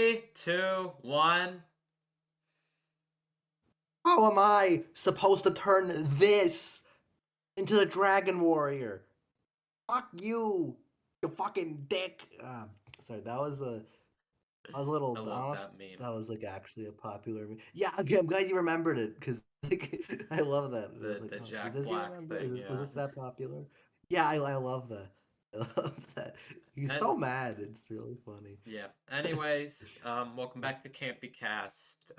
Three, two, one. How am I supposed to turn this into the Dragon Warrior? Fuck you, you fucking dick. Sorry, that was a little. I I don't love know if that meme. that was like actually a popular. Yeah, okay, I'm glad you remembered it because like I love that. It was The like, the oh, Jack does he Black remember? thing, Was yeah. this that popular? Yeah, I love that. I love that. He's And so mad. It's really funny. yeah. Anyways, welcome back to Campy Cast.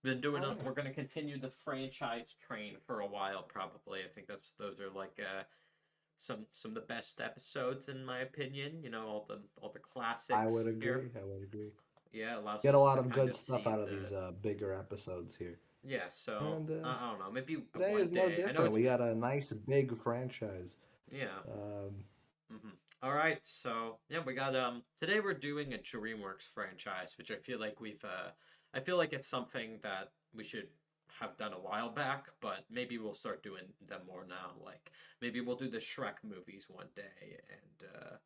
Been doing Oh a, yeah. we're gonna continue the franchise train for a while, probably. I think those are like some of the best episodes in my opinion. All the I would classics here. agree. I would agree. Yeah, allows Get a us lot to of kind good of stuff see out of the these bigger episodes here. yeah. So And I don't know, maybe today one is no day. I know different. it's We got a nice big franchise. yeah. Um, All right, so yeah, we got today we're doing a DreamWorks franchise, which I feel like it's something that we should have done a while back, but maybe we'll start doing them more now. Like maybe we'll do the Shrek movies one day and the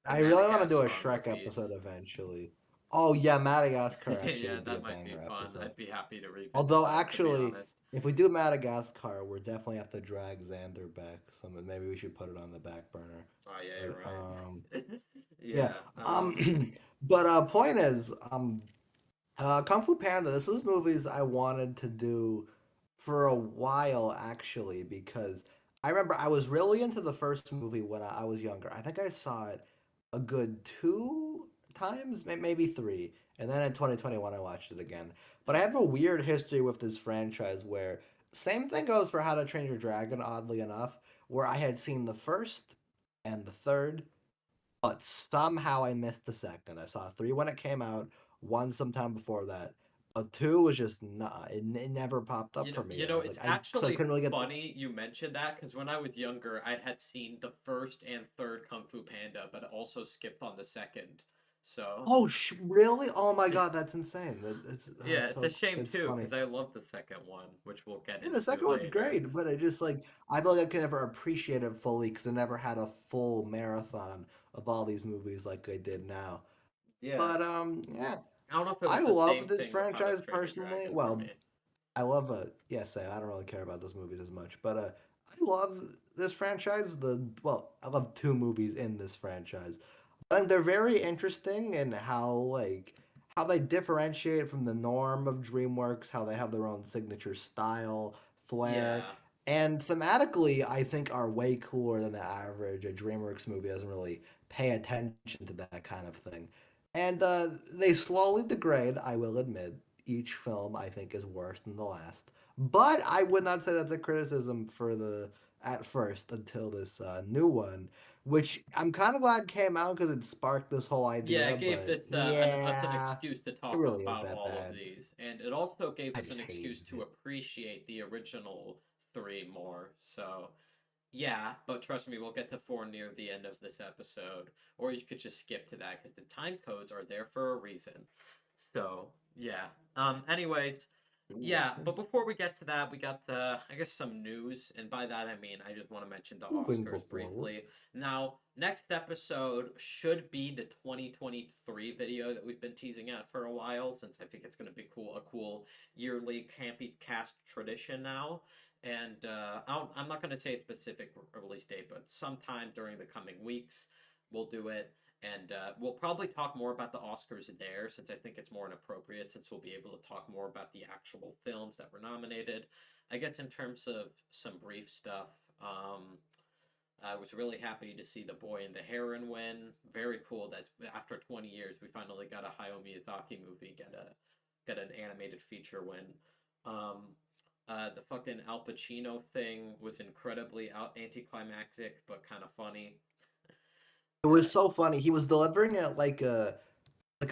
I really want to do a Madagascar Shrek episode movies. eventually. Oh yeah, Madagascar actually Yeah, would be a that might be banger fun. episode. I'd be happy to revisit Although that, to be actually, honest. if we do Madagascar, we're definitely have to drag Xander back. So maybe we should put it on the back burner. Oh yeah, But you're right. yeah. Yeah. But point is, Kung Fu Panda. This was movies I wanted to do for a while actually because I remember I was really into the first movie when I was younger. I think I saw it a good two times, maybe three, and then in 2021 I watched it again. But I have a weird history with this franchise where same thing goes for How to Train Your Dragon, oddly enough, where I had seen the first and the third but somehow I missed the second. I saw three when it came out, one sometime before that. But two was just not. It never popped up for me, and I was It's like, I actually couldn't really get. funny you mentioned that because when I was younger, I had seen the first and third Kung Fu Panda, but also skipped on the second. So, Oh, really? Oh my God, that's insane. yeah, That's it's a so shame it's too funny. because I love the second one, which we'll get Yeah, the into second one's later. great, but I just like I feel like I could never appreciate it fully because I never had a full marathon of all these movies like I did now. Yeah, But yeah, I don't know if it I was the love same this thing with How to franchise Train Your personally. Dragon for Well, me. I love yes, I don't really care about those movies as much, but I love this franchise. I love two movies in this franchise. I think they're very interesting in how they differentiate from the norm of DreamWorks, how they have their own signature style, flair, Yeah, and thematically, I think are way cooler than the average. A DreamWorks movie doesn't really pay attention to that kind of thing. And they slowly degrade, I will admit. Each film I think is worse than the last. But I would not say that's a criticism for the at first until this new one, which I'm kind of glad came out because it sparked this whole yeah, idea. it gave But this us an yeah, excuse to it talk really is about that all of bad. these, and it also gave I us an just excuse hated to it. appreciate the original three more. So, yeah, but trust me, we'll get to four near the end of this episode, or you could just skip to that because the time codes are there for a reason. So, yeah. Anyways, yeah, but before we get to that, we got I guess some news, and by that I mean I just want to mention the Moving Oscars forward. briefly. Now, next episode should be the 2023 video that we've been teasing at for a while, since I think it's going to be a cool yearly campy cast tradition now. And I'm not going to say a specific release date, but sometime during the coming weeks, we'll do it. And we'll probably talk more about the Oscars there, since I think it's more inappropriate, since we'll be able to talk more about the actual films that were nominated. I guess in terms of some brief stuff, I was really happy to see The Boy and the Heron win. Very cool that after 20 years we finally got a Hayao Miyazaki movie get an animated feature win. Um, the fucking Al Pacino thing was incredibly anticlimactic, but kind of funny. It Uh, was so funny. He was delivering it like a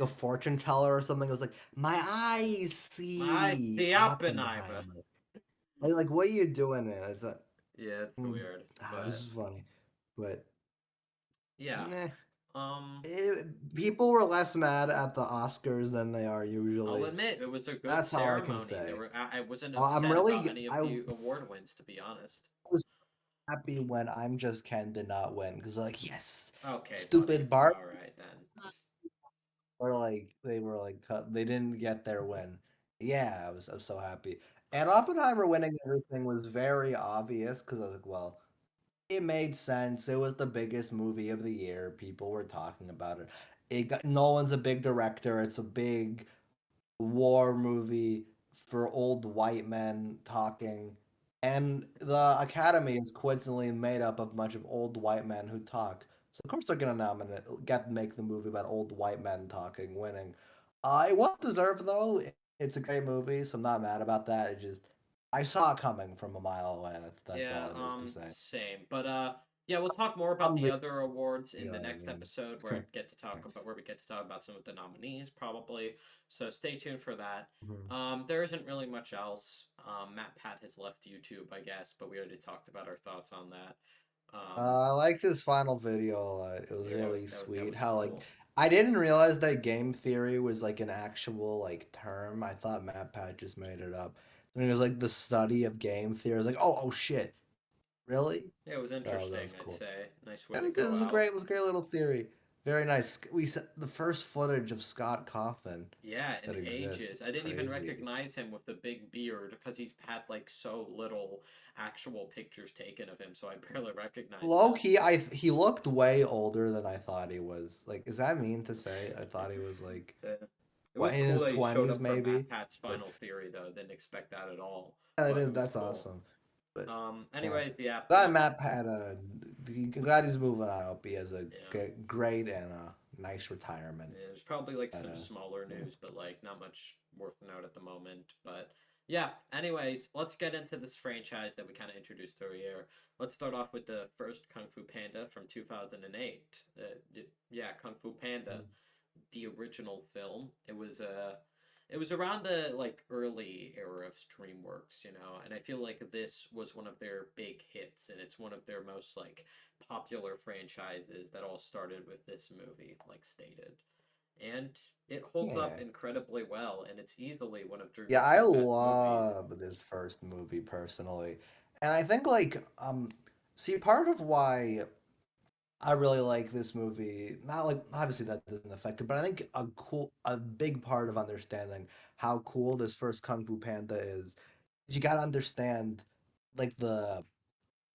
fortune teller or something. It was like, my eyes I see see Oppenheimer. Oppenheimer. Like what are you doing, man? It's a, Yeah, it's weird, this but is funny, but yeah. nah. Um, People were less mad at the Oscars than they are I'll usually. admit it was a good That's all I can ceremony. There say. were I wasn't I'm upset about really any of I the award wins, to be honest. was happy when I'm Just Ken did not win because like yes, Okay, buddy. stupid Bart. All right then. or like they were like cut, they didn't get their win. Yeah, I was so happy. And Oppenheimer winning everything was very obvious because I was like, well, it made sense. It was the biggest movie of the year. People were talking about it. Nolan's a big director. It's a big war movie for old white men talking. And the Academy is coincidentally made up of a bunch of old white men who talk. So of course they're gonna make the movie about old white men talking, winning. It was deserved though. It's a great movie, so I'm not mad about that. It just I saw it coming from a mile away. That's Yeah, all it is to say. same. But yeah, we'll talk more about I'm the the other awards in the feeling next and episode where we get to talk about some of the nominees probably. So stay tuned for that. Mhm. There isn't really much else. Matt Pat has left YouTube, I guess, but we already talked about our thoughts on that. I liked his final video a lot. It was Yeah, really that sweet. was How like cool. I didn't realize that game theory was like an actual like term. I thought Matt Pat just made it up. When it was like the study of game theory, I was like, oh shit, really? Yeah, it was Oh, that interesting. was I'd cool. say nice way to go It out. was a great little theory. Very nice. We the first footage of Scott Cawthon Yeah, in that exists. ages. I didn't even Crazy. recognize him with the big beard because he's had like so little actual pictures taken of him, so I barely recognized Low him. key, he looked way older than I thought he was. Like, is that mean to say? I thought he was like Yeah. It what was in cool his that he showed 20s up for Matt maybe. Pat's But final theory though. Didn't expect that at all, yeah, it but is it was that's cool. awesome. But yeah, Anyways, yeah, glad Matt had a glad he's moving on. I hope he has a yeah. great and nice retirement. Yeah, there's probably like But some smaller yeah. news, but like not much worth note at the moment. But yeah, anyways, let's get into this franchise that we kind of introduced earlier. Let's start off with the first Kung Fu Panda from 2008. Yeah, Kung Fu Panda, the original film. It was around the like early era of DreamWorks, you know, and I feel like this was one of their big hits, and it's one of their most like popular franchises that all started with this movie, like stated, and it holds up Yeah. incredibly well, and it's easily one of Yeah, I DreamWorks' best movies. love this first movie personally. And I think like see part of why I really like this movie. Not like obviously that doesn't affect it, but I think a big part of understanding how cool this first Kung Fu Panda is you got to understand like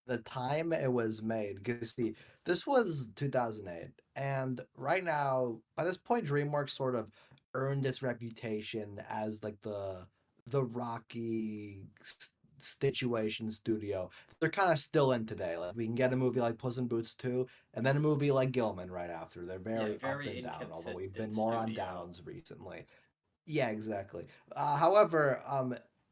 the time it was made. Because see, this was 2008, and right now, by this point, DreamWorks sort of earned its reputation as like the Rocky situation studio. They're kind of still in today. Like we can get a movie like Puss in Boots 2, and then a movie like Gilman right after. They're Yeah, very up very and down, although we've been inconsistent more on studio. downs recently. Yeah, exactly. However,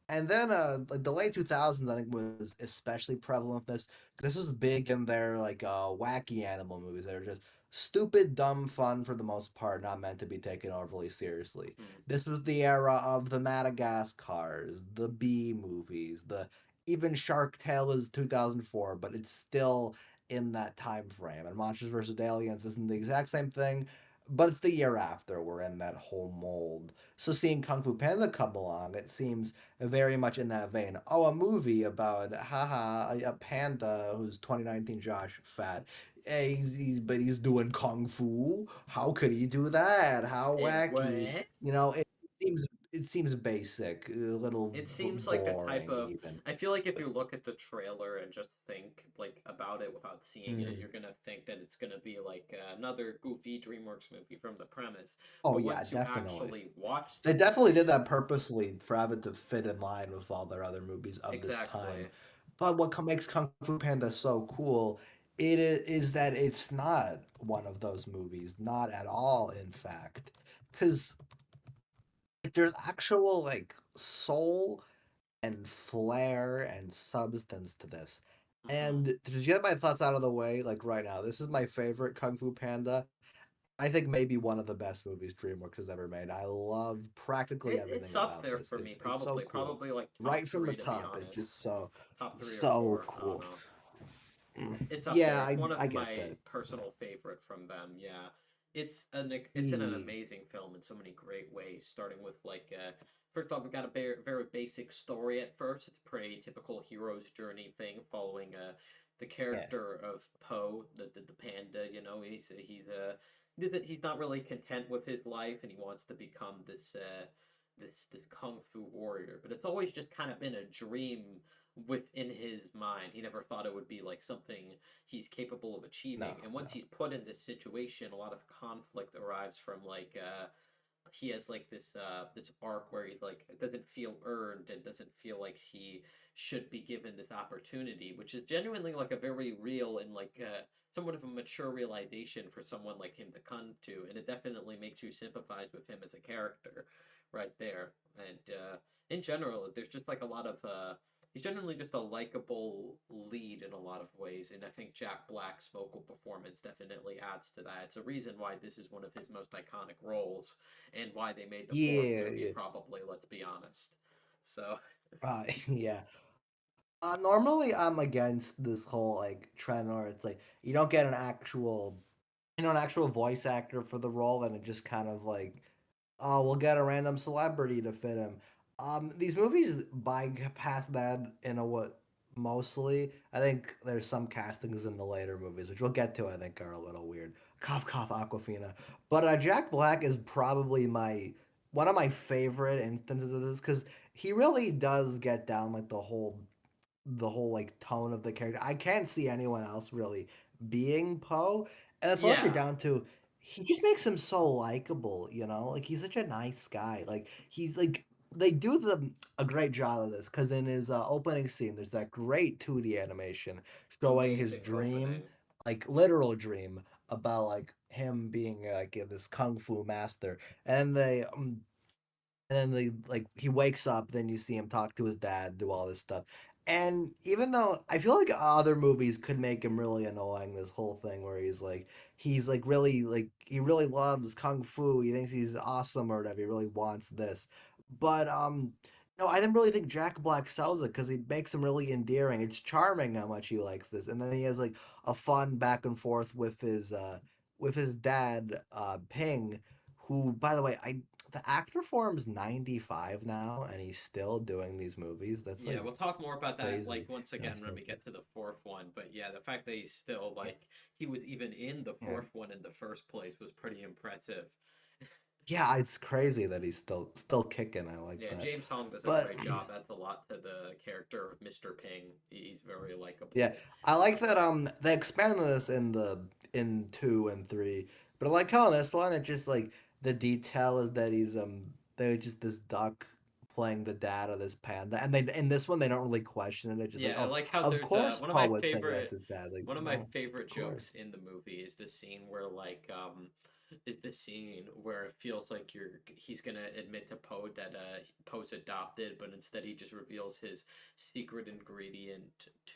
and then like the late 2000s, I think was especially prevalent with this. This was big in their like wacky animal movies. They're just stupid, dumb fun for the most part, not meant to be taken overly seriously. Hmm. This was the era of the Madagascars, the Bee movies, the even Shark Tale is 2004, but it's still in that time frame. And Monsters vs. Aliens isn't the exact same thing, but it's the year after we're in that whole mold. So seeing Kung Fu Panda come along, it seems very much in that vein. Oh, a movie about haha a panda who's 2019 Josh fat. Hey, but he's doing kung fu. How could he do that? How It wacky. what? You know, seems it seems basic, a little It seems like the type boring of. even. I feel like if But you look at the trailer and just think like about it without seeing it, mhm. you're gonna think that it's gonna be like another goofy DreamWorks movie from the premise. Oh But yeah, once you definitely. actually watch the They definitely did movie, that purposely for have it to fit in line with all their other movies of this time. exactly. But what makes Kung Fu Panda so cool is that it's not one of those movies, not at all, in fact, because there's actual like soul and flair and substance to this. Hmm. And to get my thoughts out of the way, like right now, this is my favorite Kung Fu Panda. I think maybe one of the best movies DreamWorks has ever made. I love practically It's everything up about there this. for me, It's so probably cool. probably like top Right from the three to be top, it's honest, just top three or so four. I don't cool. know. Mm. It's up Yeah, there. It's one I of get my that. Yeah. personal favorite from them. Yeah, it's an Mm, amazing film in so many great ways. Starting with like first off, we got a very basic story at first. It's a pretty typical hero's journey thing, following the yeah. character of Poe, the panda. You know, he's he's not really content with his life, and he wants to become this kung fu warrior. But it's always just kind of been a dream within his mind. He never thought it would be like something he's capable of No, achieving. And no. once he's put in this situation, a lot of conflict arrives from like he has like this arc where he's like it doesn't feel earned and doesn't feel like he should be given this opportunity, which is genuinely like a very real and like somewhat of a mature realization for someone like him to come to, and it definitely makes you sympathize with him as a character, right there. And in general, there's just like a lot of he's generally just a likable lead in a lot of ways, and I think Jack Black's vocal performance definitely adds to that. It's a reason why this is one of his most iconic roles, and why they made the fourth Yeah, movie, yeah. probably, let's be honest. So, Yeah. Normally I'm against this whole like trend where it's like you don't get an actual voice actor for the role, and it just kind of like, oh, we'll get a random celebrity to fit him. These movies bypass that in a what mostly. I think there's some castings in the later movies, which we'll get to. I think are a little weird. Cough, cough, Aquafina. But Jack Black is probably my one of my favorite instances of this because he really does get down like the whole like tone of the character. I can't see anyone else really being Poe, and it's largely yeah, down to he just makes him so likable. Like he's such a nice guy. Like he's like they do a great job of this because in his opening scene, there's that great 2D animation showing his amazing dream, opening. like literal dream about like him being like this kung fu master, and then like he wakes up, then you see him talk to his dad, do all this stuff. And even though I feel like other movies could make him really annoying, this whole thing where he's like really like he really loves kung fu, he thinks he's awesome or whatever, he really wants this. But no, I didn't really think Jack Black sells it because he makes him really endearing. It's charming how much he likes this, and then he has like a fun back and forth with his dad, Ping, who, by the way, the actor form's 95 now and he's still doing these movies. That's Yeah, like we'll talk more about that like crazy. once again That's when we get to the fourth one. But yeah, the fact that he's still yeah, like he was even in the yeah. fourth one in the first place was pretty impressive. Yeah, it's crazy that he's still kicking. I like Yeah, that. James Hong does a But great job. Adds a lot to the character of Mr. Ping. He's very yeah, likable. I like that they expanded this in 2 and 3. But I like how in this one it just like the detail is that they're just this duck playing the dad of this panda. And they in this one they don't really question it. It's just like, Yeah, I "Oh, like how of there's course one of Paul my would think that's favorite his dad." Like, one of my "No, favorite of course." jokes in the movie is the scene where like is the scene where it feels like he's gonna admit to Poe that Poe's adopted, but instead he just reveals his secret ingredient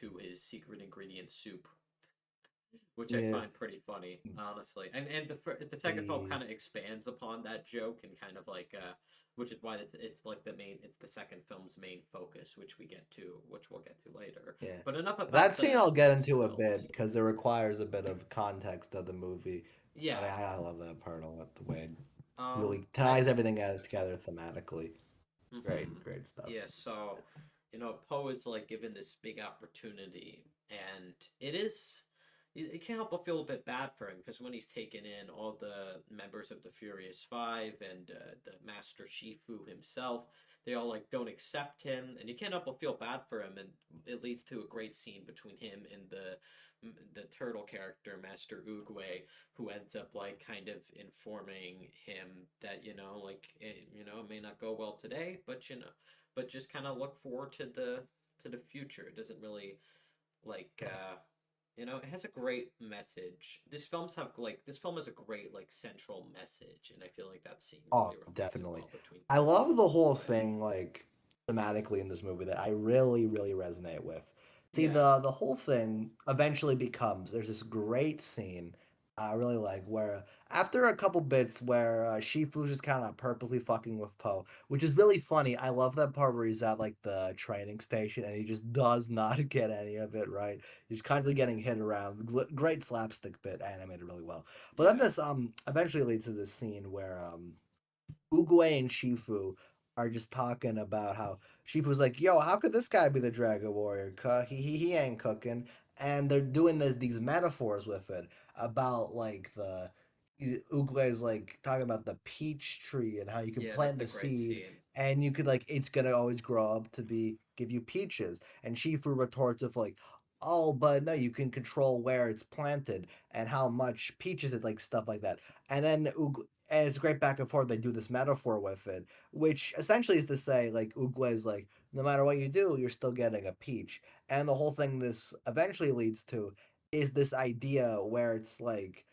to his secret ingredient soup, which I Yeah. find pretty funny, honestly. And the second film Yeah. kind of expands upon that joke and kind of like which is why it's like it's the second film's main focus, which we'll get to later. Yeah. But enough That about scene the I'll get past into a bit films. because it requires a bit of context of the movie. But Yeah. I love that part a lot, the way it Um. really I. ties everything together thematically. Mm-hmm. Great stuff. Yeah. So, Poe is like given this big opportunity, and it is. You can't help but feel a bit bad for him because when he's taken in all the members of the Furious Five and the Master Shifu himself, they all like don't accept him, and you can't help but feel bad for him, and it leads to a great scene between him and the turtle character Master Oogway, who ends up like kind of informing him that like it may not go well today, but but just kind of look forward to the future. It doesn't really like it has a great message. This film has a great like central message, and I feel like that scene Oh, really reflects it definitely. well between I Poe love the and whole Oogway. thing, like thematically in this movie that I really, really resonate with. See, Yeah, the whole thing eventually becomes there's this great scene I really like where after a couple bits where Shifu's just kind of purposely fucking with Poe, which is really funny. I love that part where he's at like the training station and he just does not get any of it right. He's constantly getting hit around. Great slapstick bit, animated really well. But then yeah, this eventually leads to this scene where Oogway and Shifu are just talking about how Shifu's like, "Yo, how could this guy be the Dragon Warrior? He ain't cooking." And they're doing these metaphors with it about like Oogway is like talking about the peach tree and how you can Yeah, that's plant a the great seed scene. and you could like it's gonna always grow up to be give you peaches. And Shifu retorts with like, oh, but no, you can control where it's planted and how much peaches it like stuff like that. And then and it's a great back and forth. They do this metaphor with it, which essentially is to say like Oogway is like, no matter what you do, you're still getting a peach. And the whole thing this eventually leads to is this idea where it's like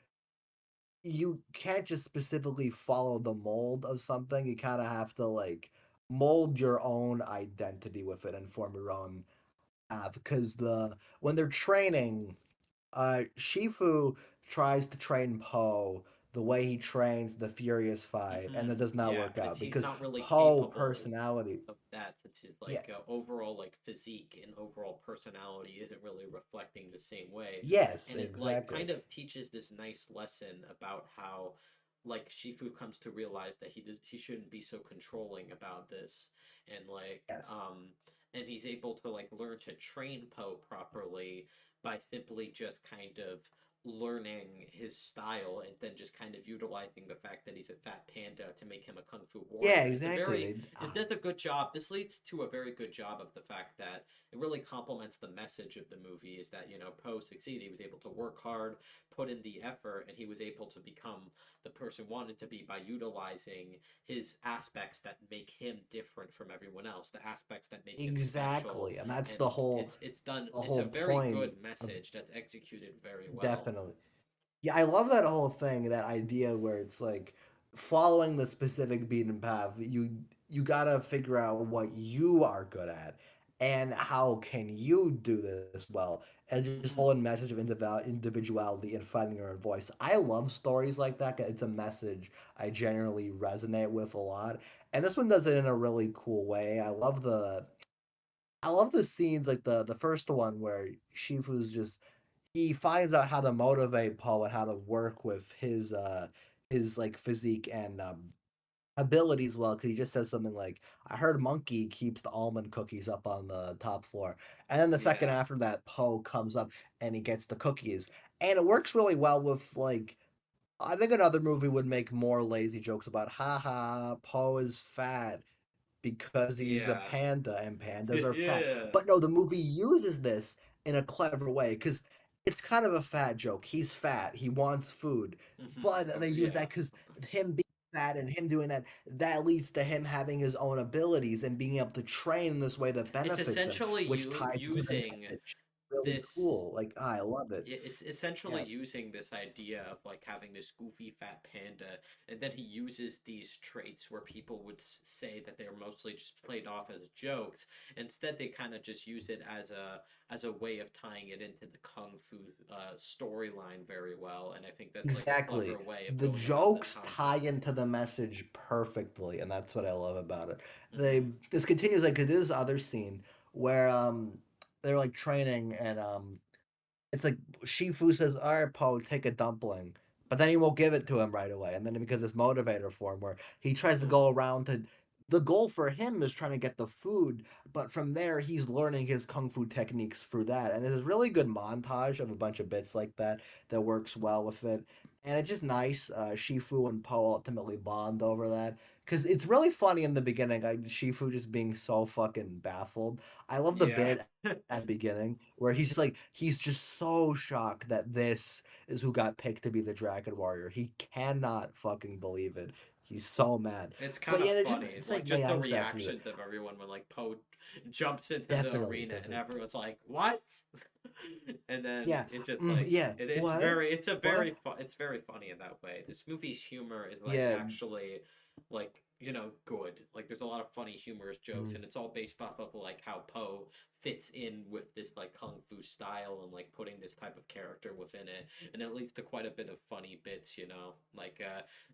you can't just specifically follow the mold of something. You kind of have to like mold your own identity with it and form your own path. Because the when they're training, Shifu tries to train Poe the way he trains the Furious Five, and it does not Yeah, work and it's out he's because not really Poe capable personality. of that since his Yeah. overall like physique and overall personality isn't really reflecting the same way, Yes, and it like exactly. kind of teaches this nice lesson about how like Shifu comes to realize that he shouldn't be so controlling about this, and Yes. and he's able to like learn to train Poe properly by simply just kind of learning his style and then just kind of utilizing the fact that he's a fat panda to make him a kung fu Yeah, warrior. It's a exactly. very They it does a good job. This leads to a very good job of the fact that it really complements the message of the movie is that, Poe succeeded. He was able to work hard, put in the effort, and he was able to become the person wanted to be by utilizing his aspects that make him different from everyone else, the aspects that make him special, exactly, and that's and it's done. the It's a whole very point good of message that's executed very well. definitely. Yeah, I love that whole thing, that idea where it's like following the specific beaten path. You gotta figure out what you are good at and how can you do this well, and just Hmm. following message of individuality and finding your own voice. I love stories like that. 'Cause it's a message I generally resonate with a lot, and this one does it in a really cool way. I love the scenes like the first one where Shifu's just he finds out how to motivate Poe and how to work with his like physique and abilities well, because he just says something like, I heard Monkey keeps the almond cookies up on the top floor. And then the second Yeah. after that, Poe comes up and he gets the cookies. And it works really well with like I think another movie would make more lazy jokes about haha, Poe is fat because he's a Yeah. panda and pandas are fat. Yeah. But no, the movie uses this in a clever way because it's kind of a fat joke. He's fat. He wants food. But they use Yeah. that because him being fat and him doing that, that leads to him having his own abilities and being able to train in this way that It's benefits him, essentially which ties into the using message. Really this cool. Like, I love it. it's essentially Yeah, using this idea of like having this goofy fat panda, and then he uses these traits where people would say that they're mostly just played off as jokes. Instead, they kind of just use it as a way of tying it into the kung fu storyline very well, and I think that's like a exactly. clever way of The going around the jokes tie concept. into the message perfectly, and that's what I love about it. Hmm. This continues like this other scene where they're like training and it's like Shifu says, "All right, Poe, take a dumpling," but then he won't give it to him right away, and then it becomes this motivator for him where he tries to Hmm. go around to. The goal for him is trying to get the food, but from there he's learning his kung fu techniques through that, and there's a really good montage of a bunch of bits like that that works well with it, and it's just nice. Shifu and Poe ultimately bond over that because it's really funny in the beginning. Shifu just being so fucking baffled. I love the Yeah. bit at the beginning where he's just like he's just so shocked that this is who got picked to be the Dragon Warrior. He cannot fucking believe it. He's so mad. It's But kind yeah, of it just funny, it's like like just the nice after that. reactions of everyone when like Poe jumps into the Definitely, arena and definitely. everyone's like, "What?" And then Yeah. it just like Yeah. What? What? it's very funny in that way. This movie's humor is like Yeah. actually like good. Like there's a lot of funny humorous jokes, mm, and it's all based off of like how Poe fits in with this like kung fu style and like putting this type of character within it, and it leads to quite a bit of funny bits. Like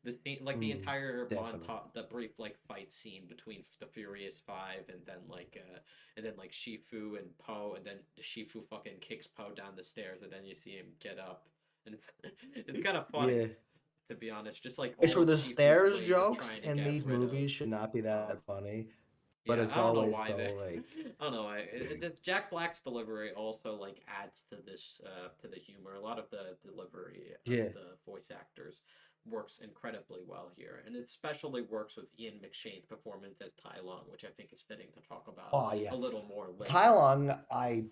this scene, like the mm, entire Definitely. montage, the brief like fight scene between the Furious Five, and then like Shifu and Poe, and then Shifu fucking kicks Poe down the stairs, and then you see him get up, and it's it's kind of funny Yeah. to be honest. Just like It's all where of the Shifu's stairs ways of jokes trying to in get these rid of. movies should not be Uh, that funny, but yeah, it's I don't know always why so they. like I don't know why. Jack Black's delivery also like adds to this to the humor. A lot of the delivery of yeah. the voice actors works incredibly well here, and it especially works with Ian McShane's performance as Tai Lung, which I think is fitting to talk about Oh yeah, a little more Tai later. Lung, I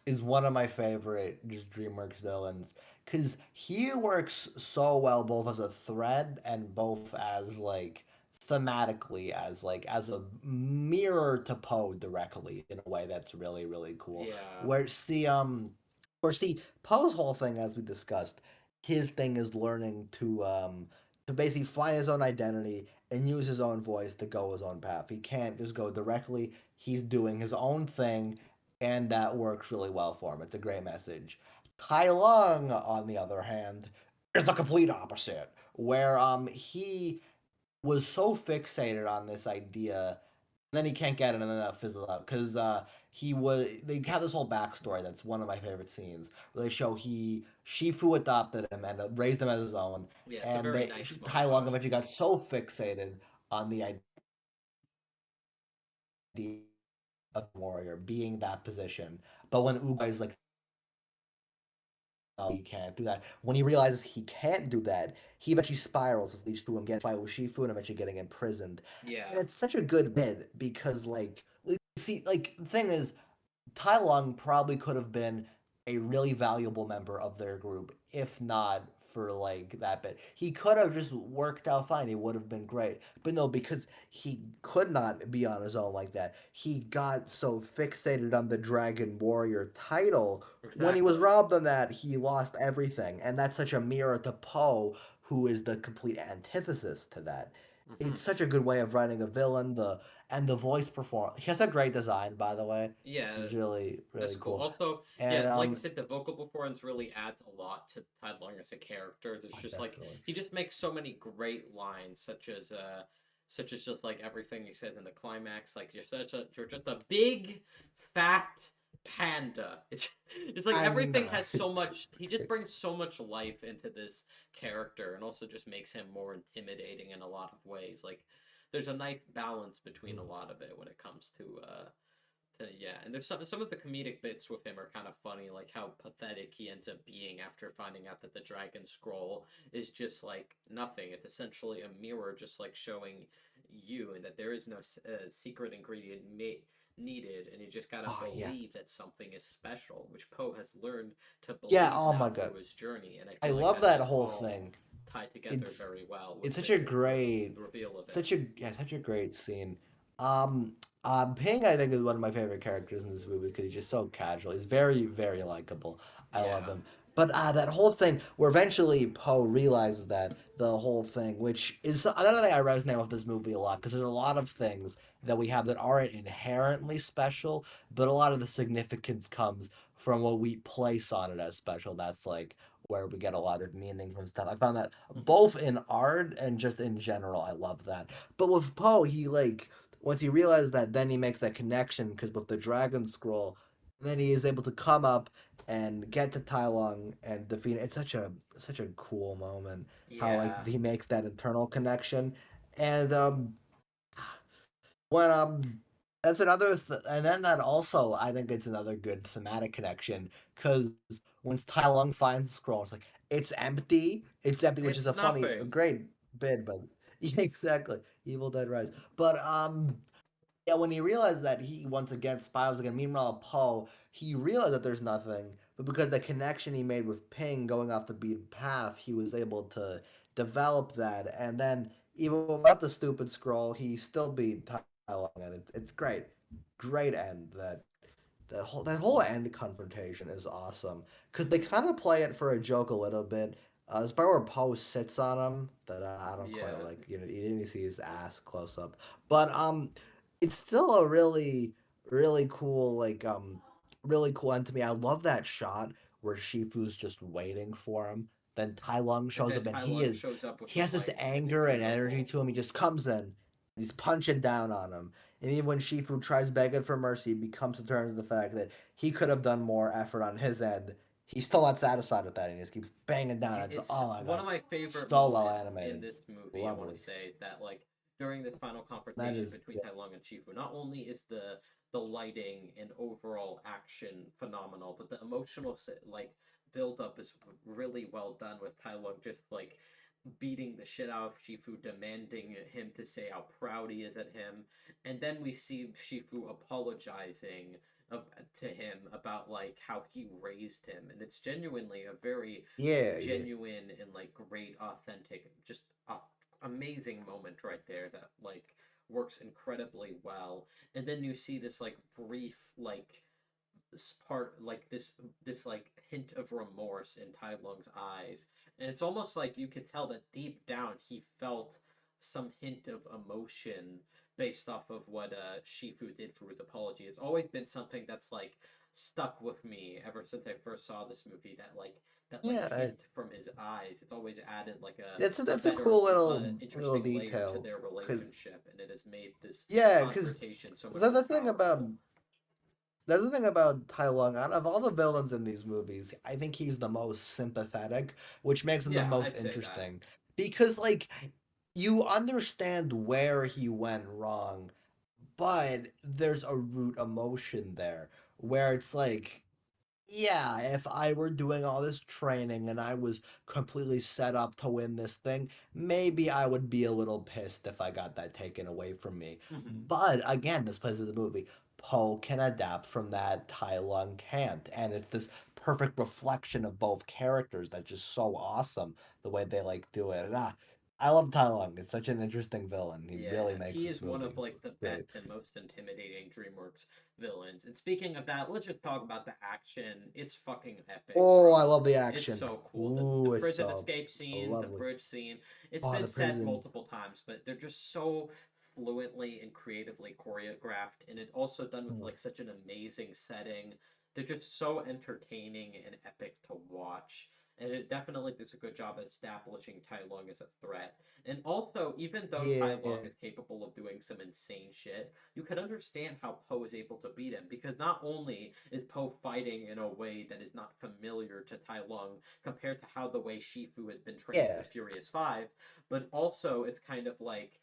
is one of my favorite just DreamWorks villains because he works so well both as a thread and both as like thematically as a mirror to Poe directly in a way that's really cool. Yeah, Where see Poe's whole thing, as we discussed, his thing is learning to basically find his own identity and use his own voice to go his own path. He can't just go directly. He's doing his own thing, and that works really well for him. It's a great message. Tai Lung, on the other hand, is the complete opposite, where he was so fixated on this idea, and then he can't get it, and then that fizzles out because they have this whole backstory that's one of my favorite scenes where they show he Shifu adopted him and raised him as his own, yeah, it's a and very nice Tai Lung montage. eventually got so fixated on the idea of warrior being that position, but when Uguay's like, no, he can't do that. When he realizes he can't do that, he eventually spirals, which leads to him getting fight with Shifu and eventually getting imprisoned. And Yeah, it's such a good bit because, like, see, like the thing is, Tai Lung probably could have been a really valuable member of their group if not for like that bit. He could have just worked out fine. He would have been great. But no, because he could not be on his own like that. He got so fixated on the Dragon Warrior title. When he was exactly. robbed on that, he lost everything. And that's such a mirror to Poe, who is the complete antithesis to that. Hmm. It's such a good way of writing a villain. The voice perform. He has a great design, by the way. Yeah, It's really that's really cool. cool. Also, yeah, And like I said, the vocal performance really adds a lot to Tai Lung as a character. There's just like definitely. he just makes so many great lines, such as just like everything he says in the climax, like you're just a big fat panda. It's like everything Panda. has so much. He just brings so much life into this character, and also just makes him more intimidating in a lot of ways. Like there's a nice balance between a lot of it when it comes to yeah, and there's some of the comedic bits with him are kind of funny, like how pathetic he ends up being after finding out that the dragon scroll is just like nothing. It's essentially a mirror, just like showing you, and that there is no secret ingredient needed, and you just gotta Oh yeah. believe that something is special, which Poe has learned to Yeah, believe oh my now god. through his journey, and I I feel like love that that just whole all thing. tied together It's very well it's with such a the great reveal of it. such a yeah, such a great scene. Um Ping, I think, is one of my favorite characters in this movie because he's just so casual. He's very likable. I love Yeah. him. But that whole thing where eventually Poe realizes that the whole thing, which is another thing I resonate with this movie a lot, because there's a lot of things that we have that aren't inherently special, but a lot of the significance comes from what we place on it as special. That's like where we get a lot of meaning from stuff. I found that Hmm. both in art and just in general. I love that. But with Poe, he like once he realizes that, then he makes that connection because with the Dragon Scroll, then he is able to come up and get to Tai Lung and defeat it. It's such a cool moment how like Yeah. he makes that internal connection, and when that's and then that also I think it's another good thematic connection because once Tai Lung finds the scroll, it's like it's empty, which is It's a nothing. great bit, but yeah, exactly, Evil Dead Rise. But yeah, when he realized that he once again spirals again, meanwhile Poe, he realized that there's nothing, but because the connection he made with Ping going off the beaten path, he was able to develop that, and then even without the stupid scroll, he still beat Tai Lung, and it's great, great end. That whole end confrontation is awesome because they kind of play it for a joke a little bit. There's part where Poe sits on him that I don't quite Yeah. like. You didn't see his ass close up, but it's still a really cool really cool end to me. I love that shot where Shifu's just waiting for him. Then Tai Lung And shows then up, and Tai Lung shows up with he the has this light, and it's anger and energy beautiful. to him. He just comes in, he's punching down on him. And even when Shifu tries begging for mercy, he comes to terms with the fact that he could have done more effort on his end. He's still not satisfied with that, and he just keeps banging down. It's It's oh my one of god, my favorite so well moments in animated, this movie. I want to lovely. say is that like during this final That confrontation is between yeah. Tai Lung and Shifu, not only is the lighting and overall action phenomenal, but the emotional like build up is really well done with Tai Lung just like beating the shit out of Shifu, demanding him to say how proud he is at him, and then we see Shifu apologizing to him about like how he raised him, and it's genuinely a very Yeah, yeah, genuine and like great, authentic, just amazing moment right there that like works incredibly well. And then you see this like brief like part like this like hint of remorse in Tai Lung's eyes, and it's almost like you could tell that deep down he felt some hint of emotion based off of what Shifu did for his apology. It's always been something that's like stuck with me ever since I first saw this movie. That yeah. hint from his eyes. It's always added like a That's a better, cool little interesting layer to detail. their Cause relationship, and it has made this yeah, cause confrontation so much the more other thing about powerful. the other thing about Tai Lung, out of all the villains in these movies, I think he's the most sympathetic, which makes him the Yeah, most I'd say that. interesting. Because like you understand where he went wrong, but there's a root emotion there where it's like, yeah, if I were doing all this training and I was completely set up to win this thing, maybe I would be a little pissed if I got that taken away from me. Hmm. But again, this plays in the movie. Poe can adapt from that, Tai Lung can't. And it's this perfect reflection of both characters that's just so awesome the way they like do it. And I love Tai Lung. It's such an interesting villain. He really Yeah, makes he this is one of movie like the best great. and most intimidating DreamWorks villains. And speaking of that, let's just talk about the action. It's fucking epic, Oh, I bro. love the It's action. so cool. The Ooh, it's prison so escape scene, the lovely. bridge scene. It's Oh, been the said prison. multiple times, but they're just so fluently and creatively choreographed, and it also done with Mm. like such an amazing setting. They're just so entertaining and epic to watch. And it definitely does a good job at establishing Tai Lung as a threat. And also, even though Tai Lung Yeah, is capable of doing some insane shit, you can understand how Poe is able to beat him because not only is Poe fighting in a way that is not familiar to Tai Lung compared to how the way Shifu has been trained in yeah, the Furious Five, but also it's kind of like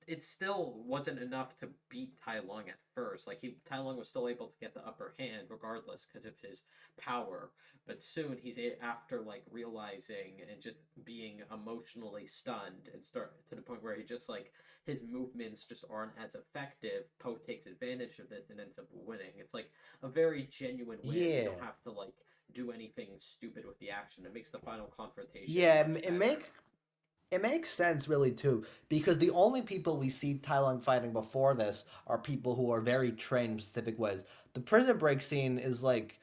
it still wasn't enough to beat Tai Lung at first. Like Tai Lung was still able to get the upper hand regardless because of his power. But soon after like realizing and just being emotionally stunned and start to the point where he just like his movements just aren't as effective. Poe takes advantage of this and ends up winning. It's like a very genuine win. They don't yeah, have to like do anything stupid with the action. It makes the final confrontation yeah. much better. It makes sense really too, because the only people we see Tai Lung fighting before this are people who are very trained in specific ways. The prison break scene is like,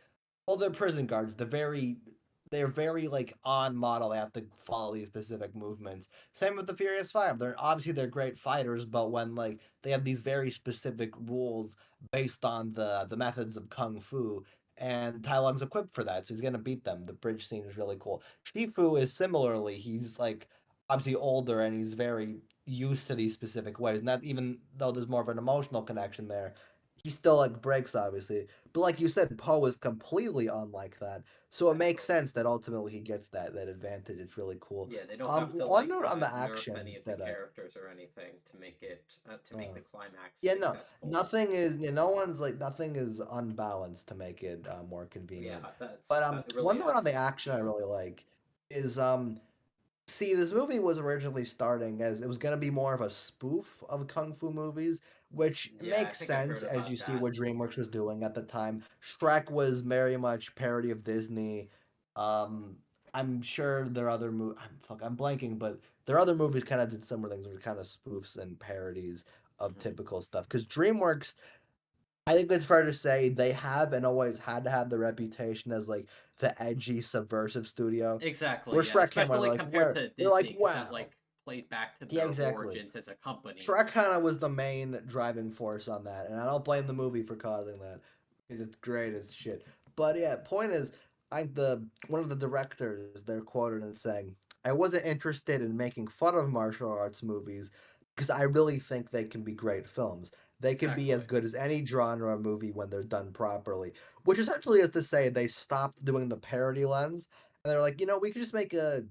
well, they're prison guards. They're very like on model. They have to follow these specific movements. Same with the Furious Five. They're great fighters, but when like they have these very specific rules based on the methods of kung fu, and Tai Lung's equipped for that, so he's gonna beat them. The bridge scene is really cool. Shifu is similarly. He's like obviously older and he's very used to these specific ways. Not even though there's more of an emotional connection there, he still like breaks obviously. But like you said, Poe is completely unlike that. So it makes Exactly. sense that ultimately he gets that advantage. It's really cool. Yeah, they don't have to One like note on the nerf action any of the that characters or anything to make uh the climax yeah, no, successful. no one's like nothing is unbalanced to make it more Yeah, convenient. But that really one note on adds the to it for action I sure. really like is see, this movie was originally starting as it was going to be more of a spoof of kung fu movies, which Yeah, I makes think I heard sense as you about see that. what DreamWorks was doing at the time. Shrek was very much parody of Disney. Um, I'm sure there are other I'm blanking, but there are other movies kind of did similar things, were kind of spoofs and parodies of Hmm. typical stuff. Because DreamWorks, I think it's fair to say they have and always had to have the reputation as like the edgy, subversive studio. Where Exactly, yeah. Shrek came out, Especially compared to we're like, Disney, because that wow, like plays back to yeah, their exactly. origins as a company. Shrek kind of was the main driving force on that, and I don't blame the movie for causing that because it's great as shit. But yeah, point is, I the one of the directors they're quoted as saying, "I wasn't interested in making fun of martial arts movies because I really think they can be great films. They can be as Exactly. good as any genre movie when they're done properly." Which essentially is to say they stopped doing the parody lens, and they're like, we could just make a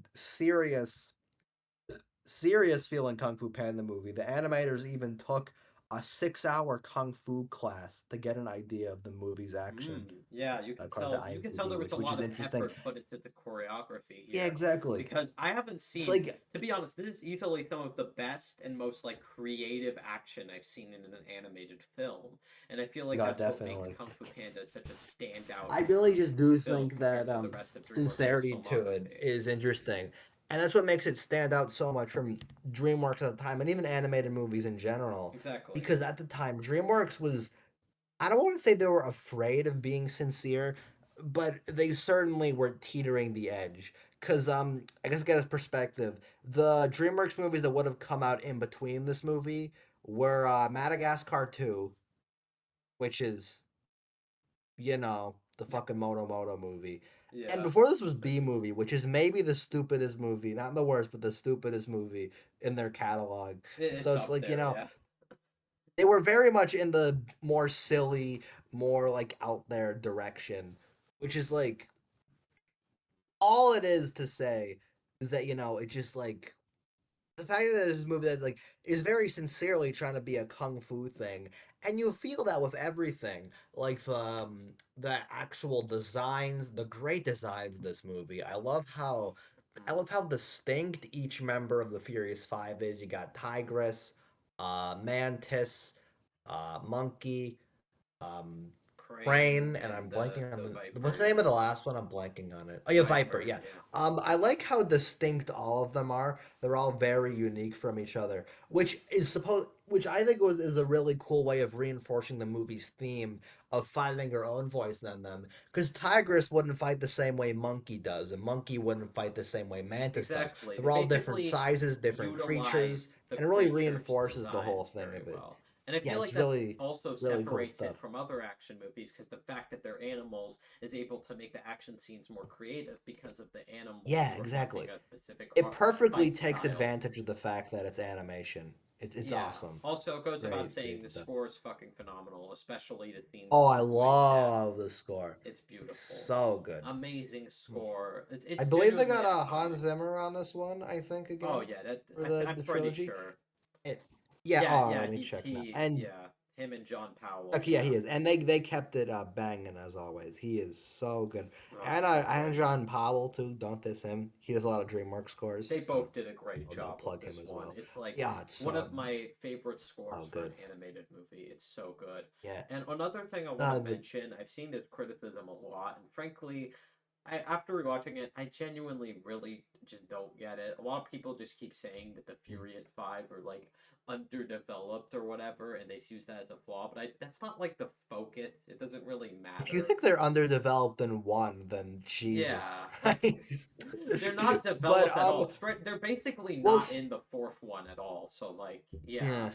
serious feeling Kung Fu Panda movie. The animators even took a 6 hour kung fu class to get an idea of the movie's action, Yeah, according to you can tell IMDb, there was a which lot is of interesting. effort put into the choreography Yeah, here exactly. because I haven't It's seen, like, to be honest, this is easily some of the best and most like creative action I've seen in an animated film, and I feel like yeah, that's what makes definitely. Kung Fu Panda such a standout I really just do film think that compared to the rest of DreamWorks' sincerity to it filmography. is interesting, and that's what makes it stand out so much from DreamWorks at the time, and even animated movies in general. Exactly. Because at the time, DreamWorks was, I don't want to say they were afraid of being sincere, but they certainly were teetering the edge. Because I guess to get this perspective, the DreamWorks movies that would have come out in between this movie were Madagascar 2, which is, the fucking Moto Moto movie. And Yeah, before this was B movie, which is maybe the stupidest movie, not the worst, but the stupidest movie in their catalog. So it's it's up like, there. Yeah. they were very much in the more silly, more like out there direction, which is like all it is to say is that, it just like the fact that this movie that's like is very sincerely trying to be a kung fu thing, and you feel that with everything, like the actual designs, the great designs of this movie. I love how distinct each member of the Furious Five is. You got Tigress, Mantis, Monkey, um, Crane Crane, and I'm and blanking on the what's Viper. the name of the Yeah. last one? I'm blanking on it. Oh yeah, Viper. Viper. Yeah. Yeah. I like how distinct all of them are. They're all very unique from each other, which I think is a really cool way of reinforcing the movie's theme of finding your own voice in them. Because Tigress wouldn't fight the same way Monkey does, and Monkey wouldn't fight the same way Mantis does. Exactly. They They're all different basically sizes, different creatures, utilize the and it really creatures' reinforces the whole designs thing very of it. well. And I Yeah, feel like it's that's really, also really cool separates it stuff. from other action movies because the fact that they're animals is able to make the action scenes more creative because of the animals Yeah, reflecting exactly. a specific It perfectly fight takes style. advantage of the fact that it's animation. It's Yeah. awesome. Also, it goes without Great, saying great the stuff. score is fucking phenomenal, especially the scenes Oh, with I the voice chat. love the score. It's It's beautiful. so good. Amazing score. I It's believe they genuinely got Hans iconic. Zimmer on this one, I think, Oh again, yeah, that for the, I'm the pretty trilogy. sure. It, yeah, Yeah, oh, yeah, let me check that. And yeah, him and John Powell, okay, yeah, yeah. he is. And they kept it banging as always. He is so good. Oh, so And good. John Powell, too. Don't diss him. He does a lot of DreamWorks scores, They so both did a great I'll job with plug him this as one. well. It's like Yeah, it's one of my favorite scores so for an good. animated movie. It's so good. Yeah. And another thing I want to The mention, I've seen this criticism a lot, and frankly, after rewatching it, I genuinely really just don't get it. A lot of people just keep saying that the Furious Five are like underdeveloped or whatever, and they use that as a flaw. But that's not like the focus. It doesn't really If you matter. think they're underdeveloped in one, then Jesus Yeah, Christ. they're not But developed at all. Straight, they're basically well, not in the fourth one at all. So like, yeah. yeah.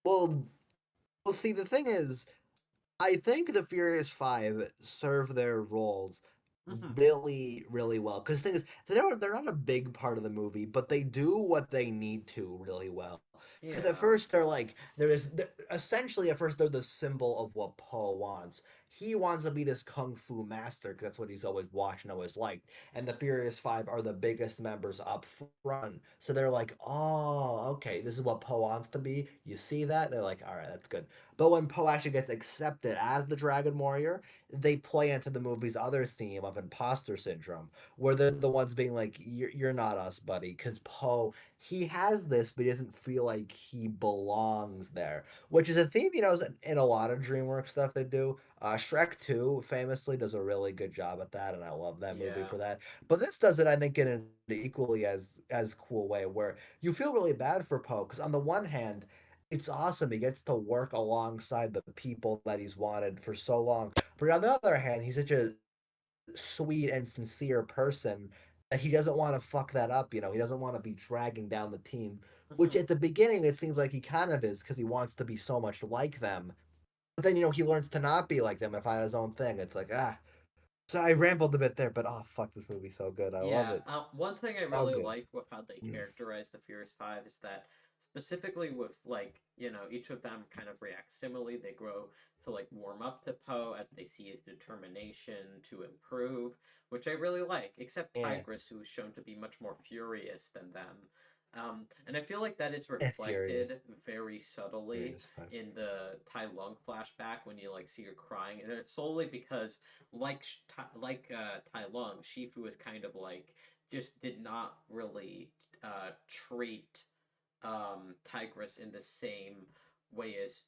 Well, see, the thing is, I think the Furious Five serve their roles Hmm. really, really well. Because the thing is, they're not a big part of the movie, but they do what they need to really well. Because at Yeah. first essentially at first they're the symbol of what Poe wants. He wants to be this kung fu master because that's what he's always watched and always liked. And the Furious Five are the biggest members up front, so they're like, oh, okay, this is what Poe wants to be. You see that? They're like, all right, that's good. But when Poe actually gets accepted as the Dragon Warrior, they play into the movie's other theme of imposter syndrome, where they're the ones being like, "You're not us, buddy," because Poe he has this, but he doesn't feel like he belongs there, which is a theme in a lot of DreamWorks stuff they do. Shrek 2 famously does a really good job at that, and I love that movie Yeah. for that. But this does it, I think, in an equally as cool way, where you feel really bad for Poe because on the one hand it's awesome. He gets to work alongside the people that he's wanted for so long. But on the other hand, he's such a sweet and sincere person that he doesn't want to fuck that up. He doesn't want to be dragging down the team. Which Hmm. at the beginning it seems like he kind of is because he wants to be so much like them. But then he learns to not be like them and find his own thing. It's like So I rambled a bit there, but oh fuck, this movie's so good. I love Yeah, it. one thing I So really good. like with how they Mm. characterize the Furious Five is that specifically with like, each of them kind of reacts similarly. They grow to like warm up to Poe as they see his determination to improve, which I really like, except Yeah. Tigress, who's shown to be much more furious than them. And I feel like that is It's reflected serious. very subtly Serious. in the Tai Lung flashback when you like see her crying, and it's solely because Tai Lung, Shifu is kind of like just did not really treat Tigress in the same way as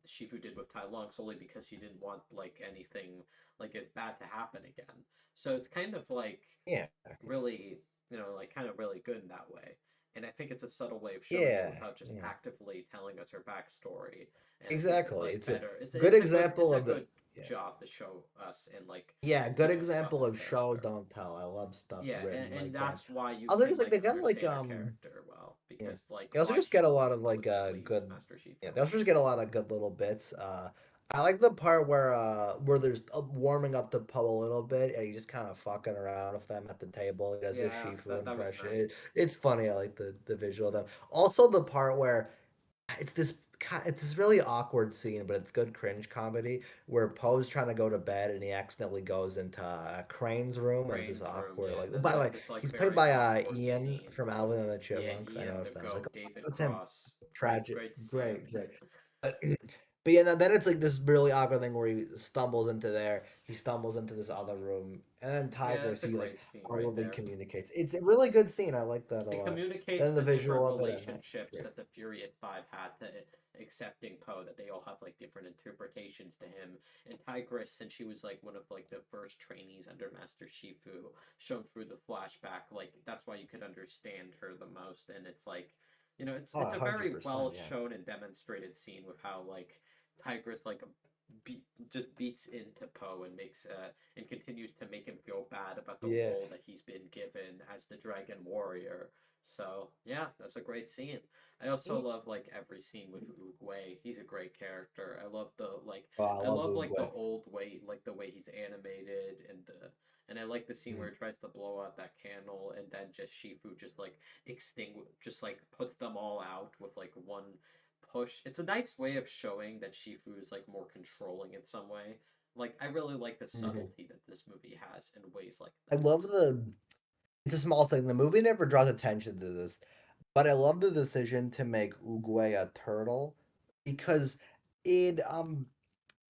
Shifu did with Tai Lung, solely because he didn't want like anything like as bad to happen again. So it's kind of like Yeah. really, like kind of really good in that way. And I think it's a subtle way of showing it Yeah. without just Yeah. actively telling us her backstory. And I think it Exactly. like It's a better. It's good it's a good example of the good yeah. job to show us and like Yeah, good teach us about example this of show character. don't tell. I love stuff Yeah, written and like that. that's why you Also, can just like like they got like understand her character well yeah. because like They also why just get a she lot of like believes good Master yeah, Shifu. they also just get a lot of good little bits. I like the part where there's warming up the Poe a little bit and he's just kind of fucking around with them at the table. He does his Yeah, Shifu that was impression. nice. It's funny. I like the visual of them. Also, the part where it's this it's this really awkward scene, but it's good cringe comedy where Poe's trying to go to bed and he accidentally goes into Crane's room and it's this Crane's room, awkward yeah, like. By the way, this like he's played very by awkward Ian scene. from Alvin and the Yeah, Chipmunks. I Ian the noticed that. I was like, Goat, oh, David that's him. Cross. Tragic, Great to see him. great, great. But, but yeah, then it's like this really awkward thing where he stumbles into there. He stumbles into this other room, and then Yeah, Tigress it's a he like great scene right probably there. communicates. It's a really good scene. I like that a It lot. communicates Then the the different visual of it, relationships great. that the Furious Five had to accepting Poe, that they all have like different interpretations to him. And Tigress, since she was like one of like the first trainees under Master Shifu, shown through the flashback, like that's why you could understand her the most. And it's like, Oh, it's a very 100%, well yeah. shown and demonstrated scene with how like Tigress like beat just beats into Poe and makes and continues to make him feel bad about the Yeah. role that he's been given as the Dragon Warrior. So yeah, that's a great scene. I also Yeah. love like every scene with Uguay. He's a great character. Oh, I I love love like the Oogway. old way like the way he's animated and I like the scene where Mm. he tries to blow out that candle and then just Shifu just like just like puts them all out with like one push. It's a nice way of showing that Shifu is like more controlling in some way. Like I really like the Mhm. subtlety that this movie has in ways like I that. love the. It's a small thing. The movie never draws attention to this, but I love the decision to make Oogway a turtle because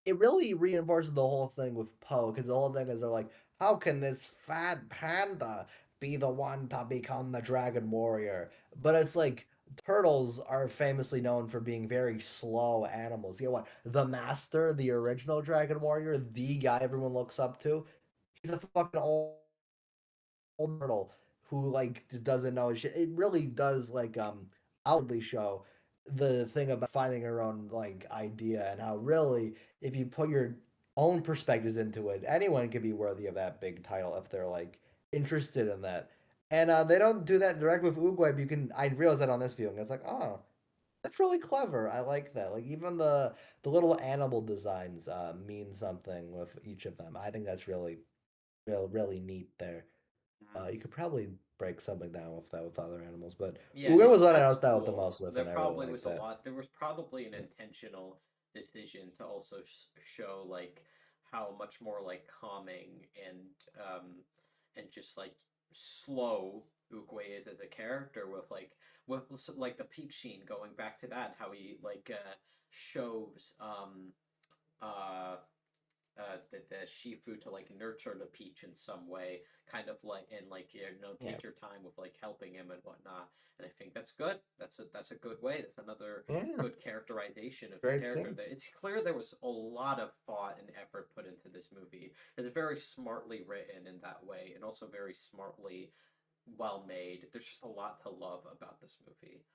it really reinforces the whole thing with Poe because the whole thing is they're like, how can this fat panda be the one to become the Dragon Warrior? But it's like turtles are famously known for being very slow animals. You know what? The Master, the original Dragon Warrior, the guy everyone looks up to, he's a fucking old turtle who like just doesn't know shit. It really does like outwardly show the thing about finding her own like idea and how really if you put your own perspectives into it, anyone can be worthy of that big title if they're like interested in that. And they don't do that direct with Uguay, but you can I realized that on this viewing. It's like, oh, that's really clever. I like that. Like even the little animal designs mean something with each of them. I think that's really neat there. Mhm. You could probably break something down with that with other animals, but Yeah, Uga was it's what I that's noticed that with the cool. most with, There and I really probably like was a that. lot. There was probably an Yeah. intentional decision to also show like how much more like calming and just like slow Oogway is as a character with like the peak sheen going back to that how he like shows the Shifu to like nurture the peach in some way, kind of like and like Yeah. take your time with like helping him and whatnot. And I think that's good. That's a good way. That's another Yeah. good characterization of his Great character. scene. That it's clear there was a lot of thought and effort put into this movie. It's very smartly written in that way, and also very smartly well made. There's just a lot to love about this movie.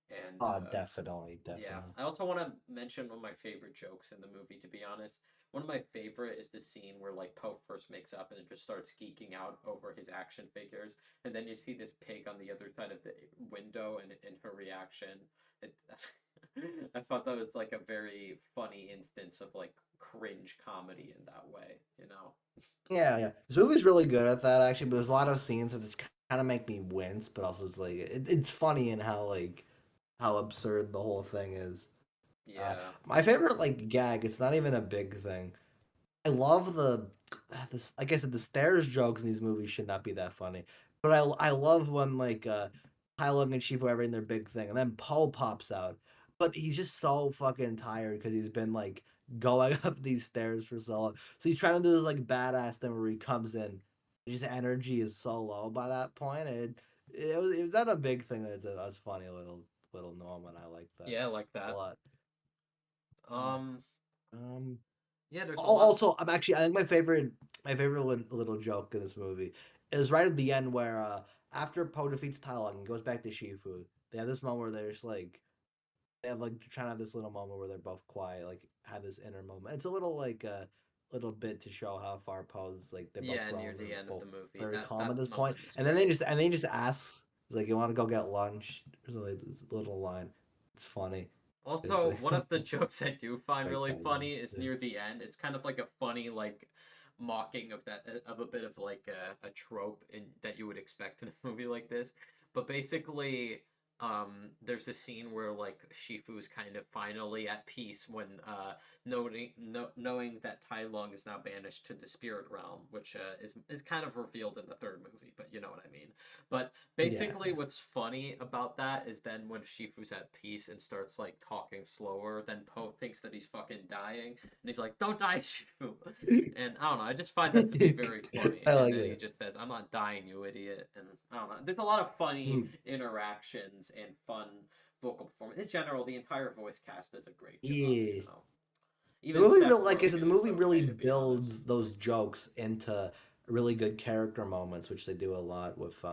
And Oh, definitely, yeah, definitely. I also want to mention one of my favorite jokes in the movie. To be honest, one of my favorite is the scene where like Poe first makes up and just starts geeking out over his action figures, and then you see this pig on the other side of the window and her reaction. It, I thought that was like a very funny instance of like cringe comedy in that way. You know? Yeah, yeah. This movie's really good at that actually, but there's a lot of scenes that just kind of make me wince, but also it's like it's funny in how like how absurd the whole thing is. Yeah. My favorite like gag, it's not even a big thing. I love this. Like I said, the stairs jokes in these movies should not be that funny, but I love when like Tai Lung and Shifu are in their big thing, and then Poe pops out, but he's just so fucking tired because he's been like going up these stairs for so long. So he's trying to do this like badass thing where he comes in, his energy is so low by that point. It was not a big thing. It's a funny little moment. I like that Yeah, I like a that. lot. Yeah. Um, Um. yeah, there's a lot. Also, I think my favorite little joke in this movie is right at the end where after Poe defeats Tai Lung and goes back to Shifu, they have this moment where they're just like they have like trying to have this little moment where they're both quiet, like have this inner moment. It's a little like a little bit to show how far Poe's like they're both Yeah, near grown, they're the end of both the movie, very calm that at this point, moment is and then they great. just asks like you want to go get lunch or something. Like this little line. It's funny. It's Also, one of the jokes I do find like really Tai Lung. funny is near the end. It's kind of like a funny like mocking of that of a bit of like a trope in that you would expect in a movie like this. But basically, there's a scene where like Shifu's kind of finally at peace when knowing that Tai Lung is now banished to the spirit realm, which is kind of revealed in the third movie, but you know what I mean. But Yeah, basically, what's funny about that is then when Shifu's at peace and starts like talking slower, then Poe thinks that he's fucking dying, and he's like, "Don't die, Shifu." yeah. And I don't know, I just find that to be very funny. I And like then he that. just says, "I'm not dying, you idiot." And I don't know, there's a lot of funny Mm. interactions and fun vocal performance. In general, the entire voice cast does a great job. You Yeah. know, The even movie Seth really, like I said, the Rogen is movie really okay, to be honest. builds those jokes into really good character moments, which they do a lot with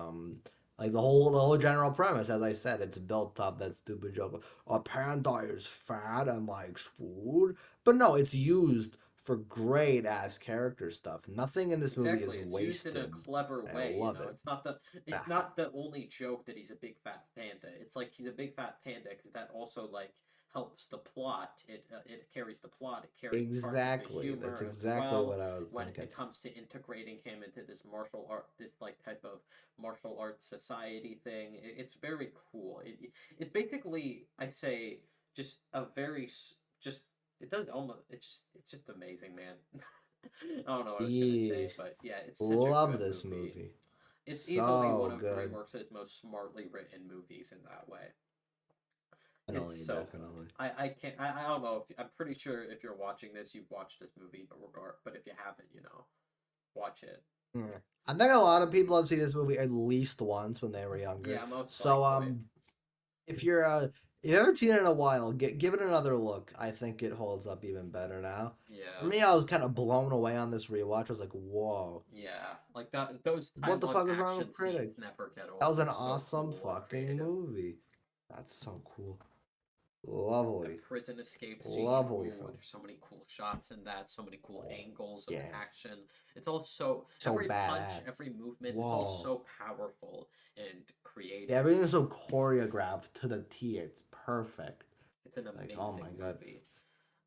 like the whole general premise. As I said, it's built up that stupid joke of a panda is fat and likes food. But no, it's used for great ass character stuff. Nothing in this movie is Exactly, it's used in a wasted. clever I way. You love know, it. it's Ah, not the only joke that he's a big fat panda. It's like he's a big fat panda because that also like helps the plot. It carries the plot. It carries parts of the exactly. That's humor as exactly well what I was when thinking. it comes to integrating him into this martial art, this like type of martial arts society thing. It's very cool. It's basically, I'd say, just a very just it does almost it's just amazing, man. I don't know what I was gonna Yeah, say, but yeah, it's such a love good this movie. movie. It's easily one So of good. DreamWorks' most smartly written movies in that way. It's Definitely, so funny. definitely. I can't I don't know if I'm pretty sure if you're watching this, you've watched this movie, but if you haven't, watch it. Yeah. I think a lot of people have seen this movie at least once when they were younger. Yeah, most So likely. if if you haven't seen it in a while, give it another look. I think it holds up even better now. For Yeah. me, I was kind of blown away on this rewatch. I was like, whoa, Yeah. Like those what Tai the Lung fuck is wrong action with scenes critics? never get That old. was They're an so awesome cool and fucking creative. movie. That's so cool. The Lovely. prison escape scene. Lovely Ooh, film. there's so many cool shots in that, so many cool Oh, angles of yeah. action. It's all so So every punch, badass. every movement, it's all Whoa. so powerful and Yeah, creative. everything's so choreographed to the T. It's perfect. It's an Like, oh my amazing god. movie.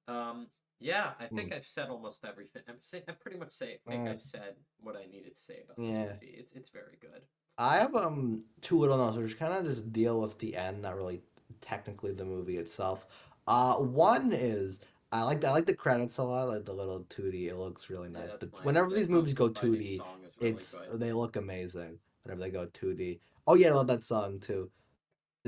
Um, yeah, I Hmm. think I've said almost everything. I pretty much think Uh, I've said what I needed to say about this yeah. movie. It's very good. I have two little notes which kind of just deal with the end, not really technically the movie itself. One is I like the credits a lot, like the little 2D. It looks really Yeah, nice. that's But nice. whenever The these post movies go fighting 2D, song is really it's good. they look amazing. Whenever they go 2D. Oh yeah, I love that song too.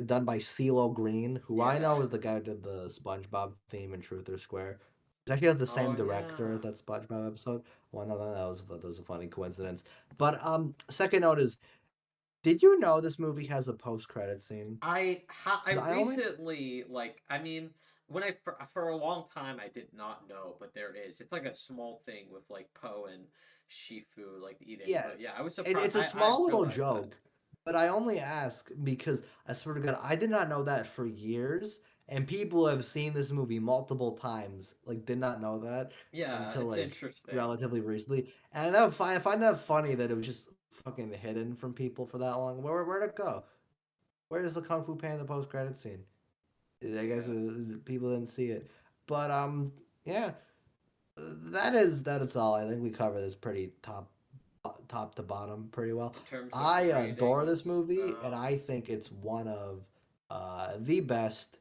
Done by CeeLo Green, who I Yeah. know is the guy who did the SpongeBob theme in Truth or Square. He actually has the Oh same director yeah. as that SpongeBob episode. One of them that was a funny coincidence. But second note is, did you know this movie has a post credit scene? I Because I only recently like I mean when I for a long time I did not know, but there is. It's like a small thing with like Poe and Shifu like eating. yeah, But yeah, I was surprised. it's a I small little realized that. joke, but I only ask because I swear to God, I did not know that for years, and people have seen this movie multiple times, like did not know that Yeah, until it's like interesting. relatively recently, and I find that funny that it was just fucking hidden from people for that long. Where'd it go? Where's the Kung Fu Panda post credit scene? I guess Yeah. people didn't see it, but yeah, that is all. I think we cover this pretty top to bottom pretty well. In terms of I adore this ratings, movie, and I think it's one of the best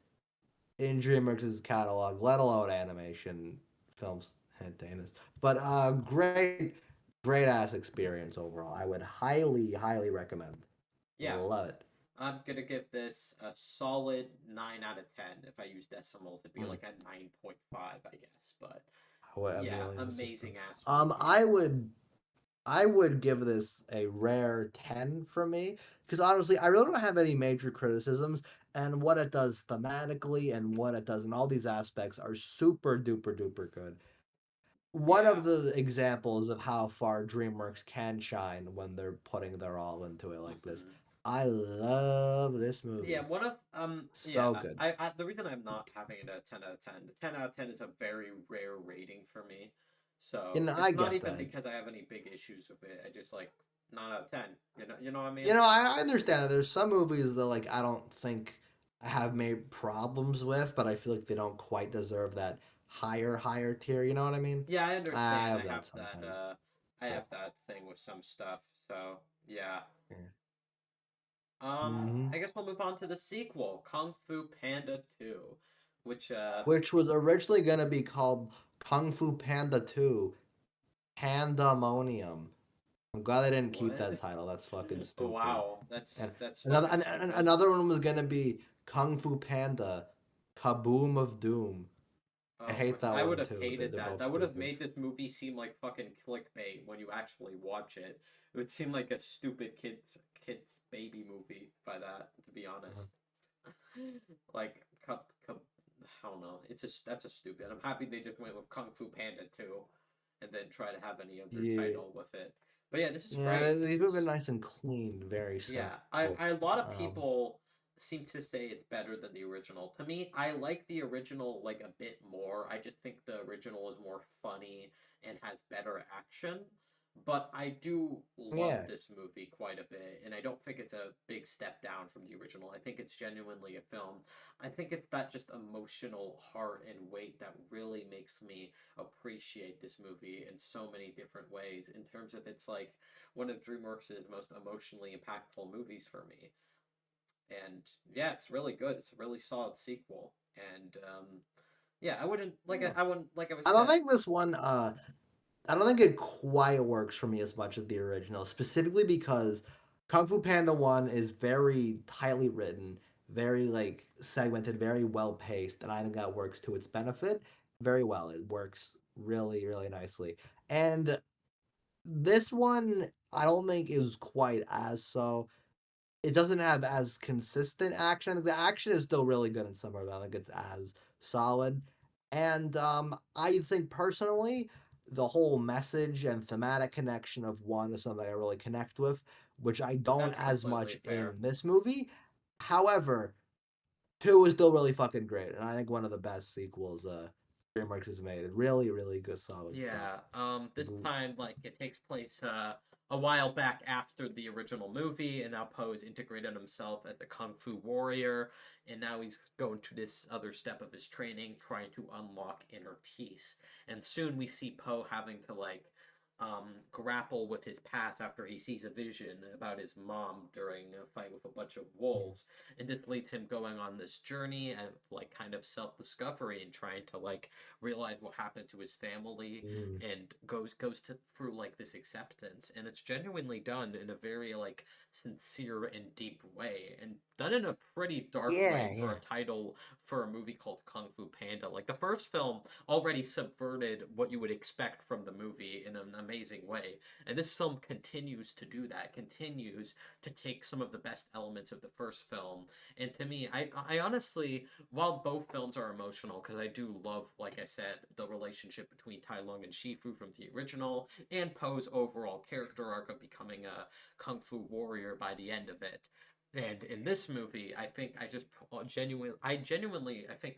in DreamWorks' catalog, let alone animation films. Hannah. But great ass experience overall. I would highly recommend. yeah, Love it. I'm gonna give this a solid 9 out of 10. If I use decimals, it'd be Mm. like a 9.5, I guess. But A yeah, million system. amazing ass movie. I would give this a rare 10 from me because honestly, I really don't have any major criticisms, and what it does thematically and what it does in all these aspects are super duper duper good. One Yeah. of the examples of how far DreamWorks can shine when they're putting their all into it like this. hmm I love this Yeah, movie. one of So good. I the reason I'm not having it a 10 out of 10. 10 out of 10 is a very rare rating for me. So, And I it's not get even that. because I have any big issues with it. I just like 9 out of 10. You know what I mean? I understand that there's some movies that like I don't think I have made problems with, but I feel like they don't quite deserve that higher tier. You know what I mean? Yeah, I I understand. have that sometimes. I So have that thing with some stuff. So, yeah. yeah. Hmm. I guess we'll move on to the sequel, Kung Fu Panda 2, which Which was originally gonna be called Kung Fu Panda 2 Pandemonium. I'm glad I didn't keep what? that title. That's fucking stupid. Wow, And that's another fucking and stupid. another one was gonna be Kung Fu Panda Kaboom of Doom. I Oh my, hate that I would one have too. hated They're that. both That would have stupid. made this movie seem like fucking clickbait when you actually watch it. It would seem like a stupid kids baby movie by that, to be Uh-huh. honest. Like I don't know. That's a stupid. I'm happy they just went with Kung Fu Panda 2 and then try to have any other Yeah, title with it. But yeah, this is yeah. great. They've been nice and clean, very Yeah, simple. a lot of Um, people seem to say it's better than the original. To me, I like the original like a bit more. I just think the original is more funny and has better action. But I do love yeah, this movie quite a bit, and I don't think it's a big step down from the original. I think it's genuinely a film. I think it's that just emotional heart and weight that really makes me appreciate this movie in so many different ways in terms of it's like one of DreamWorks' most emotionally impactful movies for me. And yeah, it's really good. It's a really solid sequel. And yeah, yeah. I wouldn't like I was I don't said. think this one. I don't think it quite works for me as much as the original, specifically because Kung Fu Panda 1 is very tightly written, very like segmented, very well paced, and I think that works to its benefit very well. It works really, really nicely. And this one, I don't think is quite as so. It doesn't have as consistent action. The action is still really good in some of it. I don't think it's as solid. And I think personally, the whole message and thematic connection of one is something I really connect with, which I don't That's as much completely in fair. this movie. However, two is still really fucking great, and I think one of the best sequels DreamWorks has made. Really, really good, solid stuff. Yeah, this time, like, it takes place a while back after the original movie, and now Poe is integrated himself as a kung fu warrior, and now he's going to this other step of his training, trying to unlock inner peace. And soon we see Poe having to, like, grapple with his past after he sees a vision about his mom during a fight with a bunch of wolves. And this leads him going on this journey of, like, kind of self discovery and trying to, like, realize what happened to his family Mm. and goes to through like this acceptance, and it's genuinely done in a very like sincere and deep way, and done in a pretty dark Yeah, way for a yeah. title for a movie called Kung Fu Panda. Like the first film already subverted what you would expect from the movie in an amazing way, and this film continues to do that, continues to take some of the best elements of the first film. And to me, I honestly, while both films are emotional, because I do love, like I said, the relationship between Tai Lung and Shifu from the original, and Poe's overall character arc of becoming a kung fu warrior by the end of it. And in this movie, I think I think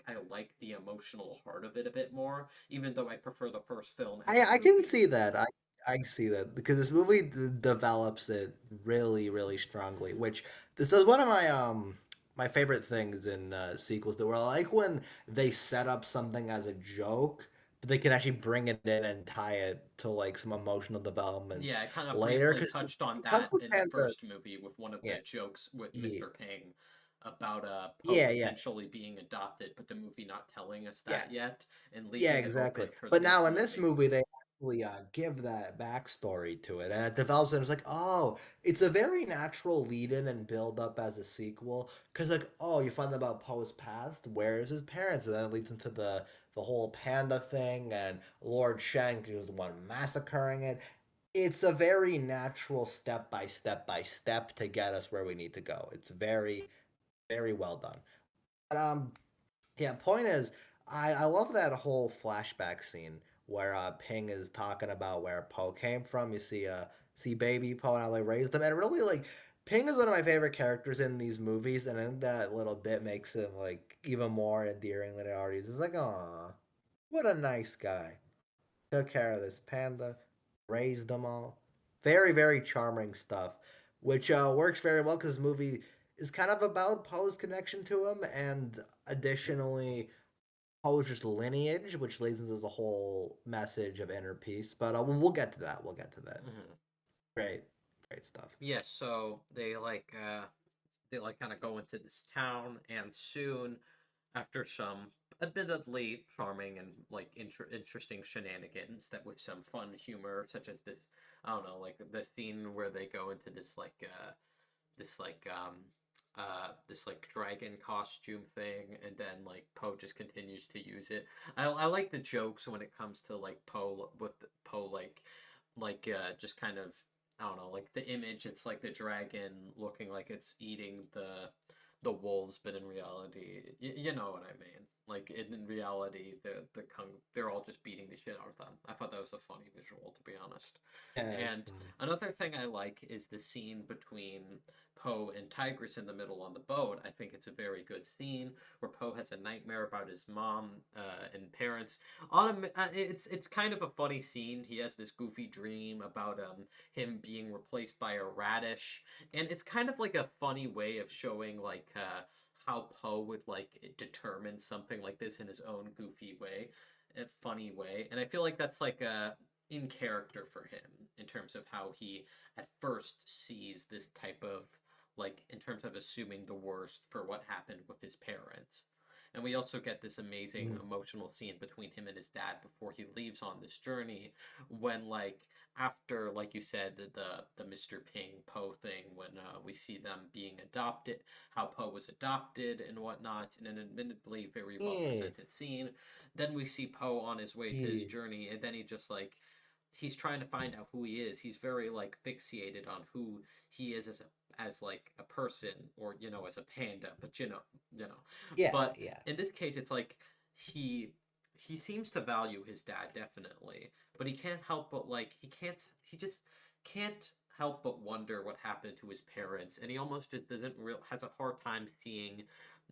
I like the emotional heart of it a bit more, even though I prefer the first film as a I can movie. see that. I see that because this movie develops it really really strongly. Which this is one of my favorite things in sequels. That were I like when they set up something as a joke, but they can actually bring it in and tie it to like some emotional Yeah, developments I kind of later. briefly Because touched on Kung that Fu in the Panda, first movie with one of the yeah, jokes with yeah, Mr. Ping about Poe yeah, potentially being adopted, but the movie not telling us yeah, that yet and yeah, leaving it open exactly. for But this now in this movie. movie, actually give that backstory to it, and it develops, and it's like, oh, it's a very natural lead-in and build-up as a sequel, because like, oh, you find out about Poe's past, where is his parents, and then it leads into the whole Panda thing, and Lord Shank is the one massacring it. It's a very natural step by step by step to get us where we need to go. It's very, very well done. But, yeah, point is, I love that whole flashback scene where Ping is talking about where Poe came from. You see baby Poe and how they raised him, and really like Ping is one of my favorite characters in these movies, and I think that little bit makes him like even more endearing than it already is. It's like, aw, what a nice guy. Took care of this panda, raised them all. Very, very charming stuff, which works very well because this movie is kind of about Poe's connection to him, and additionally Poe's just lineage, which leads into the whole message of inner peace. But we'll get to that. We'll get to that. Hmm. Great, great stuff. Yeah, so they like kind of go into this town, and soon after some admittedly charming and like interesting shenanigans that with some fun humor, such as this, I don't know, like the scene where they go into this like this like dragon costume thing, and then like Poe just continues to use it. I like the jokes when it comes to like Poe with Poe just kind of, I don't know, like the image, it's like the dragon looking like it's eating the wolves, but in reality, you know what I mean. Like in reality, they're all just beating the shit out of them. I thought that was a funny visual, to be honest. Yeah, it's And funny. another thing I like is the scene between Poe and Tigress in the middle on the boat. I think it's a very good scene where Poe has a nightmare about his mom and parents. It's kind of a funny scene. He has this goofy dream about him being replaced by a radish, and it's kind of like a funny way of showing like how Poe would like determine something like this in his own goofy way, a funny way, and I feel like that's like a in character for him in terms of how he at first sees this type of like in terms of assuming the worst for what happened with his parents. And we also get this amazing Mm. emotional scene between him and his dad before he leaves on this journey, when like after, like you said, the Mr. Ping Poe thing, when we see them being adopted, how Poe was adopted and whatnot, in an admittedly very well Yeah, presented scene. Then we see Poe on his way to his yeah, journey, and then he just like he's trying to find out who he is. He's very like fixated on who he is as like a person, or you know, as a panda, but you know. yeah, But yeah. in this case it's like he he seems to value his dad definitely, but he can't help but like he just can't help but wonder what happened to his parents, and he almost just doesn't real has a hard time seeing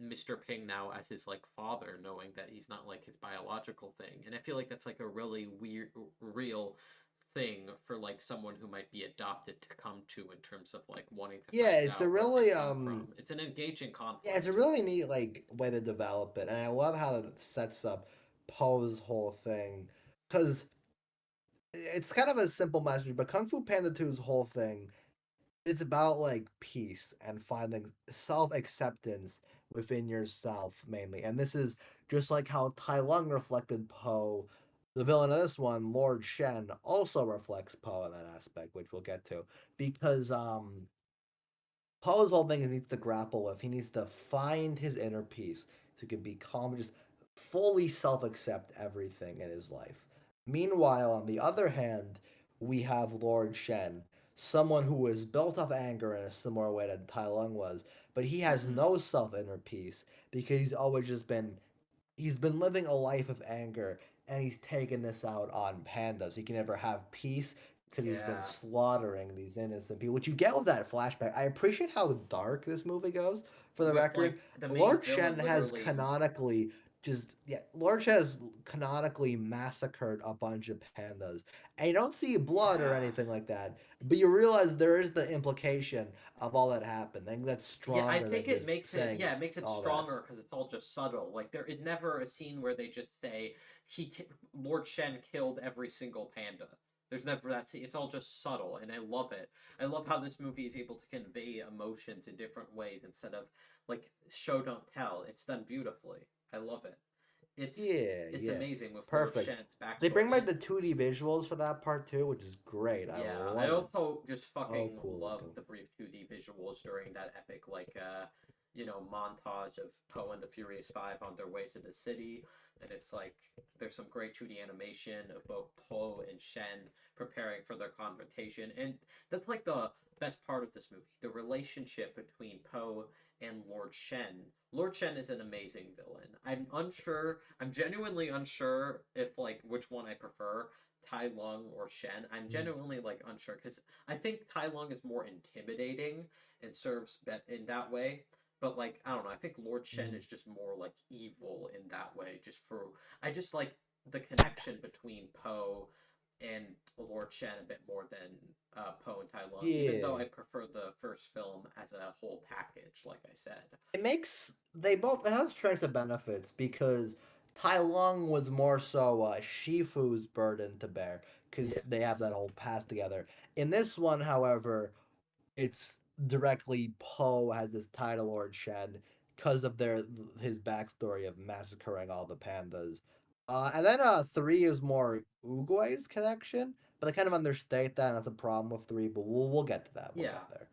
Mr. Ping now as his like father, knowing that he's not like his biological thing. And I feel like that's like a really weird real thing for like someone who might be adopted to come to, in terms of like wanting to Yeah, find it's a out where they really come from. It's an engaging yeah, it's a conflict. really neat like way to develop it, and I love how it sets up Poe's whole thing because it's kind of a simple message, but Kung Fu Panda 2's whole thing, it's about like peace and finding self-acceptance within yourself mainly. And this is just like how Tai Lung reflected Poe. The villain of this one, Lord Shen, also reflects Poe in that aspect, which we'll get to. Because Poe's whole thing he needs to grapple with. He needs to find his inner peace so he can be calm, just fully self accept everything in his life. Meanwhile, on the other hand, we have Lord Shen, someone who is built of anger in a similar way that Tai Lung was, but he has Mm-hmm. no self inner peace because he's been living a life of anger, and he's taken this out on pandas. He can never have peace because he's been Yeah. slaughtering these innocent people, which you get with that flashback. I appreciate how dark this movie goes, for the With record. like the main Lord Shen villain has literally canonically Lord Shen has canonically massacred a bunch of pandas. And you don't see blood or yeah. anything like that, but you realize there is the implication of all that happened. I think that's Yeah, I stronger than think it just makes it, saying yeah, it makes it all that. stronger because it's all just subtle. Like there is never a scene where they just say Lord Shen killed every single panda. There's never that scene. It's all just subtle, and I love it. I love how this movie is able to convey emotions in different ways instead of like show don't tell. It's done beautifully. I love it. it's Yeah, it's yeah. amazing with Lord Perfect. Shen's They bring backstory. back the 2D visuals for that part too, which is great. I Yeah, I love it. also just Oh, fucking cool love looking. the brief 2D visuals during that epic, like, montage of Poe and the Furious Five on their way to the city. And it's like, there's some great 2D animation of both Poe and Shen preparing for their confrontation. And that's like the best part of this movie, the relationship between Poe and Lord Shen. Lord Shen is an amazing villain. I'm genuinely unsure if, like, which one I prefer, Tai Lung or Shen. I'm Mm. genuinely like unsure because I think Tai Lung is more intimidating and serves bet in that way. But like I don't know, I think Lord Shen Mm. is just more like evil in that way. I just like the connection between Poe and Lord Shen a bit more than Poe and Tai Lung, even though Yeah. I prefer the first film as a whole package, like I said. It makes they have strengths and benefits because Tai Lung was more so Shifu's burden to bear because they have Yes. that whole past together. In this one, however, it's directly Poe has this title Lord Shen because of his backstory of massacring all the pandas. And then 3 is more Uguay's connection, but I kind of understate that. And that's a problem with 3, but we'll get to that. We'll Yeah. get there.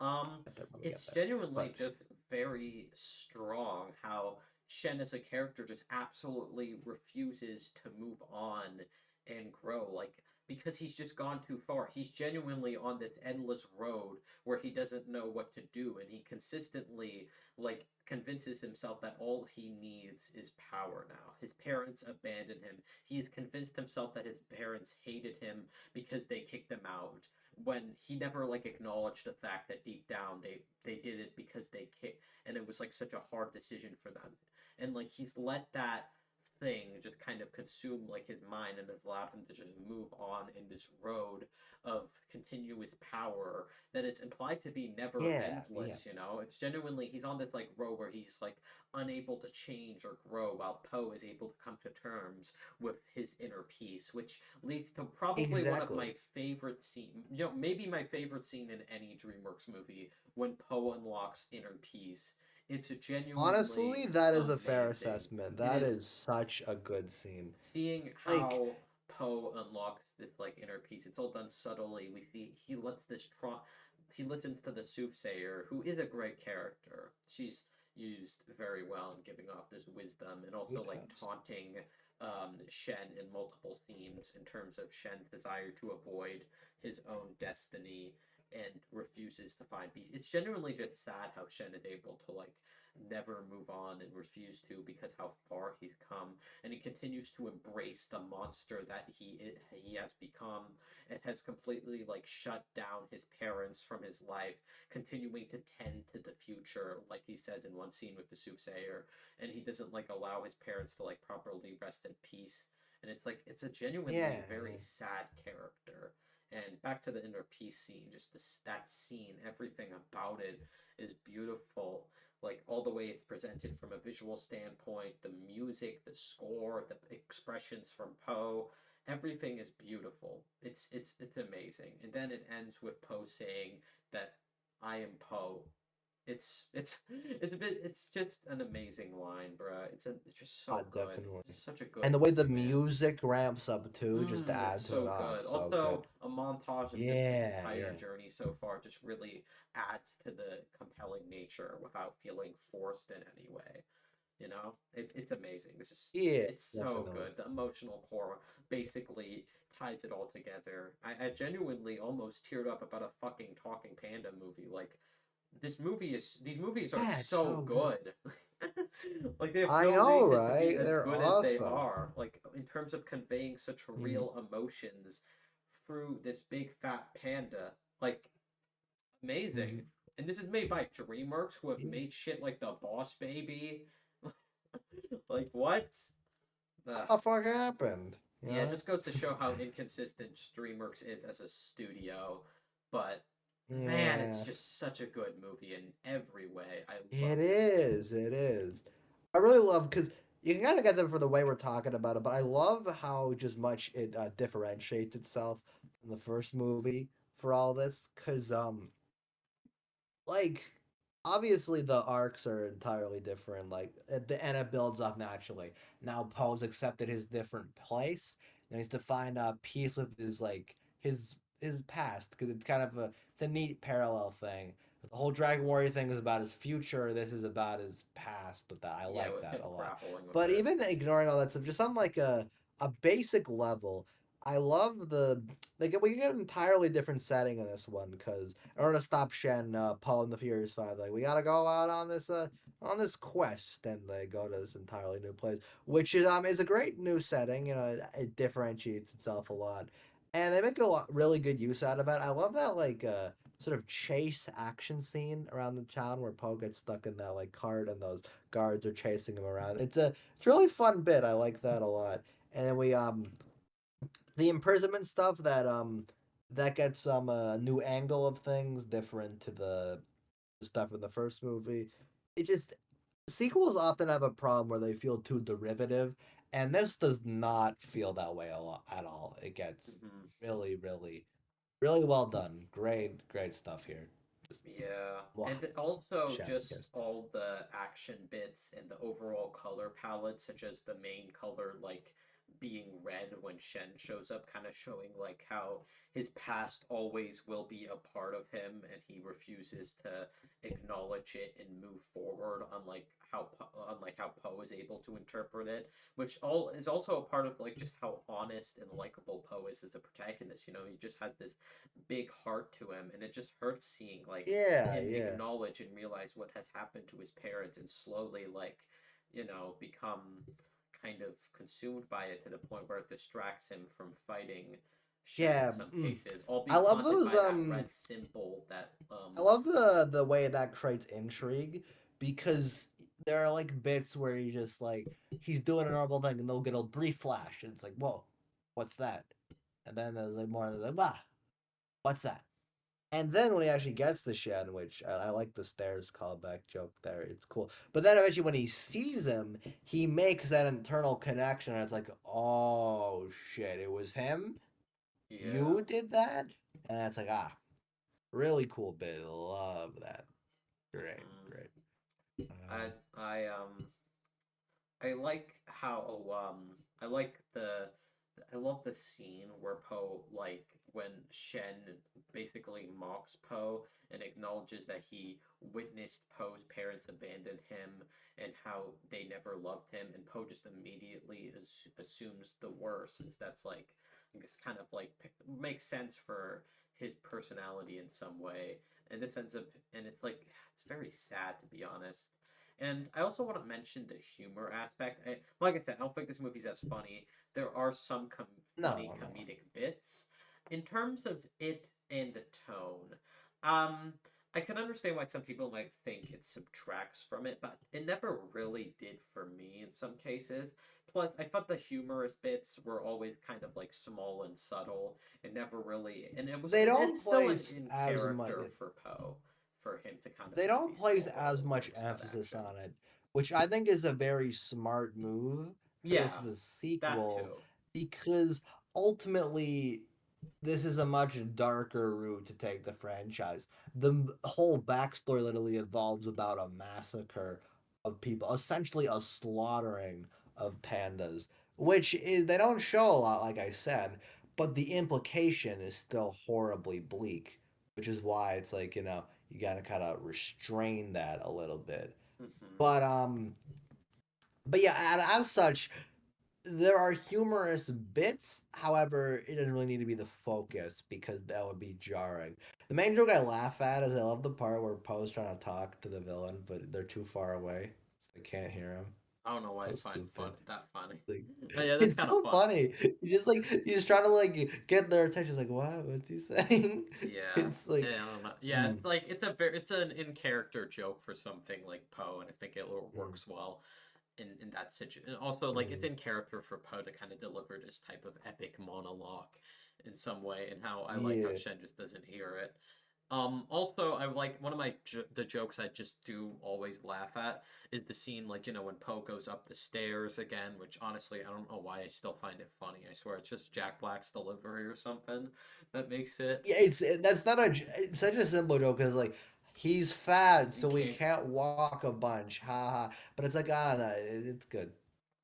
Get there when we get It's there. genuinely But just very strong how Shen as a character just absolutely refuses to move on and grow. Like, because he's just gone too far. He's genuinely on this endless road where he doesn't know what to do, and he consistently, like, convinces himself that all he needs is power now. His parents abandoned him. He has convinced himself that his parents hated him because they kicked him out, when he never like acknowledged the fact that deep down they did it because they kicked, and it was like such a hard decision for them. And like he's let that thing just kind of consume like his mind and has allowed him to just move on in this road of continuous power that is implied to be never yeah, yeah. endless. It's genuinely he's on this like road where he's like unable to change or grow, while Poe is able to come to terms with his inner peace, which leads to probably one of Exactly. my favorite scene, maybe my favorite scene in any DreamWorks movie, when Poe unlocks inner peace. It's genuinely Honestly, that is a fair amazing. assessment. It That is is such a good scene. seeing Like, how Poe unlocks this like inner peace. It's all done subtly. We see he listens to the soothsayer, who is a great character. She's used very well in giving off this wisdom and also like yes. taunting Shen in multiple themes in terms of Shen's desire to avoid his own destiny and refuses to find peace. It's genuinely just sad how Shen is able to like never move on and refuse to because how far he's come, and he continues to embrace the monster that he has become, and has completely like shut down his parents from his life, continuing to tend to the future, like he says in one scene with the soothsayer, and he doesn't like allow his parents to like properly rest in peace. And it's like it's a Yeah, genuinely very yeah. sad character. And back to the inner peace scene, just that scene, everything about it is beautiful, like all the way it's presented from a visual standpoint, the music, the score, the expressions from Poe, everything is beautiful. It's amazing. And then it ends with Poe saying that I am Poe. It's just an amazing line, bruh. It's just so good. Definitely. It's such a good And the way the movie, man. music ramps up too, just to It's add to it. so Oh, good. it's so good. Also, a montage of just his Yeah, entire yeah. journey so far just really adds to the compelling nature without feeling forced in any way. It's amazing. Yeah, It's so definitely. good. The emotional core basically ties it all together. I genuinely almost teared up about a fucking talking panda movie. Like these movies are Yeah, it's so so good. good. Like they have I no know, reason to be right? as They're good as they awesome. are. Like in terms of conveying such Mm, real emotions through this big fat panda. Like amazing. mm, And this is made by DreamWorks, who have yeah. made shit like The Boss Baby. Like what? What Ugh. the fuck happened? You Yeah, it know? just goes to show how inconsistent DreamWorks is as a studio. But man, it's Yeah. just such a good movie in every way. I It love it. is. It is. I really love because you can kind of get them for the way we're talking about it, but I love how just much it differentiates itself from the first movie for all this. Because like obviously the arcs are entirely different. Like at the end, it builds up naturally. Now Poe's accepted his different place, and he's to find peace with his his past because it's kind of it's a neat parallel thing. The whole Dragon Warrior thing is about his future. This is about his past, but I Yeah, like with that him a lot. grappling with But it. even ignoring all that stuff, just on like a basic level, I love the like we get an entirely different setting in this one because in order to stop Shen, Poe and the Furious Five, like we gotta go out on this quest, and they go to this entirely new place, which is a great new setting. You know, it differentiates itself a lot, and they make a lot really good use out of it. I love that sort of chase action scene around the town where Poe gets stuck in that like cart and those guards are chasing him around. It's a really fun bit. I like that a lot. And then we the imprisonment stuff that gets some new angle of things different to the stuff in the first movie. It just sequels often have a problem where they feel too derivative, and this does not feel that way a lot at all. It gets Hmm. really, really, really well done. Great stuff here. Just Yeah, mwah, and also chef's just kiss. all the action bits and the overall color palette, such as the main color like being red when Shen shows up, kind of showing like how his past always will be a part of him, and he refuses to acknowledge it and move forward, unlike how Poe is able to interpret it, which all is also a part of like just how honest and likable Poe is as a protagonist. You know, he just has this big heart to him, and it just hurts seeing like Yeah, him yeah. acknowledge and realize what has happened to his parents and slowly become kind of consumed by it to the point where it distracts him from fighting Shen in Yeah, some cases, all I being love haunted those by that red symbol that I love the way that creates intrigue because there are like bits where he just like he's doing a normal thing and they'll get a brief flash and it's like, whoa, what's that? And then there's like more like, ah, what's that? And then when he actually gets the shed, which I like the stairs callback joke there, it's cool. But then eventually when he sees him, he makes that internal connection and it's like, oh shit, it was him? yeah. You did that? And it's like, really cool bit. Love that. Great, Mm. great. I Um, I um I like how I love the scene where Poe, like when Shen basically mocks Poe and acknowledges that he witnessed Poe's parents abandon him and how they never loved him, and Poe just immediately assumes the worst, since that's like it's kind of like makes sense for his personality in some way. And this ends up, and it's like it's very sad, to be honest. And I also want to mention the humor aspect. Like I said, I don't think this movie's as funny. There are some funny no, no. comedic bits. In terms of it and the tone, um, I can understand why some people might think it subtracts from it, but it never really did for me in some cases. Plus, I thought the humorous bits were always kind of like small and subtle. It never really, They and it's don't still an place in as much. character for Poe, for him to kind of They have don't these place small as little much bursts of emphasis action. on it, which I think is a very smart move for this Yeah, as a that sequel, too. because ultimately this is a much darker route to take the franchise. Whole backstory literally evolves about a massacre of people, essentially a slaughtering of pandas, which is they don't show a lot, like I said, but the implication is still horribly bleak, which is why it's like you got to kind of restrain that a little bit. Hmm. But but yeah, as such, there are humorous bits. However, it doesn't really need to be the focus because that would be jarring. The main joke I laugh at is I love the part where Poe's trying to talk to the villain, but they're too far away, so they can't hear him. I don't know why I So find stupid. that funny. Like, Oh, yeah, that's it's kind of so funny. funny. He's trying to like get their attention. He's like, what? What's he saying? Yeah. It's like, I don't know. Yeah, mm, it's like it's an in character joke for something like Poe, and I think it mm, works well in that situation. And also, like it's mm, in character for Poe to kind of deliver this type of epic monologue in some way, and how I like how yeah. Shen just doesn't hear it. Also, I like one of the jokes I just do always laugh at is the scene like when Poe goes up the stairs again, which honestly I don't know why I still find it funny. I swear it's just Jack Black's delivery or something that makes it. Yeah, that's not it's such a simple joke because like He's fat, You so he can't. can't walk a bunch. Ha ha. But it's like, ah, no, it's good.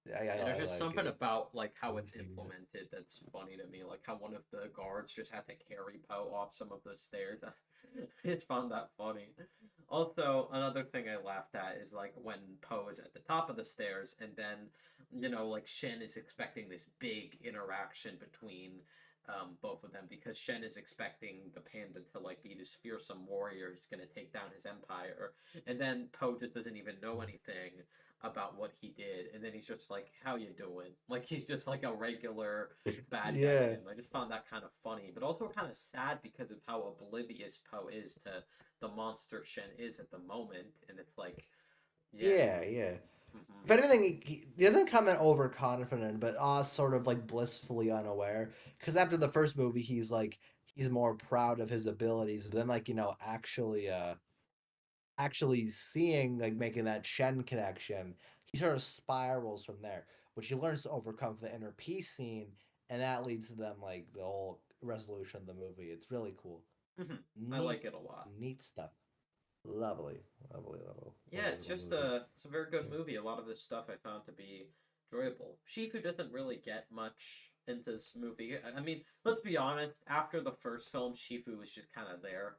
Yeah, there's I just like something it. about like how I'm it's seeing it. implemented that's funny to me. Like how one of the guards just had to carry Poe off some of the stairs. I just found that funny. Also, another thing I laughed at is like when Poe is at the top of the stairs, and then like Shen is expecting this big interaction between both of them because Shen is expecting the panda to like be this fearsome warrior who's gonna take down his empire, and then Poe just doesn't even know anything about what he did, and then he's just like, "How you doing?" Like he's just like a regular bad guy to Yeah. him. I just found that kind of funny, but also kind of sad because of how oblivious Poe is to the monster Shen is at the moment, and it's like, yeah, Yeah, yeah. hmm If anything, he doesn't come in overconfident, but sort of like blissfully unaware. Because after the first movie, he's more proud of his abilities. Then, like, actually seeing, like, making that Shen connection, he sort of spirals from there, which he learns to overcome for the inner peace scene, and that leads to them, like, the whole resolution of the movie. It's really cool. hmm I Neat, like it a lot. neat stuff. Lovely, lovely Yeah, lovely it's little just movie. it's a very good Yeah. movie. A lot of this stuff I found to be enjoyable. Shifu doesn't really get much into this movie. I mean, let's be honest. After the first film, Shifu was just kind of there,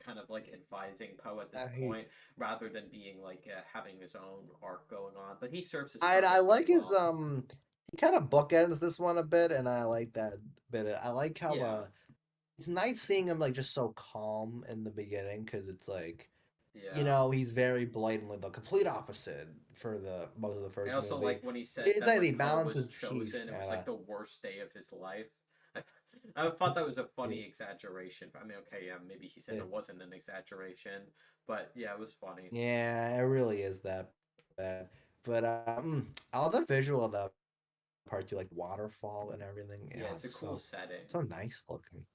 kind of like advising Poe at this He point, rather than being like having his own arc going on. But he serves his I purpose like pretty his well. he kind of bookends this one a bit, and I like that bit. I like how Yeah, it's nice seeing him like just so calm in the beginning because it's like yeah. he's very blatantly the complete opposite for the most of the I first also movie. like when he said It's that like when he Poe was balances peace chosen, it was and like the worst day of his life. I, I thought that was a yeah, funny exaggeration. I mean, okay, yeah, maybe he said yeah, it wasn't an exaggeration, but yeah, it was funny. yeah, it really is that bad. But all the visual of that part too, like waterfall and everything. Yeah, Yeah, it's a it's cool setting. so nice looking.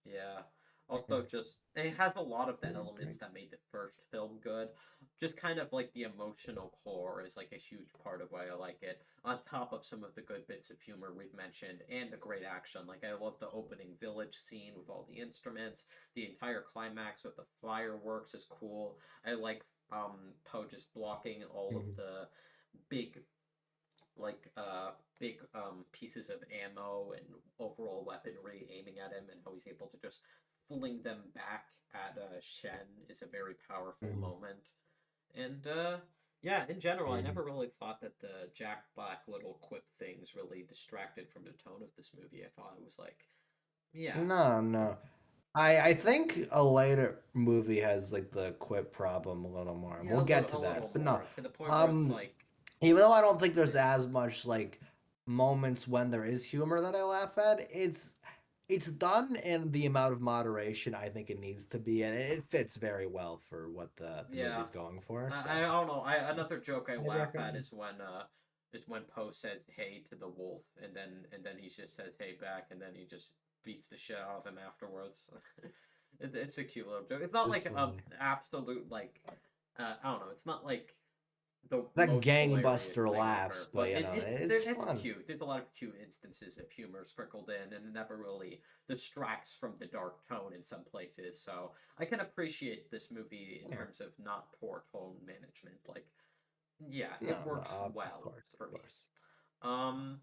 Yeah. Yeah, Also, just it has a lot of the really elements great. that made the first film good. Just kind of like the emotional core is like a huge part of why I like it. On top of some of the good bits of humor we've mentioned and the great action. Like I love the opening village scene with all the instruments. The entire climax with the fireworks is cool. I like Poe just blocking all of Mhm. the big like big pieces of ammo and overall weaponry aiming at him, and how he's able to just fling them back at Shen is a very powerful Mhm. moment. And yeah, in general, I Mhm. never really thought that the Jack Black little quip things really distracted from the tone of this movie. I thought it was like, yeah, No, no. I think a later movie has like the quip problem a little more, and yeah, we'll get a to little that. But no, more to the point where it's um, like, even though I don't think there's as much like moments when there is humor that I laugh at, it's done in the amount of moderation I think it needs to be, and it fits very well for what the yeah, movie's going for. I So don't know. Another joke I I'd laugh at recommend. is when Poe says hey to the wolf, and then he just says hey back, and then he just beats the shit out of him afterwards. It's a cute little joke. It's not It's like a funny. absolute like I don't know. It's not like the That most hilarious gangbuster thing laughs, ever, but but it's it's fun. cute. There's a lot of cute instances of humor sprinkled in, and it never really distracts from the dark tone in some places. So I can appreciate this movie in Yeah. terms of not poor tone management. Like, yeah, No, it no, works of well course, for of me. course. Um,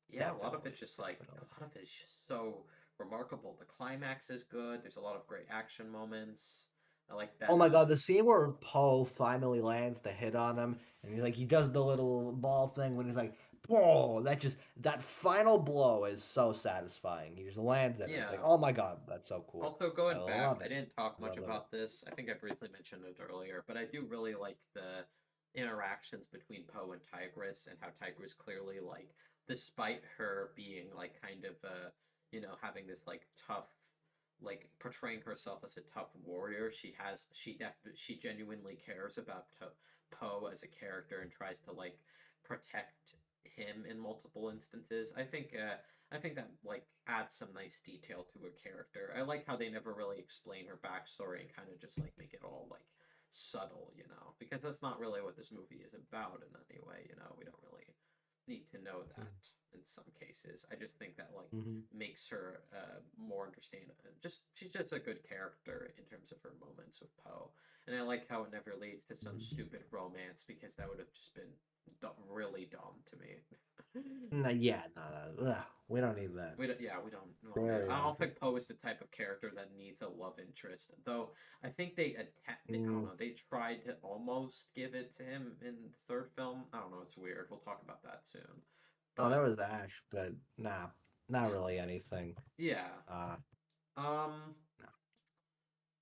yeah, a lot of Definitely, it just like definitely. a lot of it is just so remarkable. The climax is good. There's a lot of great action moments. I like Oh that. my god, the scene where Poe finally lands the hit on him, and he does the little ball thing when he's like, "Whoa!" That final blow is so satisfying. He just lands it, and it's like, Yeah. "Oh my god, that's so cool." Also, I going back, love I it. didn't talk much Love it. about this. I think I briefly mentioned it earlier, but I do really like the interactions between Poe and Tigress, and how Tigress clearly, like, despite her being like kind of having this like tough, like portraying herself as a tough warrior, she genuinely cares about Poe as a character and tries to like protect him in multiple instances. I think that like adds some nice detail to her character. I like how they never really explain her backstory and kind of just like make it all like subtle, because that's not really what this movie is about in any way. We don't really need to know that. And some cases. I just think that like Hmm. makes her more understandable. Just she's just a good character in terms of her moments with Poe, and I like how it never leads to some stupid romance because that would have just been really dumb to me. No, yeah, no, no, ugh, we don't need that. We don't, yeah, we don't need. Very I don't awful. think Poe is the type of character that needs a love interest. Though I think I don't Mm. know. They tried to almost give it to him in the third film. I don't know. It's weird. We'll talk about that soon. Oh, there But was Ash, but nah, not really anything. yeah, Uh, um, no.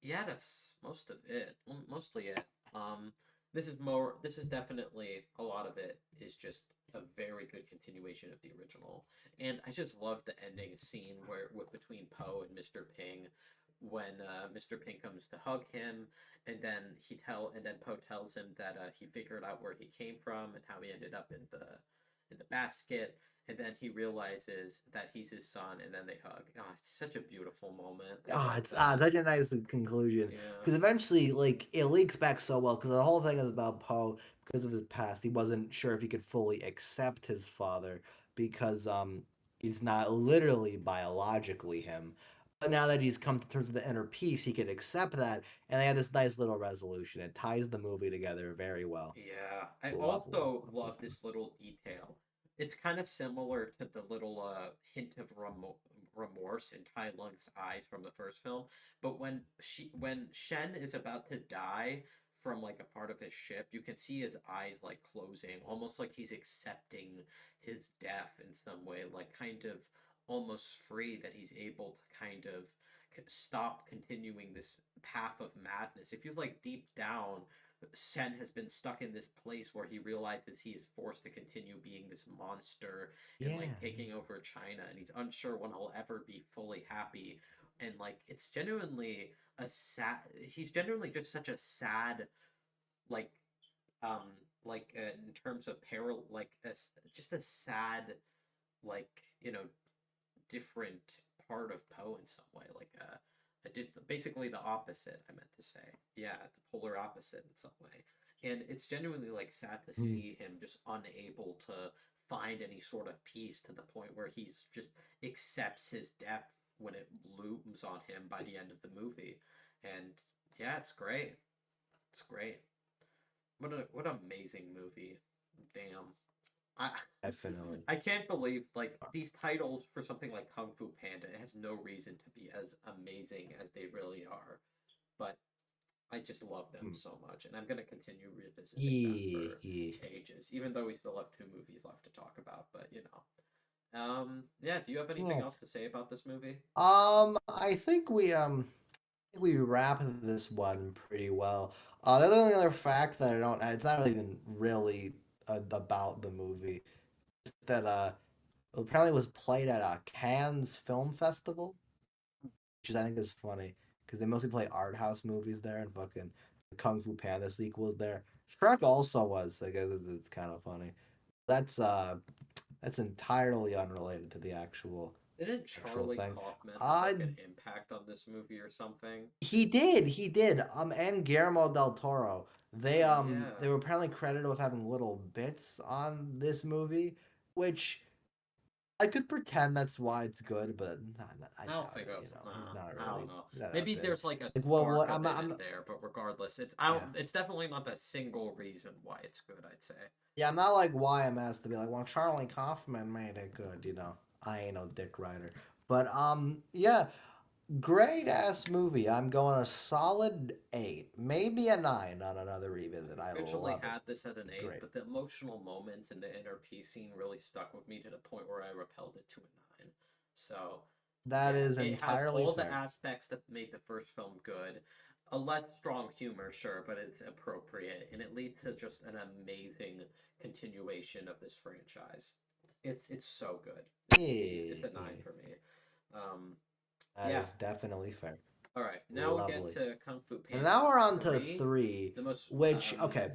yeah, that's most of it. Mostly it. Um, this is more. This is definitely a lot of it is just a very good continuation of the original, and I just love the ending scene where with between Poe and Mr. Ping, when Mr. Ping comes to hug him, and then Poe tells him that he figured out where he came from and how he ended up in the basket, and then he realizes that he's his son, and then they hug. Oh, it's such a beautiful moment. I Oh, love it's that. such a nice conclusion Yeah. because eventually, like, it leaks back so well because the whole thing is about Poe because of his past. He wasn't sure if he could fully accept his father because he's not literally biologically him. But now that he's come to terms with the inner peace, he can accept that, and they have this nice little resolution. It ties the movie together very well. Yeah, I Lovely, also lovely love stuff. this little detail. It's kind of similar to the little hint of remorse in Tai Lung's eyes from the first film, but when Shen is about to die from like a part of his ship, you can see his eyes like closing, almost like he's accepting his death in some way, like kind of almost free that he's able to kind of stop continuing this path of madness. It feels like deep down Sen has been stuck in this place where he realizes he is forced to continue being this monster and Yeah, like taking over China, and he's unsure when he'll ever be fully happy. And like it's genuinely a sad. He's genuinely just such a sad like um in terms of peril like just a sad like different part of Poe in some way, like basically the opposite. I meant to say, yeah, the polar opposite in some way. And it's genuinely like sad to mm, see him just unable to find any sort of peace to the point where he's just accepts his death when it looms on him by the end of the movie. And yeah, it's great. It's great. What an amazing movie. Damn. I definitely. I can't believe like these titles for something like Kung Fu Panda. It has no reason to be as amazing as they really are, but I just love them Mm. so much, and I'm gonna continue revisiting them Yeah, for yeah. ages. Even though we still have two movies left to talk about, but yeah. Do you have anything Yeah. else to say about this movie? I think we wrapped this one pretty well. The only other fact that I don't, it's not even really about the movie, that apparently it was played at Cannes Film Festival, which is I think is funny because they mostly play art house movies there, and fucking the Kung Fu Panda sequels there. Shrek also was. I guess it's kind of funny. That's that's entirely unrelated to the Didn't actual Charlie thing. Kaufman have Uh like an impact on this movie or something? He did. And Guillermo del Toro. Oh yeah. They were apparently credited with having little bits on this movie, which I could pretend that's why it's good, but I I don't doubt think it. that's I don't know. He's not that Maybe big. there's like a Like, spark I'm of not, it in there, but regardless, it's I don't yeah, it's definitely not the single reason why it's good, I'd say. yeah. I'm not like YMS to be like, well, Charlie Kaufman made it good. I ain't no dick rider. But yeah, great ass movie. I'm going a solid 8, maybe a 9 on another revisit. I Originally love it. had this at an 8, Great. but the emotional moments in the inner peace scene really stuck with me to the point where I repelled it to a 9. So, That yeah, is it has entirely all the fair. aspects that made the first film good. A less strong humor, sure, but it's appropriate, and it leads to just an amazing continuation of this franchise. It's so good. It's Yeah, a 9 yeah. for me. Um, That yeah. is definitely fair. All right. Now we'll get Lovely. to Kung Fu And Panda now we're on to 3. 3, The most which, okay,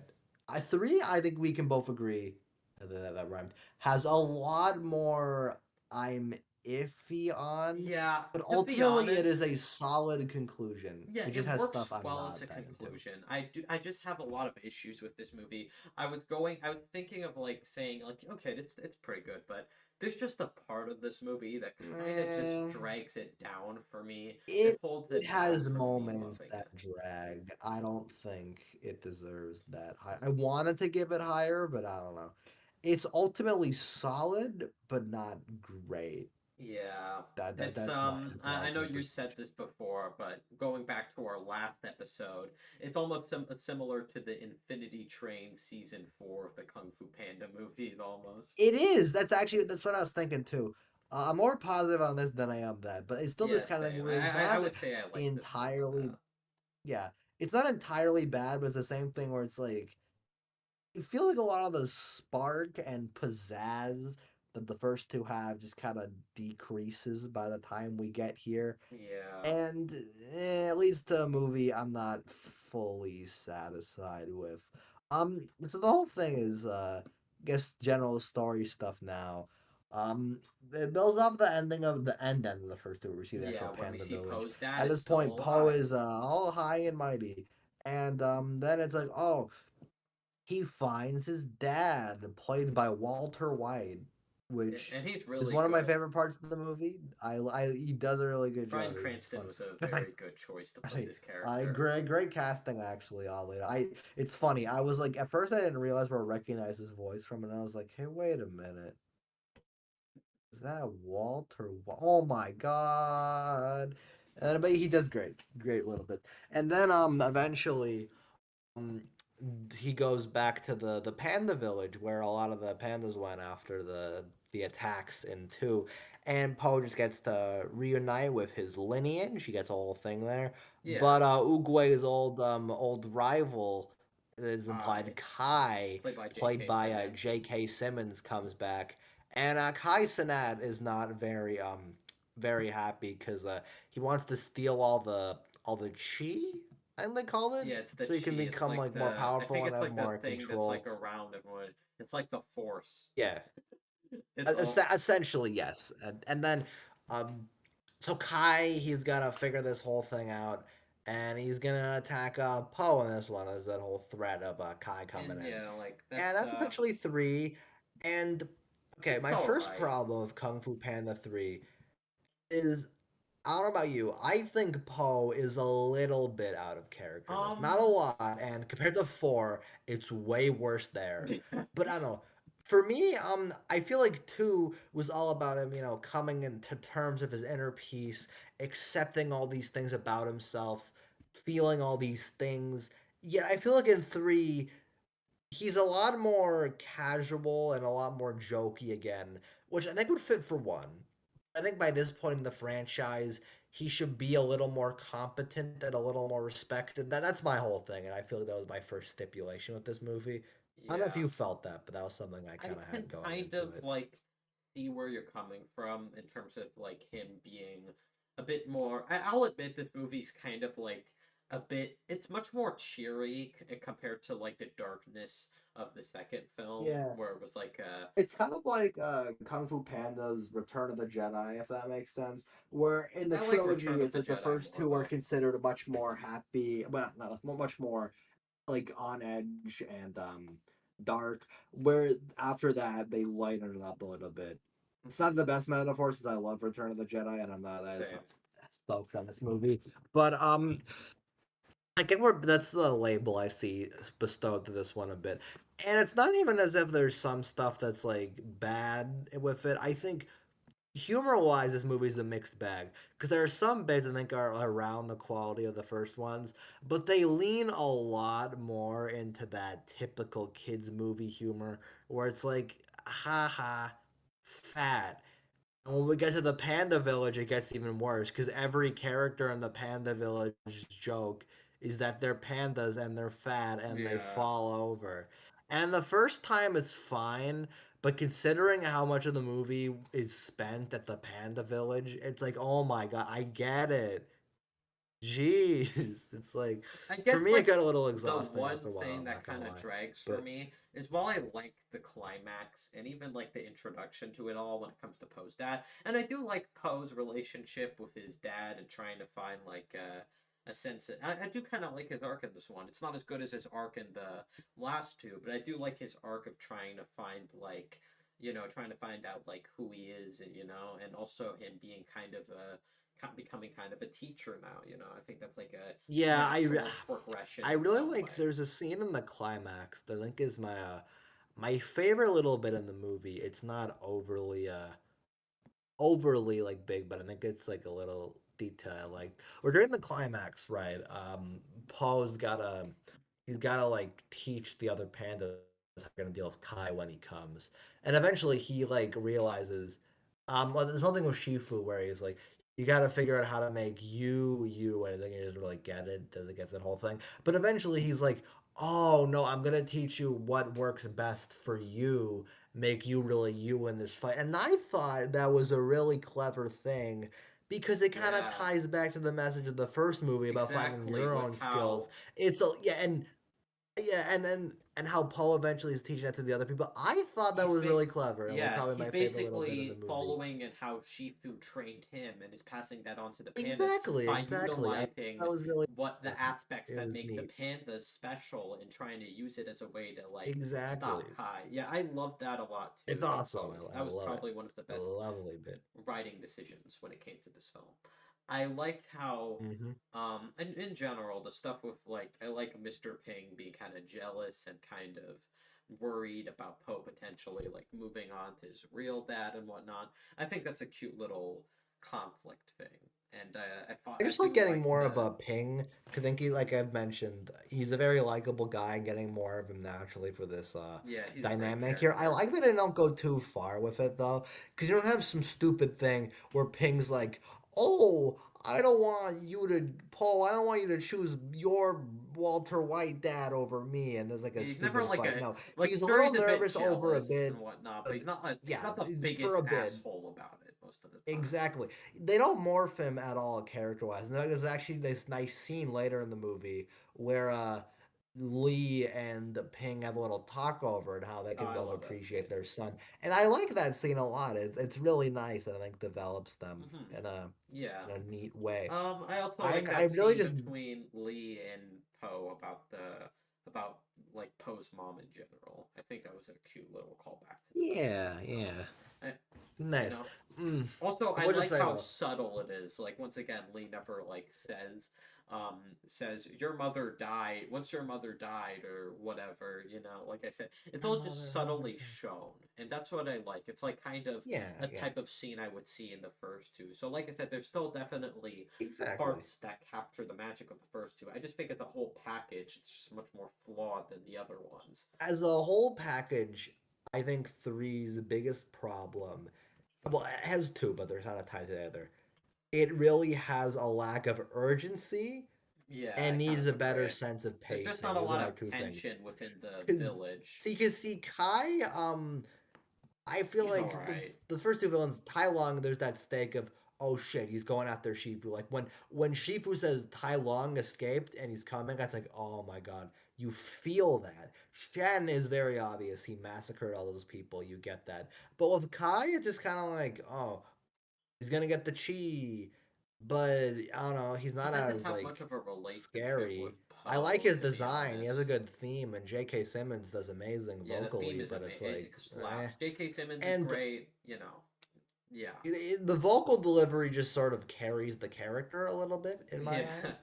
3, I think we can both agree that rhymed, has a lot more I'm iffy on, yeah, but to be ultimately it honest, is a solid conclusion. yeah, It just it has works stuff I'm well as a not that into. conclusion. I just have a lot of issues with this movie. I was thinking of like saying like okay, it's pretty good, but there's just a part of this movie that kind of just Eh, drags it down for me. it It pulls it it down has from me moments loving that it. drag. I don't think it deserves that high. I wanted to give it higher, but I don't know. It's ultimately solid, but not great. Yeah. It's That's my I know ultimate you said perception. this before, but going back to our last episode, it's almost similar to the Infinity Train season 4 of the Kung Fu Panda movies almost. It is. That's what I was thinking too. I'm more positive on this than I am that, but it's still this Yeah, kind of thing same. where it's I not would say I like this more than entirely, that. yeah, it's not entirely bad, but it's the same thing where it's like you feel like a lot of the spark and pizzazz that the first two have just kind of decreases by the time we get here. Yeah. And it leads to a movie I'm not fully satisfied with. So the whole thing is, I guess, general story stuff now. It builds off the ending of the end of the first two, where we see the actual Yeah, when we Panda see Village. Poe's dad At is this still point, Poe alive. is all high and mighty, and then it's like, oh, he finds his dad, played by Walter White, which And he's is really one of my good. favorite parts of the movie. He does a really good Bryan job. It's Cranston funny. was a I, very good choice to I play say, this character. great casting actually. Oddly, it's funny. I was like, at first I didn't realize where I recognized his voice from, and I was like, hey, wait a minute, is that Walter? Oh my god! But he does great little bits. And then eventually um, he goes back to the panda village where a lot of the pandas went after the attacks in two, and Poe just gets to reunite with his lineage. He gets a whole thing there, Yeah, but Oogway's old rival is implied I Kai, played by played J.K. by Simmons. J.K. Simmons, comes back, and Kai Cenat is not very happy because he wants to steal all the chi, I think they call it, Yeah, it's the so you can chi. It's become like like more the I powerful think and it's have like the more thing that's like control. around everyone. It's like the force. Yeah, It's all essentially yes. And then, um, so Kai, he's gotta figure this whole thing out, and he's gonna attack Poe in this one as that whole threat of Kai coming and in, yeah, like and that's that's essentially three. And okay, it's my all first right. problem with Kung Fu Panda 3 is I don't know about you. I think Poe is a little bit out of character in this. Not a Um lot, and compared to four, it's way worse there. But I don't know. For me, I feel like two was all about him, coming into terms of his inner peace, accepting all these things about himself, feeling all these things. Yeah, I feel like in three, he's a lot more casual and a lot more jokey again, which I think would fit for one. I think by this point in the franchise, he should be a little more competent and a little more respected. That's my whole thing, and I feel like that was my first stipulation with this movie. I don't know if yeah. you felt that, but that was something I I kind of can had going kind into of it. like see where you're coming from in terms of like him being a bit more. I'll admit this movie's kind of like a bit. It's much more cheery compared to like the darkness of the second film, Yeah. where it was like It's kind of like Kung Fu Panda's Return of the Jedi, if that makes sense. Where in the I like trilogy, Return of it's the like the Jedi first more two are though. considered much more happy, well, no, much more like on edge and dark. Where after that they lighten it up a little bit. It's not the best metaphor since I love Return of the Jedi and I'm not as Same. stoked on this movie. But I get where that's the label I see bestowed to this one a bit. And it's not even as if there's some stuff that's like bad with it. I think humor wise, this movie's a mixed bag because there are some bits I think are around the quality of the first ones, but they lean a lot more into that typical kids movie humor where it's like, haha, fat. And when we get to the Panda Village, it gets even worse because every character in the Panda Village joke is that they're pandas and they're fat and they Yeah. fall over. And the first time it's fine, but considering how much of the movie is spent at the Panda Village, it's like, oh my god, I get it. Jeez. It's like, I for guess me, it like got a little the exhausting one after a while, thing I'm that not gonna kind of lie. drags for But me is while I like the climax and even like the introduction to it all when it comes to Poe's dad, and I do like Poe's relationship with his dad and trying to find like a sense of, I do kind of like his arc in this one. It's not as good as his arc in the last two, but I do like his arc of trying to find like trying to find out like who he is, and also him being kind of becoming kind of a teacher now. I think that's like a Yeah, natural progression I in really some like. way. There's a scene in the climax that I think is my favorite little bit in the movie. It's not overly like big, but I think it's like a little detail. Like or during the climax, right? Paul's gotta he's gotta like teach the other pandas how they're gonna deal with Kai when he comes, and eventually he like realizes. Well, there's something with Shifu where he's like, you gotta figure out how to make you you, and I think he doesn't really get it, doesn't get that whole thing. But eventually he's like, oh no, I'm gonna teach you what works best for you, make you really you in this fight. And I thought that was a really clever thing because it kind of Yeah, ties back to the message of the first movie about finding exactly. your With own skills. how It's a yeah, and yeah, and then and how Paul eventually is teaching that to the other people. I thought that he's was ba- really clever and was yeah, probably he's my favorite little bit of the basically movie. following in how Shifu trained him and is passing that on to the pandas Exactly, by exactly. I utilizing that was really what the aspects it that was make the neat. pandas special and trying to use it as a way to like Exactly. stop Kai. Yeah, I love that a lot It's too in awesome. Pose. I That was love it. probably one of the A best lovely bit. writing decisions when it came to this film. I liked how, Hmm. in general, the stuff with like I like Mr. Ping being kind of jealous and kind of worried about Poe potentially like moving on to his real dad and whatnot. I think that's a cute little conflict thing, and I I just like do getting like more of the a Ping. I think he, like I've mentioned, he's a very likable guy, and getting more of him naturally for this yeah, he's a great dynamic here. I character. like that they don't go too far with it though, because you don't have some stupid thing where Ping's like, "Oh, I don't want you to, Paul. I don't want you to choose your Walter White dad over me," and there's like a He's never stupid like fight. a No, like he's a sure little he's a bit nervous over a jealous and bit. whatnot, Uh, but he's yeah, not the for biggest a bit. asshole about it most of the time. Exactly. They don't morph him at all character wise. And there's actually this nice scene later in the movie where Lee and Ping have a little talk over and how they Oh, can I both love that appreciate scene. their son. And I like that scene a lot. It's really nice and I think develops them Hmm. in Yeah. a neat way. I also I like I that really scene just between Lee and Poe about like Poe's mom in general. I think that was a cute little callback to the rest of yeah, the film. yeah. I, you Nice. know, Mm. also I I would just like say how though. subtle it is. Like once again, Lee never like says your mother died once your mother died or whatever. Like I said, it's My all just mother never subtly shown, and that's what I like. It's like kind of Yeah, a yeah. type of scene I would see in the first two. So like I said, there's still definitely Exactly. parts that capture the magic of the first two. I just think as a whole package, it's just much more flawed than the other ones. As a whole package, I think three's biggest problem, well, it has two, but they're kind of tied together. It really has a lack of urgency Yeah, I and kind needs of a better agree. sense of There's just pacing. not a Those are lot my of two things. tension within the Because village. see, Kai, I feel He's like all right. the first two villains, Tai Long, there's that stake of oh shit, he's going after Shifu. Like when Shifu says Tai Long escaped and he's coming, that's like oh my god, you feel that. Shen is very obvious. He massacred all those people. You get that. But with Kai, it's just kind of like oh, he's gonna get the chi, but I don't know. He's He not doesn't as have much like of a relationship with scary. I like Poe, his to be design. He has a honest. good theme, and J.K. Simmons does amazing Yeah, the theme vocally. is But it's amazing. like, It eh. slaps. J.K. Simmons is And great. Yeah, the vocal delivery just sort of carries the character a little bit in my yeah. eyes.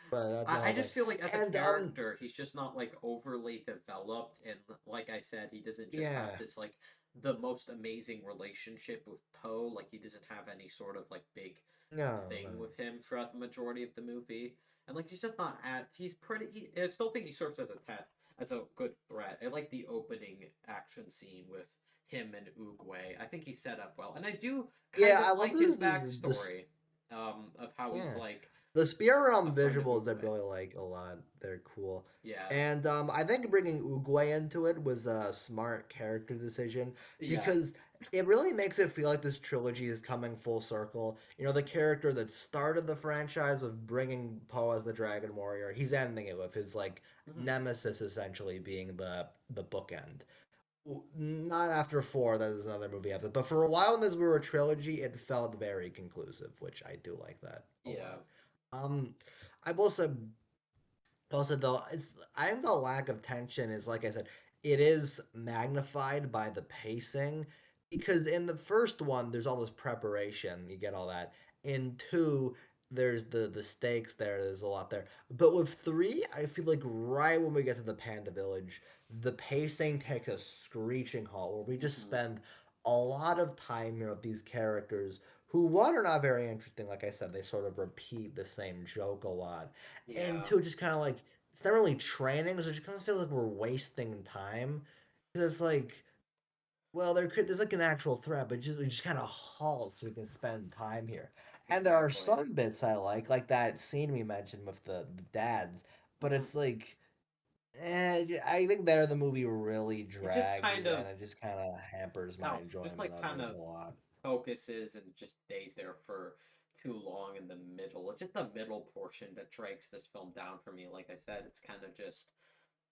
But that's the I whole thing. just feel like as a And character, he's just not like overly developed, and like I said, he doesn't just have yeah, this like the most amazing relationship with Poe. Like he doesn't have any sort of like big no, thing no. with him throughout the majority of the movie, and like he's just not at. He's pretty. I still think he serves as as a good threat. I like the opening action scene with him and Oogway. I think he's set up well, and I do kind Yeah, of I love like his this. backstory, of how he's Yeah. like The Spear a Realm friend of visuals I Oogway. really like a lot. They're cool. Yeah, And I think bringing Uguay into it was a smart character decision yeah. because it really makes it feel like this trilogy is coming full circle. You know, the character that started the franchise with bringing Poe as the Dragon Warrior, he's ending it with his like Mhm. nemesis essentially being the bookend. Not after four, that is another movie after. But for a while in this we were a trilogy, it felt very conclusive, which I do like that a Yeah. lot. Um, I will say also though it's I think the lack of tension is like I said, it is magnified by the pacing because in the first one there's all this preparation, you get all that. In two, there's the stakes there, there's a lot there. But with three, I feel like right when we get to the Panda Village, the pacing takes a screeching halt where we just Hmm. spend a lot of time here with these characters who, one, are not very interesting. Like I said, they sort of repeat the same joke a lot, and Yeah, two, just kind of like it's not really training, so it just kind of feels like we're wasting time. 'Cause it's like, well, there's like an actual threat, but just we just kind of halt so we can spend time here. And there are exactly. some bits I like that scene we mentioned with the dads. But Hmm. it's like, I think there the movie really It just drags, kind and of, it just kind of hampers my no, just enjoyment like of kind it of a lot. focuses and just stays there for too long in the middle. It's just the middle portion that drags this film down for me. Like I said, it's kind of just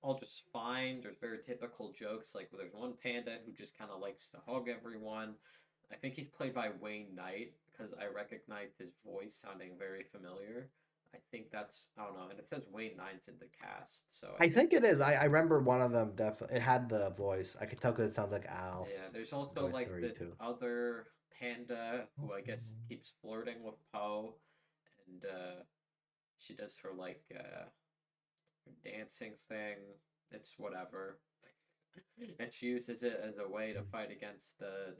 all just fine. There's very typical jokes. Like there's one panda who just kind of likes to hug everyone. I think he's played by Wayne Knight because I recognized his voice sounding very familiar. I think that's, I don't know, and it says Wayne Knight's in the cast, so I I think think it is. I remember one of them definitely. It had the voice. I could tell because it sounds like Al, yeah. There's also Toy like Story this 2. other panda who I guess keeps flirting with Poe, and she does her like dancing thing. It's whatever. And she uses it as a way to fight against the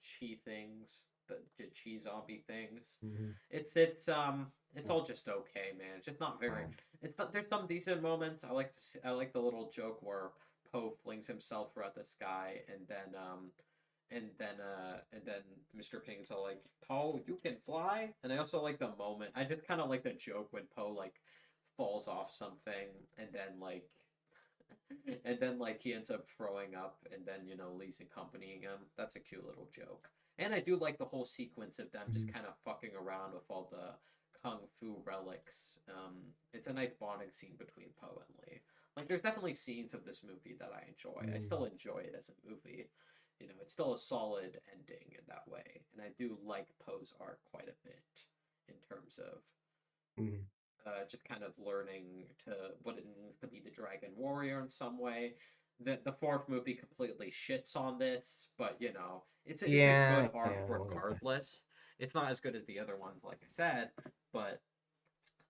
chi things, the chi zombie things. Mm-hmm. It's all just okay, man. It's just not very. Fine. It's not. There's some decent moments. I like to see, I like the little joke where Poe flings himself throughout the sky, and then Mr. Ping's all like, Poe, you can fly. And I also like the moment. I just kind of like the joke when Poe like falls off something and then like he ends up throwing up and then Lee's accompanying him. That's a cute little joke. And I do like the whole sequence of them just Mm-hmm. kind of fucking around with all the kung fu relics. It's a nice bonding scene between Poe and Lee. Like there's definitely scenes of this movie that I enjoy. I still enjoy it as a movie. It's still a solid ending in that way. And I do like Poe's arc quite a bit in terms of Mm-hmm. just kind of learning to what it means to be the Dragon Warrior in some way. The fourth movie completely shits on this, but it's a good Yeah, arc yeah, a little bit. regardless. It's not as good as the other ones, like I said, but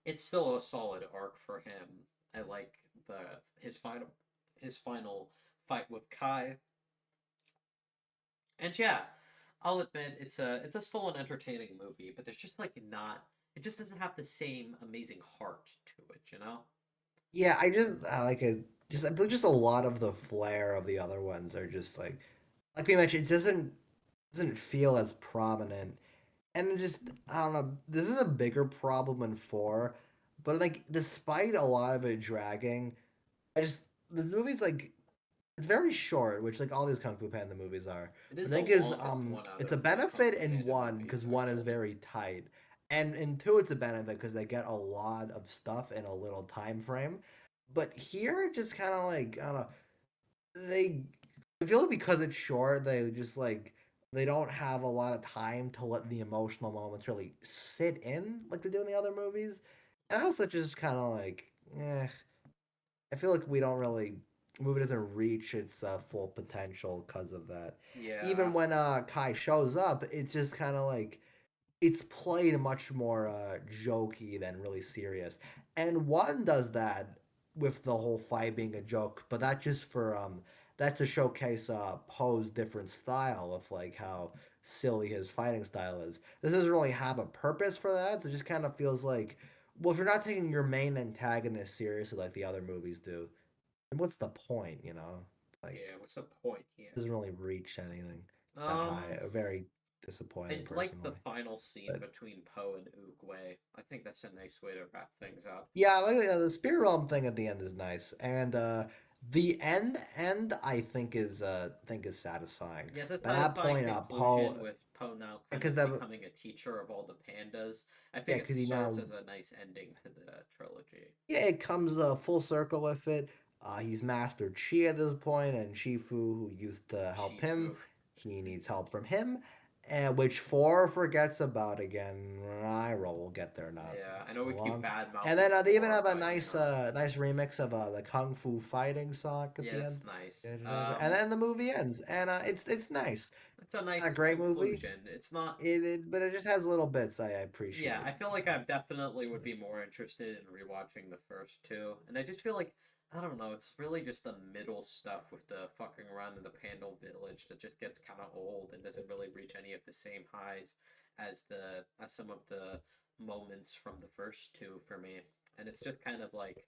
it's still a solid arc for him. I like the his final fight with Kai, and yeah, I'll admit it's a still an entertaining movie, but there's just like not it just doesn't have the same amazing heart to it. Yeah, I like it. Just I feel just a lot of the flair of the other ones are just like we mentioned, it doesn't feel as prominent. And it just I don't know. This is a bigger problem in four, but like despite a lot of it dragging, I just this movie's like it's very short, which like all these Kung Fu Panda movies are. It But is I the think is longest one out it's a of the Kung benefit Fu in Panda one movies, because one is actually. very tight, and in two it's a benefit because they get a lot of stuff in a little time frame. But here, it just kind of like I don't know. They I feel like because it's short, they just like they don't have a lot of time to let the emotional moments really sit in like they do in the other movies. And also just kind of like, I feel like we don't really movie doesn't reach its full potential because of that. Yeah, Even when Kai shows up, it's just kind of like it's played much more jokey than really serious. And one does that with the whole fight being a joke, but that's just for that to showcase Poe's different style of like how silly his fighting style is. This doesn't really have a purpose for that. So it just kind of feels like, well, if you're not taking your main antagonist seriously like the other movies do, then what's the point, you know? Like, yeah. What's the point it here? doesn't really reach anything that high. Um, Very disappointing I like the personally. final scene But between Poe and Oogway. I think that's a nice way to wrap things up. yeah, like the spirit realm thing at the end is nice, and the end I think is satisfying. Yes, a By that satisfying point, Paul, conclusion with Poe now kind because of that becoming a teacher of all the pandas. I yeah, think it because he serves now as a nice ending to the trilogy. yeah it comes full circle with it. He's mastered Chi at this point, and Shifu, who used to help him, Shifu. he needs help from him, and which four forgets about again. I roll. We'll get there not Yeah, I know too we keep long. bad And mouthing then they even four, have a but you nice know, nice remix of the Kung Fu fighting song at yeah, the it's end. nice. And then the movie ends, and it's nice. It's a Not a nice great movie. conclusion. It's not. But it just has little bits I Yeah, appreciate. I feel So like I definitely would be more interested in rewatching the first two, and I just feel like I don't know. It's really just the middle stuff with the fucking around in the Pandal Village that just gets kind of old and doesn't really reach any of the same highs as some of the moments from the first two for me. And it's just kind of like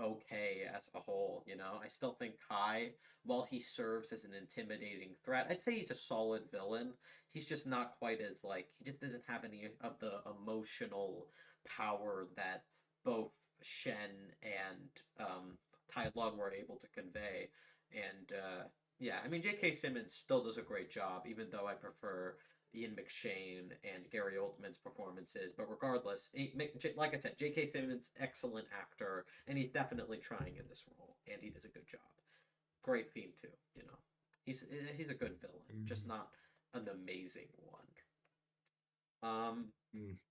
okay as a whole, you know. I still think Kai, while he serves as an intimidating threat, I'd say he's a solid villain. He's just not quite as like he just doesn't have any of the emotional power that both Shen and Tai Lung were able to convey. And yeah, I mean J.K. Simmons still does a great job, even though I prefer Ian McShane and Gary Oldman's performances. But regardless, like I said, J.K. Simmons, excellent actor, and he's definitely trying in this role, and he does a good job. Great theme too, you know. He's a good villain, just Mhm. not an amazing one. Um,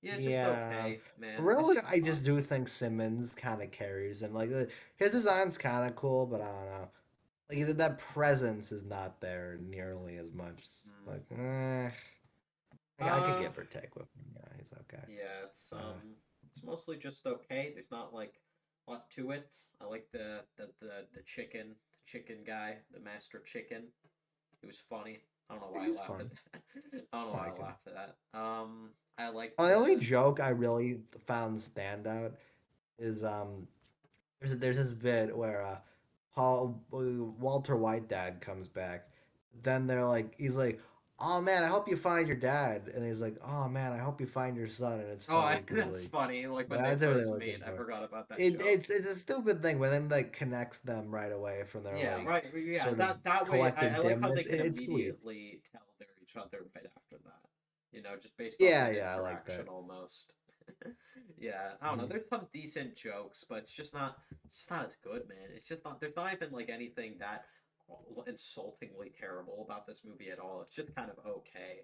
yeah, just Yeah, okay, man. really, It's I just do think Simmons kind of carries, and like his design's kind of cool, but I don't know. Like that presence is not there nearly as much. mm, Like, I could uh, give or take with him. Yeah, he's okay. yeah, it's Uh, it's mostly just okay. There's not like a lot to it. I like the chicken guy, the master chicken. It was funny. I don't know why I he's laughed at fun. that. I don't know I why like I him. laughed at that. I liked The only the joke I really found standout is there's this bit where Paul Walter White dad comes back. Then they're like he's like, "Oh man, I hope you find your dad," and he's like, "Oh man, I hope you find your son." And it's oh, funny because that's like funny. Like when they that's everything first they're meet, looking I for. forgot about that joke. It's a stupid thing, but then like connects them right away from their Yeah, like right. Yeah, sort of that way, I collective like how they dimness. can It's sweet. immediately tell they're each other right after that. You know, just based off Yeah, of yeah, I like interaction that. almost. Yeah, I don't know. Mhm. There's some decent jokes, but it's just not as good, man. It's just not. There's not even like anything that insultingly terrible about this movie at all. It's just kind of okay.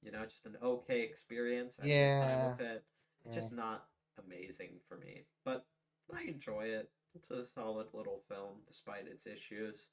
You know, just an okay experience. I had a good time Yeah, with it. It's yeah. just not amazing for me, but I enjoy it. It's a solid little film despite its issues.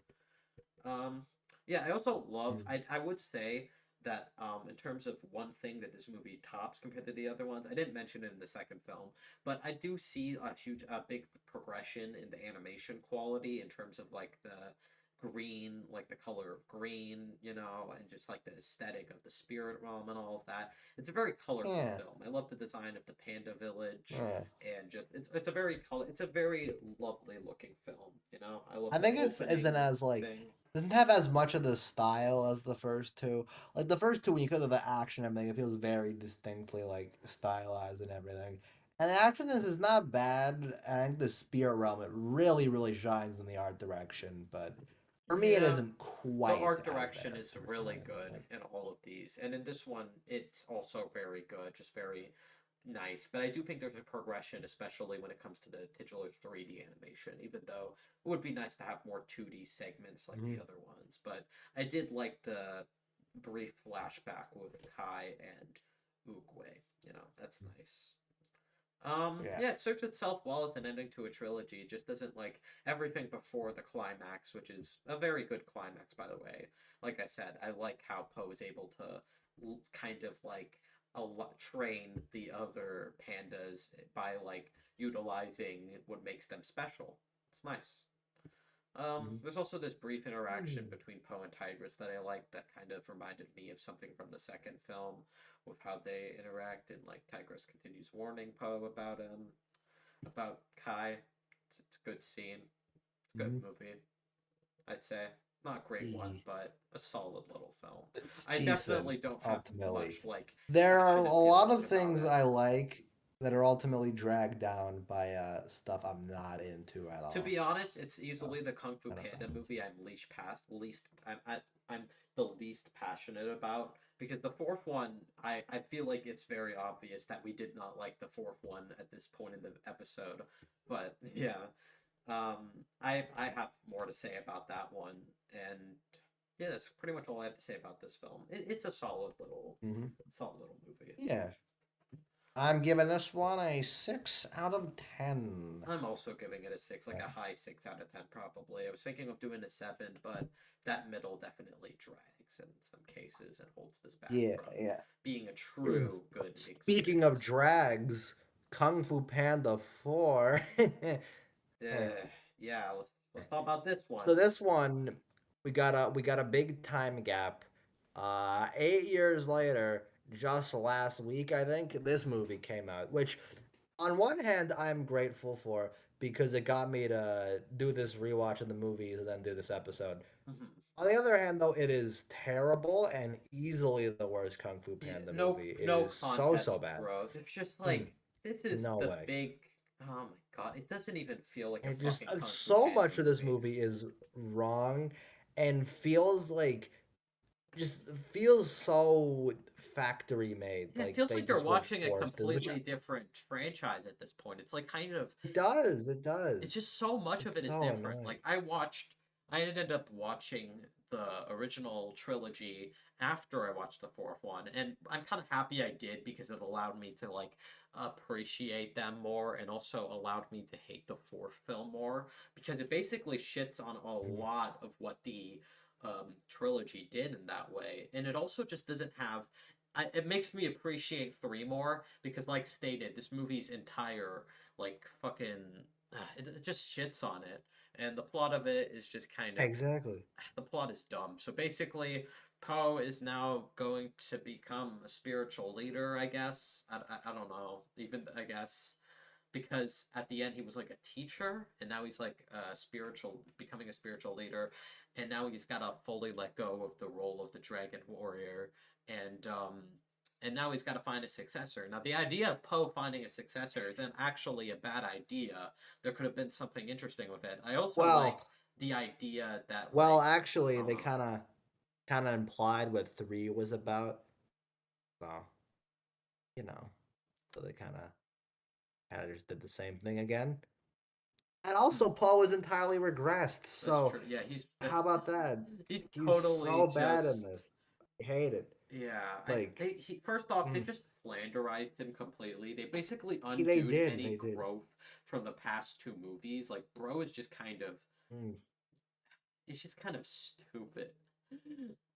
Um, yeah, I also love. Mm. I would say that in terms of one thing that this movie tops compared to the other ones, I didn't mention it in the second film, but I do see a big progression in the animation quality in terms of like the green, like the color of green, you know, and just like the aesthetic of the spirit realm and all of that. It's a very colorful Yeah, film. I love the design of the Panda Village yeah. and just it's a very lovely looking film, you know. I love I the think it's isn't opening as like thing. doesn't have as much of the style as the first two. Like the first two, when you go to the action and everything, it feels very distinctly like stylized and everything. And the action is not bad. I think the spirit realm it really shines in the art direction, but for me it Yeah, isn't the quite art as direction there. is really good in all of these, and in this one, it's also very good, just very nice. But I do think there's a progression, especially when it comes to the titular 3D animation. Even though it would be nice to have more 2D segments like the Mhm. other ones, but I did like the brief flashback with Kai and Oogway. You know, that's nice. Yeah. Yeah, it serves itself well as an ending to a trilogy. It just doesn't like everything before the climax, which is a very good climax, by the way. Like I said, I like how Poe is able to kind of like train the other pandas by like utilizing what makes them special. It's nice. Mhm. There's also this brief interaction Mm. between Poe and Tigress that I like that kind of reminded me of something from the second film with how they interact and like Tigress continues warning Poe about Kai. It's a good scene. It's a good Mhm. movie, I'd say. Not a great one, E. but a solid little film. It's I decent definitely don't have ultimately. much like There are a passionate lot feelings of about things it. I like that are ultimately dragged down by stuff I'm not into at To all. be honest, it's So, easily the Kung Fu I don't Panda know. movie I'm least I'm the least passionate about because the fourth one I feel like it's very obvious that we did not like the fourth one at this point in the episode, but yeah, I have more to say about that one, and Yeah, that's pretty much all I have to say about this film. It's a Hmm. solid little movie. Yeah, I'm giving this one a 6 out of 10. I'm also giving it a six, like Yeah, a high 6 out of 10, probably. I was thinking of doing a seven, but that middle definitely drags in some cases and holds this back yeah, from yeah. being a Mm. true good Speaking of experience. drags, Kung Fu Panda 4. Eh. Yeah, let's talk about this one. So this one, we got a big time gap. 8 years later, just last week, I think this movie came out. Which, on one hand, I'm grateful for because it got me to do this rewatch of the movies and then do this episode. Mhm. On the other hand, though, it is terrible and easily the worst Kung Fu Yeah, Panda no, movie. It no is so contest, bad. bro. It's just Mm, like this is no the way. big. Oh my god! It doesn't even feel like a It just fucking Kung Fu so Panda much of this movie. movie is wrong and feels like just feels so factory made. Yeah, it Like feels they like you're just were watching a forced to, which completely different franchise at this point. It's like kind of it does. It it's does. just so much of It's it is so different. annoying. I ended up watching the original trilogy after I watched the fourth one, and I'm kind of happy I did because it allowed me to like appreciate them more and also allowed me to hate the fourth film more because it basically shits on a Mhm. lot of what the trilogy did in that way, and it also just doesn't have. It makes me appreciate three more because, like stated, this movie's entire like fucking it just shits on it, and the plot of it is just kind of Exactly. the plot is dumb. So basically, Poe is now going to become a spiritual leader. I guess I don't know. Even I guess because at the end he was like a teacher, and now he's like a spiritual, becoming a spiritual leader, and now he's got to fully let go of the role of the Dragon Warrior, and um, and now he's got to find a successor. Now the idea of Poe finding a successor isn't actually a bad idea. There could have been something interesting with it. I also like Well, the idea that well, like I actually, don't they know. kind of implied what 3 was about. So you know, so they kind of just did the same thing again. And also, Paul was entirely regressed. That's So true. Yeah, how about that? he's He's totally so bad in just this. I hate it. yeah. Like, He first off they mm, just flanderized him completely. They basically they undid did, any they did. growth from the past two movies. Like bro is just kind of Mm, it's just kind of stupid.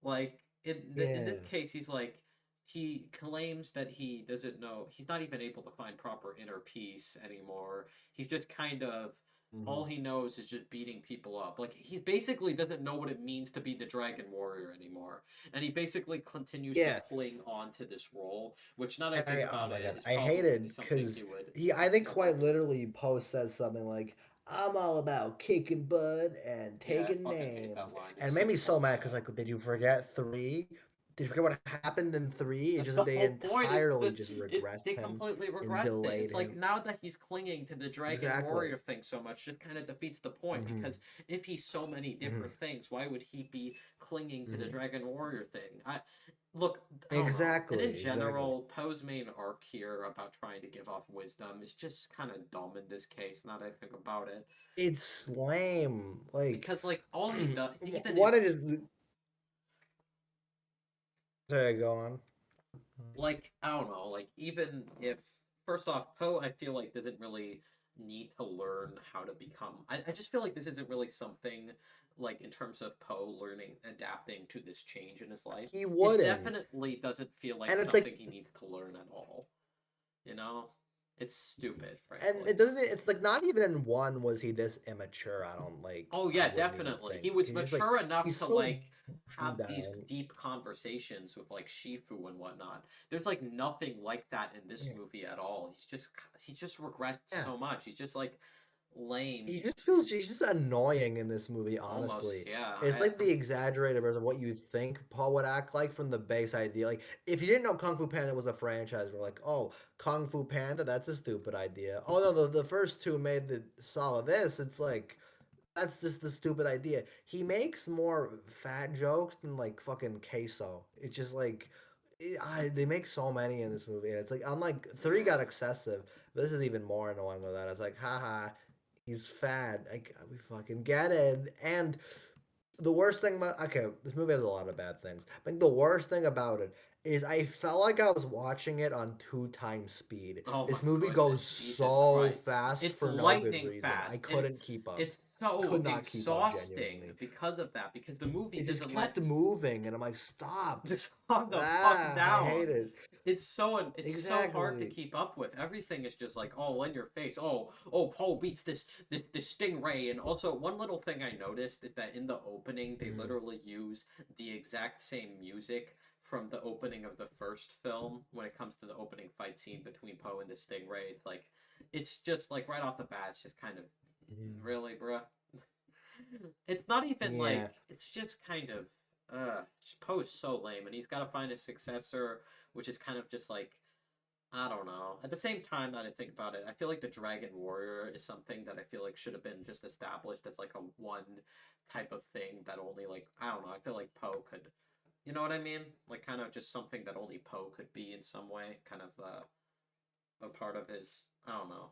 Like in this yeah. case, he's like he claims that he doesn't know. He's not even able to find proper inner peace anymore. He's just kind of Hmm. all he knows is just beating people up. Like he basically doesn't know what it means to be the Dragon Warrior anymore, and he basically continues to Yeah. cling on to this role. Which now that I And think oh about my it, god, is I probably hated something he because would I think never quite do. literally Poe says something like, "I'm all about kicking butt and Yeah, I taking fucking hate names," that line. and It's it made so me so fucking mad because bad. like, did you forget 3? Did you forget what happened in 3? It That's just the they whole point. Is entirely that just it? regressed They him completely and regressed it. delayed It's like him. now that he's clinging to the Dragon Exactly. Warrior thing so much, just kind of defeats the point. Hmm. Because if he's so many Hmm. different things, why would he be clinging to the Hmm. Dragon Warrior thing? I look. I don't know. And in Exactly. Exactly. general, Poe's main arc here about trying to give off wisdom is just kind of dumb in this case. Now that I think about it, It's lame. Like, because like all he does, even if what it is. Sorry, go on. like I don't know, like even if first off, Poe I feel like doesn't really need to learn how to become. I just feel like this isn't really something like in terms of Poe learning, adapting to this change in his life. He It wouldn't. definitely doesn't feel like And it's like something he needs to learn at all. You know, it's stupid, and frankly. it doesn't it's like not even in 1 was he this immature. I don't like Oh I yeah, wouldn't even definitely. He think. was He's just like mature enough he's to so like have these down. deep conversations with like Shifu and whatnot. There's like nothing like that in this Yeah. movie at all. He's just regressed Yeah. so much. He's just like lame, He just feels he's just annoying in this movie, almost. honestly. Yeah, It's like the exaggerated version of what you think Paul would act like from the base idea. Like, if you didn't know Kung Fu Panda was a franchise, we're like, oh, Kung Fu Panda, that's a stupid idea. Oh no, the first two made the solid this. It's like that's just the stupid idea. He makes more fat jokes than like fucking queso. It's just like they make so many in this movie, and it's like I'm like 3 got yeah. excessive. This is even more annoying with that. It's like, haha, he's fat. Like we fucking get it, and the worst thing about okay, this movie has a lot of bad things. I think the worst thing about it is I felt like I was watching it on two times speed. Oh my This movie goes goodness, Jesus so Christ. fast It's for no good lightning reason. I fast, and couldn't keep up. it's so Could not keep up exhausting genuinely. because of that, because the movie It just doesn't let kept moving, and I'm like, stop. just calm the fuck Ah, I hate down. it. It's so hard to Exactly. keep up with. Everything is just like all in your face. Oh, Paul beats this stingray. And also one little thing I noticed is that in the opening they Mm. literally use the exact same music from the opening of the first film when it comes to the opening fight scene between Poe and the stingray. It's just like right off the bat, it's just kind of Mm. really, bruh. It's not even Yeah. like it's just kind of Poe is so lame, and he's got to find a successor, which is kind of just like I don't know. At the same time that I think about it, I feel like the Dragon Warrior is something that I feel like should have been just established as like a one type of thing that only like I don't know. I feel like Poe could, you know what I mean? Like kind of just something that only Poe could be in some way, kind of a part of his. I don't know.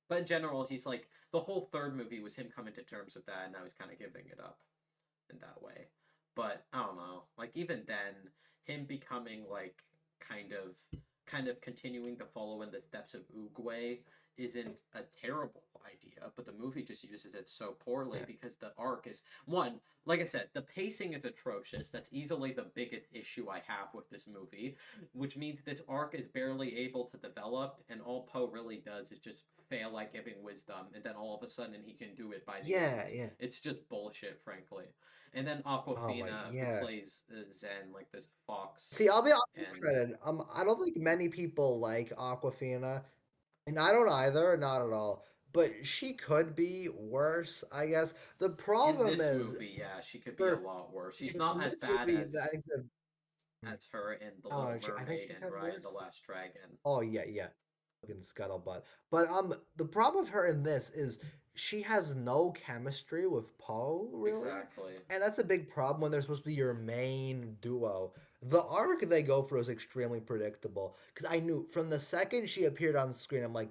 But in general, he's like the whole third movie was him coming to terms with that, and now he's kind of giving it up in that way. But I don't know. Like even then, him becoming like kind of kind of continuing to follow in the steps of Oogway isn't a terrible idea, but the movie just uses it so poorly Yeah. because the arc is one, like I said, the pacing is atrocious. That's easily the biggest issue I have with this movie, which means this arc is barely able to develop, and all Poe really does is just fail at giving wisdom, and then all of a sudden he can do it by the Yeah, end. yeah. It's just bullshit, frankly. And then Oh my, Aquafina, who yeah. plays Zen, like the fox, See, I'll give and credit. I don't think many people like Aquafina, and I don't either, not at all. But she could be worse, I guess. The in problem this is movie, yeah, she could be a for lot worse. She's in not as this bad movie, I think the, as her in The I don't Little know, I think Mermaid she's and had Raya and the worse. Last Dragon. Oh yeah, yeah. Fucking scuttlebutt. But the problem with her in this is she has no chemistry with Poe, really. Exactly. And that's a big problem when they're supposed to be your main duo. The arc they go for is extremely predictable. Because I knew from the second she appeared on screen, I'm like,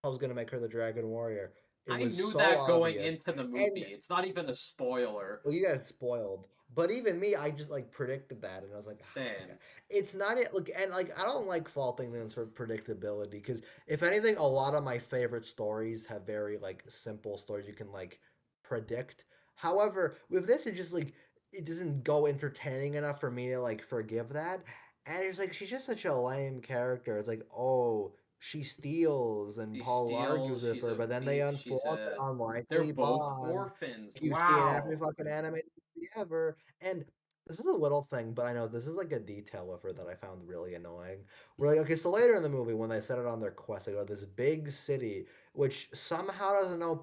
I was gonna make her the Dragon Warrior. It I was knew so that going obvious. into the And movie. It's not even a spoiler. well, you got spoiled. But even me, I just like predicted that, and I was like, oh my god, Same. it's not it. Look, and like I don't like faulting things for predictability because if anything, a lot of my favorite stories have very like simple stories you can like predict. However, with this, it just like it doesn't go entertaining enough for me to like forgive that. And it's like she's just such a lame character. It's like, oh, she steals, and She Paul argues steals. with She's her, a but then they thief. She's unform a. an They're unlikely both bond orphans. like you see in every Wow. fucking animated movie ever. And this is a little thing, but I know this is like a detail of her that I found really annoying. We're like, okay, so later in the movie, when they set it on their quest, they go to this big city, which somehow doesn't know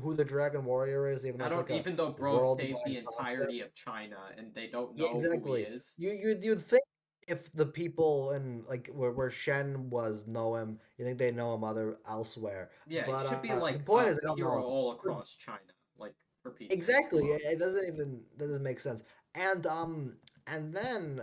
who the Dragon Warrior is, even though I it's don't. like a Even though Bro saved worldwide the concept. entirety of China and they don't Yeah, know who he exactly. is. You'd think if the people in like where Shen was know him, you think they know him other elsewhere. Yeah, he But should be so the like point a is, they don't hero know all him. across China. Like for Pete's sake, come Exactly. on. It doesn't even doesn't make sense. And then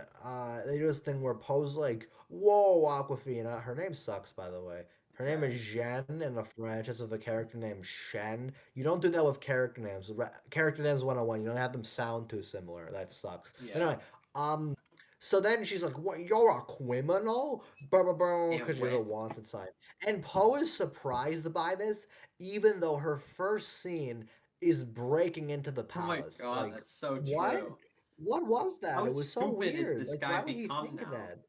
they do this thing where Poe's like, "Whoa, Aquafina." Her name sucks, by the way. Her name is Same. Jeanne in a franchise with a character named Shen. You don't do that with character names. Character names 101. You don't have them sound too similar. That sucks. But Yeah. anyway, um, so then she's like, "What? You're a criminal?" Because she has a Anyway. wanted sign. And Poe is surprised by this, even though her first scene is breaking into the Oh my palace. god, Like, that's so what? true. What was that? How It was so stupid is weird. this Like, guy why would he become think of now? that?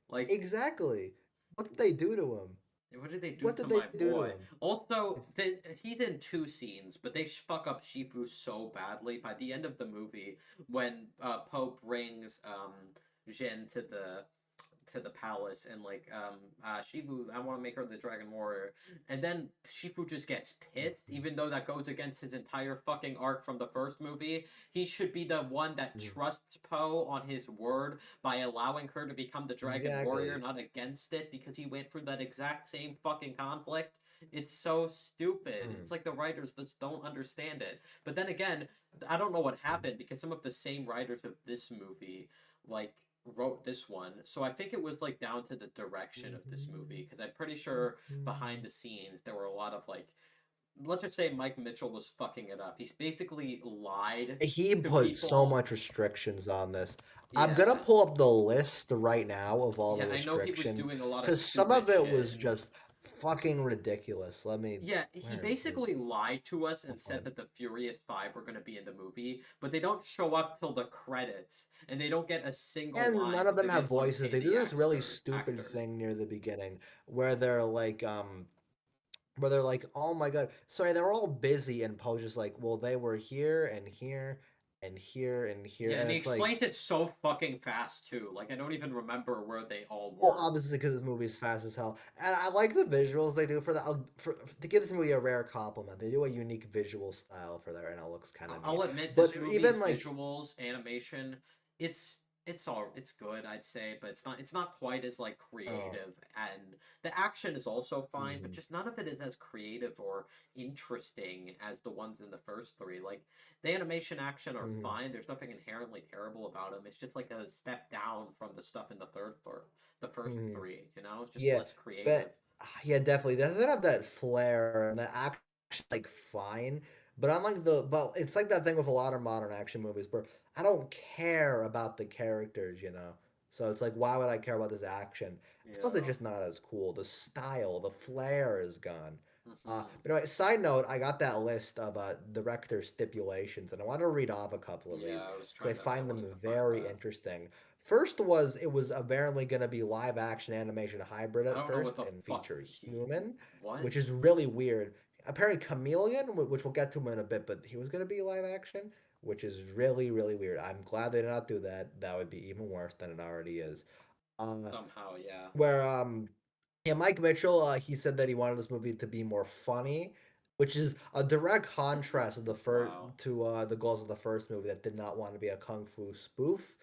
Like, Exactly. What did they do to him? what did they do What to did they my do to boy? him? Also, It's he's in two scenes, but they fuck up Shifu so badly. By the end of the movie, when Poe brings Jin to the palace and like Shifu, I want to make her the Dragon Warrior, and then Shifu just gets pissed, even though that goes against his entire fucking arc from the first movie. He should be the one that mm, trusts Poe on his word by allowing her to become the Dragon Warrior, exactly. not against it, because he went through that exact same fucking conflict. It's so stupid. Mm, It's like the writers just don't understand it. But then again, I don't know what mm, happened because some of the same writers of this movie, like wrote this one. So I think it was like down to the direction of this movie because I'm pretty sure behind the scenes there were a lot of like let's just say Mike Mitchell was fucking it up. He's basically lied He to put so people. much restrictions on this. I'm gonna Yeah. pull up the list right now of all the Yeah, I know he was restrictions doing a lot of because some of stupid it was shit. just fucking ridiculous. Yeah, he Where is his? basically lied to us and said Hold that the Furious Five were going to be in the movie, but they don't show up till the credits, and they don't get a single And line none of because them they have didn't want to voices. pay They do the this really stupid actors. thing near the beginning where they're like, oh my god, sorry, they're all busy, and Poe's just like, well, they were here and here and here and here, Yeah, and and he it's like, explains it so fucking fast too. Like I don't even remember where they all well, were. obviously because this movie's fast as hell, and I like the visuals they do for that. To give this movie a rare compliment, they do a unique visual style for that, and it looks kind of I'll neat. admit But this movie's even like, visuals, animation, it's it's good, I'd say, but it's not quite as like oh, creative, and the action is also fine, but mhm, just none of it is as creative or interesting as the ones in the first three. Like the animation action are mhm, fine. There's nothing inherently terrible about them. It's just like a step down from the stuff in the first mhm. three, you know? It's just Yeah, less creative. but yeah, definitely doesn't have that flair, and the action like fine. But it's like that thing with a lot of modern action movies where I don't care about the characters, you know. So it's like, why would I care about this action? Plus, it's Yeah. just not as cool. The style, the flair is gone. Hmm. But anyway, side note, I got that list of director stipulations, and I want to read off a couple of Yeah, these because I I find them wanted to find very that. interesting. First was it was apparently going to be live action animation hybrid I at don't know what first the and fuck feature he human, what? which is really weird. Apparently Chameleon, which we'll get to him in a bit, but he was going to be live action, which is really really weird. I'm glad they did not do that. That would be even worse than it already is. Um, Somehow, yeah. where yeah, Mike Mitchell, he said that he wanted this movie to be more funny, which is a direct contrast of Wow. the goals of the first movie that did not want to be a kung fu spoof.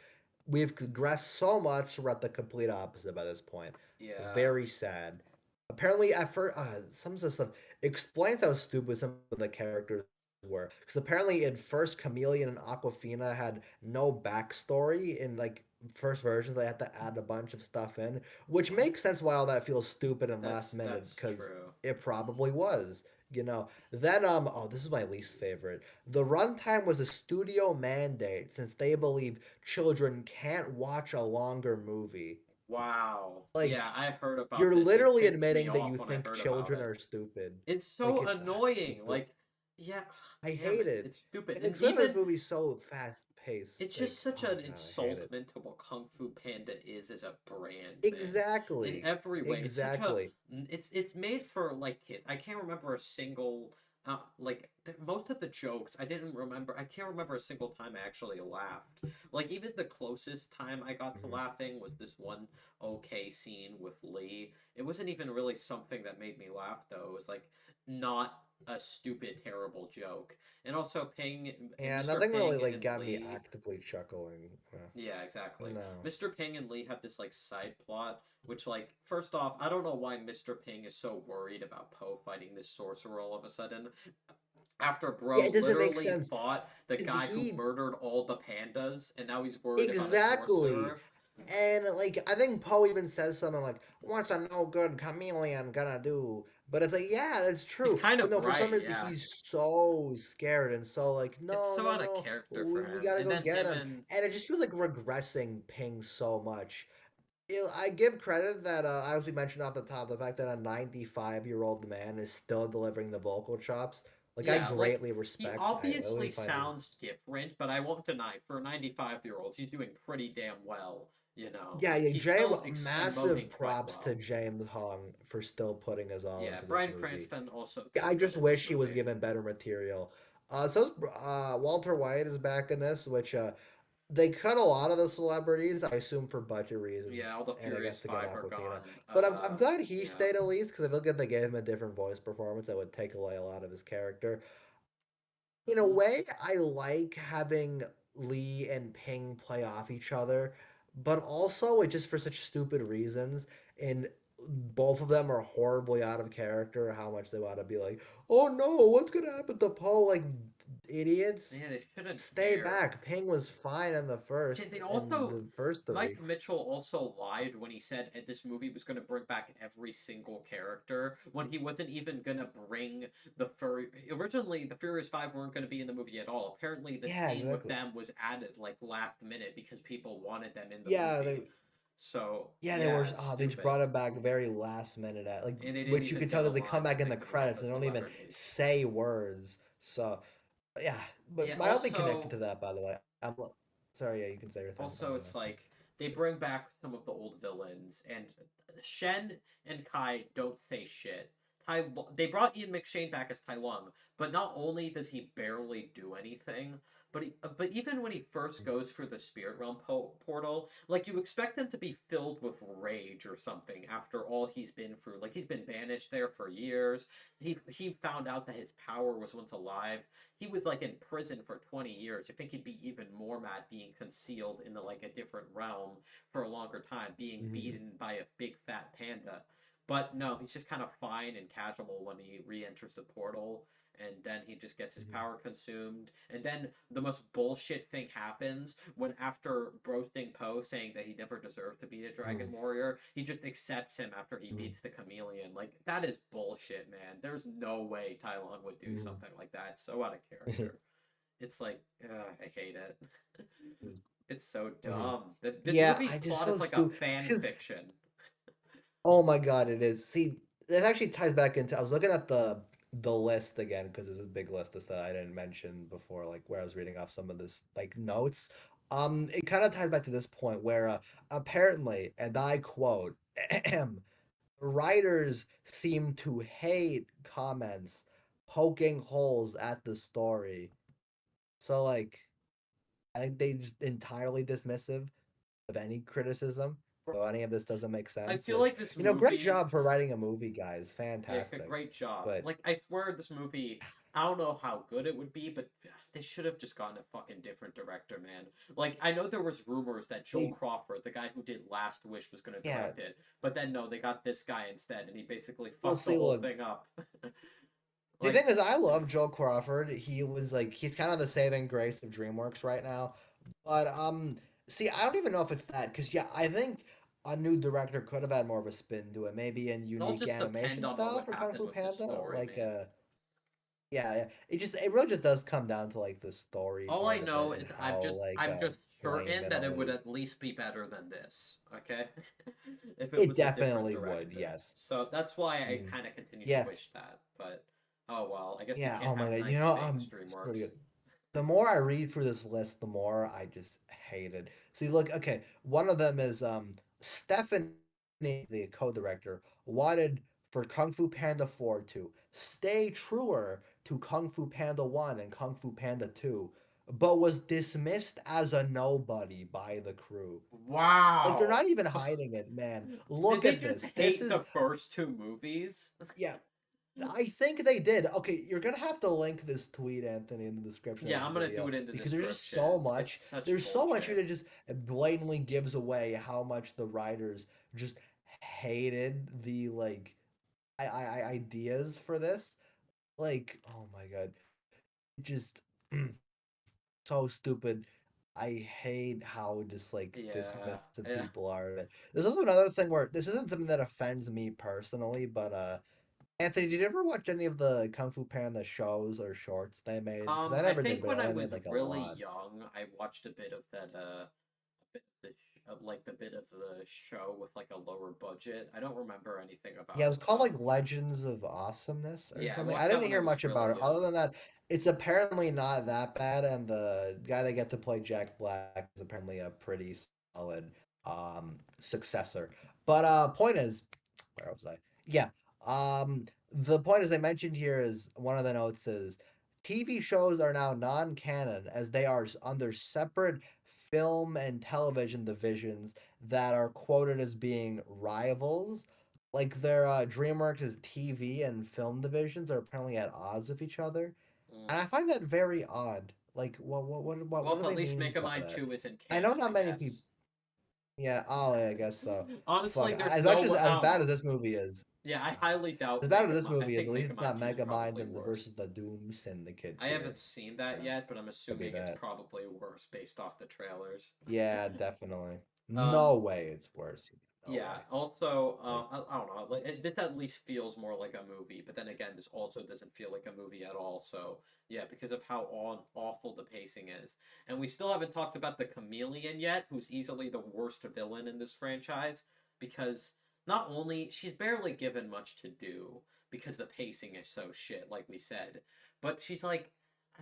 We've progressed so much, we're at the complete opposite by this point. Yeah. Very sad. Apparently, at first, some of the stuff explains how stupid some of the characters were. Because apparently, in first, Chameleon and Aquafina had no backstory. In like first versions, they had to add a bunch of stuff in, which What? makes sense why all that feels stupid and last minute. That's Because true. it probably was. You know, then oh, this is my least favorite. The runtime was a studio mandate since they believe children can't watch a longer movie. Wow. Yeah, Like, I heard about you're this. It literally pissed me admitting that you off when I think heard about children it. are stupid. It's Like, so it's annoying. stupid. Like, yeah, I damn hate it. it. It's stupid. And And especially this even movie's so fast paced. it's just Like, such oh an god, I hate it. insultment to what Kung Fu Panda is as a brand, man. In Exactly. every way, it's such a Exactly. it's made for like kids. I can't remember a single most of the jokes I didn't remember. I can't remember a single time I actually laughed. Like even the closest time I got to Mhm. laughing was this one okay scene with Lee. It wasn't even really something that made me laugh though. It was like not a stupid terrible joke. And also Yeah, Mr. nothing really Ping like and got me Lee. actively chuckling. Yeah, exactly. No. Mr. Ping and Lee have this like side plot, which like first off, I don't know why Mr. Ping is so worried about Poe fighting this sorcerer all of a sudden. After Yeah, bro it doesn't make literally sense. fought the guy who He murdered all the pandas, and now he's worried about a Exactly. sorcerer. And like I think Poe even says something like, "What's a no good chameleon gonna do?" But it's like, yeah, that's He's true. kind But of no, for some right, reason yeah. he's so scared and so like, It's no, so no, out of no, character for we him. gotta And go then get him him. and And it just feels like regressing Ping so much. I give credit that I obviously mentioned off the top the fact that a 95-year-old man is still delivering the vocal chops. Like I yeah, like greatly he respect. I really obviously find his sounds different, but I won't deny for a 95-year-old, he's doing pretty damn well, you know. Yeah, yeah, He's James, still massive emoting quite props to well. James Hong for still putting his all Yeah, into this Bryan movie. Cranston also Yeah, did I good just in this wish he was movie. given better material. Walter White is back in this, which they cut a lot of the celebrities, I assume for budget reasons, Yeah, all the and I guess Furious to get Five are Aquafina. gone. But I'm glad he Yeah. stayed at least because I feel like if they gave him a different voice performance, that would take away a lot of his character. In a Hmm. way, I like having Lee and Ping play off each other, but also it just for such stupid reasons. In both of them are horribly out of character. How much they want to be like, oh no, what's gonna happen to Poe? Like idiots, Yeah, they shouldn't stay care. back. Ping was fine They in also the first three. Mike Mitchell also lied when he said this movie was going to bring back every single character when he wasn't even going to bring the furry. Originally, the Furious Five weren't going to be in the movie at all. Apparently, the Yeah, scene with exactly. them was added like last minute because people wanted them in the Yeah, movie. So they were. yeah, it's They just stupid, brought it back very last minute at like, and they didn't which you even could get tell a that they come line. back in They the could have had credits. the They don't even celebrities. say words. So yeah, Yeah. but my only connected Also, to that, by the way, sorry. Yeah, you can say your thing. I'm it's gonna. like they bring back some of the old villains, and Shen and Kai don't say shit. Tai, they brought Ian McShane back as Tai Lung, but not only does he barely do anything, but even when he first goes through the Spirit Realm portal, like you expect him to be filled with rage or something after all he's been through. Like he's been banished there for years. He found out that his power was once alive. He was like in prison for 20 years. You think he'd be even more mad being concealed in like a different realm for a longer time, being Mhm, beaten by a big fat panda. But no, he's just kind of fine and casual when he re-enters the portal, and then he just gets his mhm, power consumed. And then the most bullshit thing happens when, after roasting Poe, saying that he never deserved to be a dragon mhm, warrior, he just accepts him after he mhm, beats the chameleon. Like that is bullshit, man. There's no way Tai Lung would do mhm, something like that. It's so out of character. It's like, I hate it. It's so mhm. dumb. This Yeah, movie's I just plot so is like a stupid fan because fiction. oh my god, it is. See, it actually ties back into. I was looking at the list again because this is a big list this that I didn't mention before, like where I was reading off some of this like notes. It kind of ties back to this point where apparently, and I quote, writers seem to hate comments poking holes at the story. So like, I think they just entirely dismissive of any criticism. So any of this doesn't make I sense, feel which, like this great movie, job for writing a movie, guys. yeah, Fantastic. great job. But Like, I swear this movie, I don't know how good it would be, but they should have just gotten a fucking different director, man. Like, I know there was rumors that Joel they, Crawford, the guy who did Last Wish, was going to yeah, direct it, but then no, they got this guy instead, and he basically we'll fucked the see. whole Look, thing up. the Like, thing is, I love Joe Crawford. He was like, he's kind of the saving grace of DreamWorks right now. But see, I don't even know if it's that because yeah, I think a new director could have had more of a spin to it, maybe in it all unique just depend animation on what style would for Kung happen Fu with the Panda. story, Like, man. yeah, it really just does come down to like the story All I part of know it is and how like I'm just lame certain it that all it would is. at least be better than this. Okay, if it It was a different definitely would, director. yes. So that's why I Mm. kind of continue to Yeah, wish that. But oh well, I guess we yeah. can't Oh my have god. nice things. It's pretty DreamWorks. good. The more I read through this list, the more I just hate it. See, look, okay, one of them is Stephanie, the co-director, wanted for Kung Fu Panda 4 to stay truer to Kung Fu Panda 1 and Kung Fu Panda 2, but was dismissed as a nobody by the crew. Like they're Wow. not even hiding it, man. Did Look they at just this. This hate is the first two movies? yeah, I think they did. Okay, you're gonna have to link this tweet, Anthony, in the description of Yeah, this I'm gonna do video it in the because there's just so description. It's much. such There's so much here bullshit. that just blatantly gives away how much the writers just hated the like ideas for this. Like, oh my god, just so stupid. I hate how just like Yeah, dismissive yeah. people are of it. There's also another thing where this isn't something that offends me personally, but Anthony, did you ever watch any of the Kung Fu Panda shows or shorts they made? Because I I never did, think but I when know I they was made like a really lot. young, I watched a bit of that, a bit of like the bit of the show with like a lower budget. I don't remember anything Yeah, it about was it called though. like Legends of Awesomeness or Yeah, I something. I watched that didn't when I hear was much really about it. Other young. than that, it's apparently not that bad, and the guy they get to play Jack Black is apparently a pretty solid successor. But point is, where was I? Yeah. The point is they mentioned here is one of the notes is TV shows are now non-canon as they are under separate film and television divisions that are quoted as being rivals. Like their DreamWorks' TV and film divisions are apparently at odds with each other, and Mm. I find that very odd. Like, what Well, do at they least mean by Megamind that? 2 isn't I know canon, I not many people. guess. Yeah, oh, yeah, I guess so. Honestly, Fuck, there's as much no. as I don't bad as know. this movie is, Yeah, I highly doubt as bad as Mega. this I movie is, think at least it's not Megamind 2 is Megamind probably and worse. versus the Doom Syndicate I haven't 2. seen Yeah, that yet, but I'm could be assuming it's that. probably worse based off the trailers. Yeah, definitely. um, No way it's worse. No Yeah. way. Also, Like, I don't know. Like this at least feels more like a movie, but then again, this also doesn't feel like a movie at all. So yeah, because of how awful the pacing is, and we still haven't talked about the Chameleon yet, who's easily the worst villain in this franchise. Because not only she's barely given much to do because the pacing is so shit, like we said, but she's like,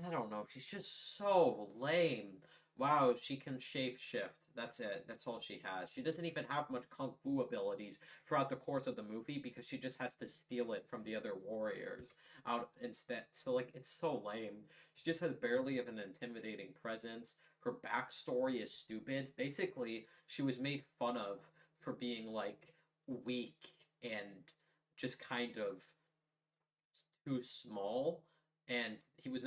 I don't know, she's just so lame. Wow, she can shapeshift. That's it. That's all she has. She doesn't even have much kung fu abilities throughout the course of the movie because she just has to steal it from the other warriors out instead. So like it's so lame. She just has barely of an intimidating presence. Her backstory is stupid. Basically, she was made fun of for being like weak and just kind of too small, and she was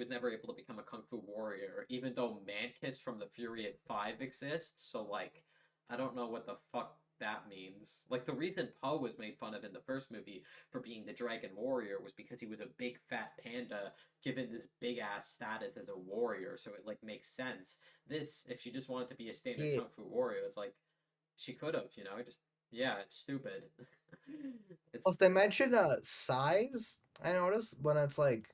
never able to become a kung fu warrior even though Mantis from the Furious 5 exists. So like I don't know what the fuck that means. Like the reason Poe was made fun of in the first movie for being the dragon warrior was because he was a big fat panda given this big ass status as a warrior, so it like makes sense. This, if she just wanted to be a standard yeah. kung fu warrior, it's like she could have, just, yeah, it's stupid. It's Plus, they mention size. I noticed when it's like,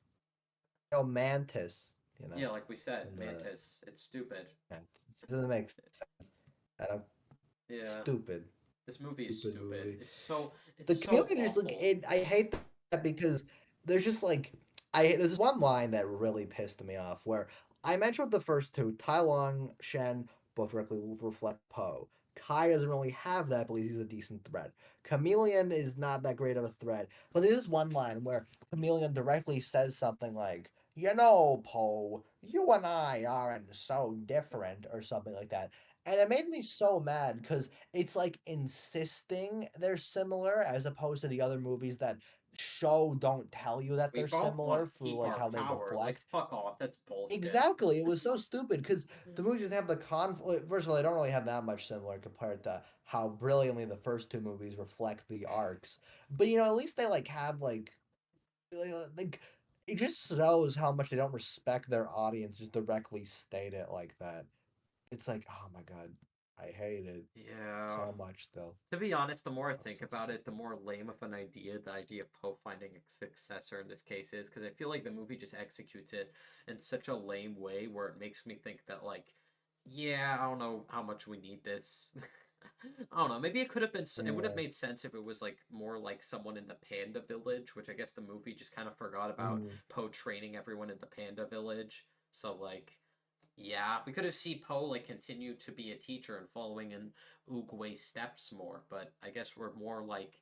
Mantis. Yeah, like we said, In the Mantis. It's stupid. yeah, it doesn't make sense. I don't, Yeah, stupid, this movie is stupid stupid. movie. It's The so chameleon just like awful. it. I hate that because there's just like there's one line that really pissed me off where I mentioned with the first two, Tai Long, Shen both directly reflect Poe. Kai doesn't really have that, but he's a decent threat. Chameleon is not that great of a threat, but there's one line where Chameleon directly says something like, Poe, you and I aren't so different," or something like that. And it made me so mad because it's like insisting they're similar as opposed to the other movies that don't tell you that We they're both want similar to through keep like our how they power. Like, reflect. fuck off. That's bullshit. Exactly, it was so stupid because the movies didn't have the conflict. First of all, they don't really have that much similar compared to how brilliantly the first two movies reflect the arcs. But at least they like have like it just shows how much they don't respect their audience. Just directly state it like that. It's like, oh my god, I hate it Yeah. so much still. To be honest, the more I Oh, think so about it, the stupid. more lame of an idea the idea of Poe finding a successor in this case is, because I feel like the movie just executes it in such a lame way where it makes me think that, like, yeah, I don't know how much we need this. I don't know. Maybe it could have been. It would have Yeah. made sense if it was like more like someone in the Panda Village, which I guess the movie just kind of forgot about Mm. Poe training everyone in the Panda Village. So like, yeah, we could have seen Poe like continue to be a teacher and following in Oogway's steps more, but I guess we're more like,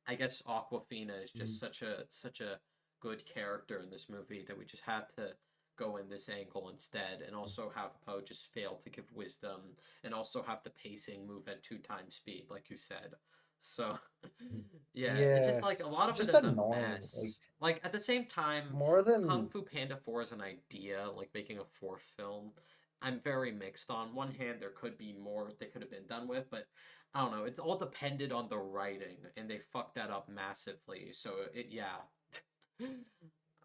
I guess Aquafina is just Mm. such a good character in this movie that we just had to go in this angle instead, and also have Poe just fail to give wisdom, and also have the pacing move at 2 times speed, like you said. So, yeah, it's just Yeah. like a lot of it Just is a annoying. Like mess. Like at the same time, more Kung than Fu Panda 4 is an idea, like making a fourth film. I'm very mixed. On one hand, there could be more that could have been done with, but I don't know. It's all depended on the writing, and they fucked that up massively. So yeah.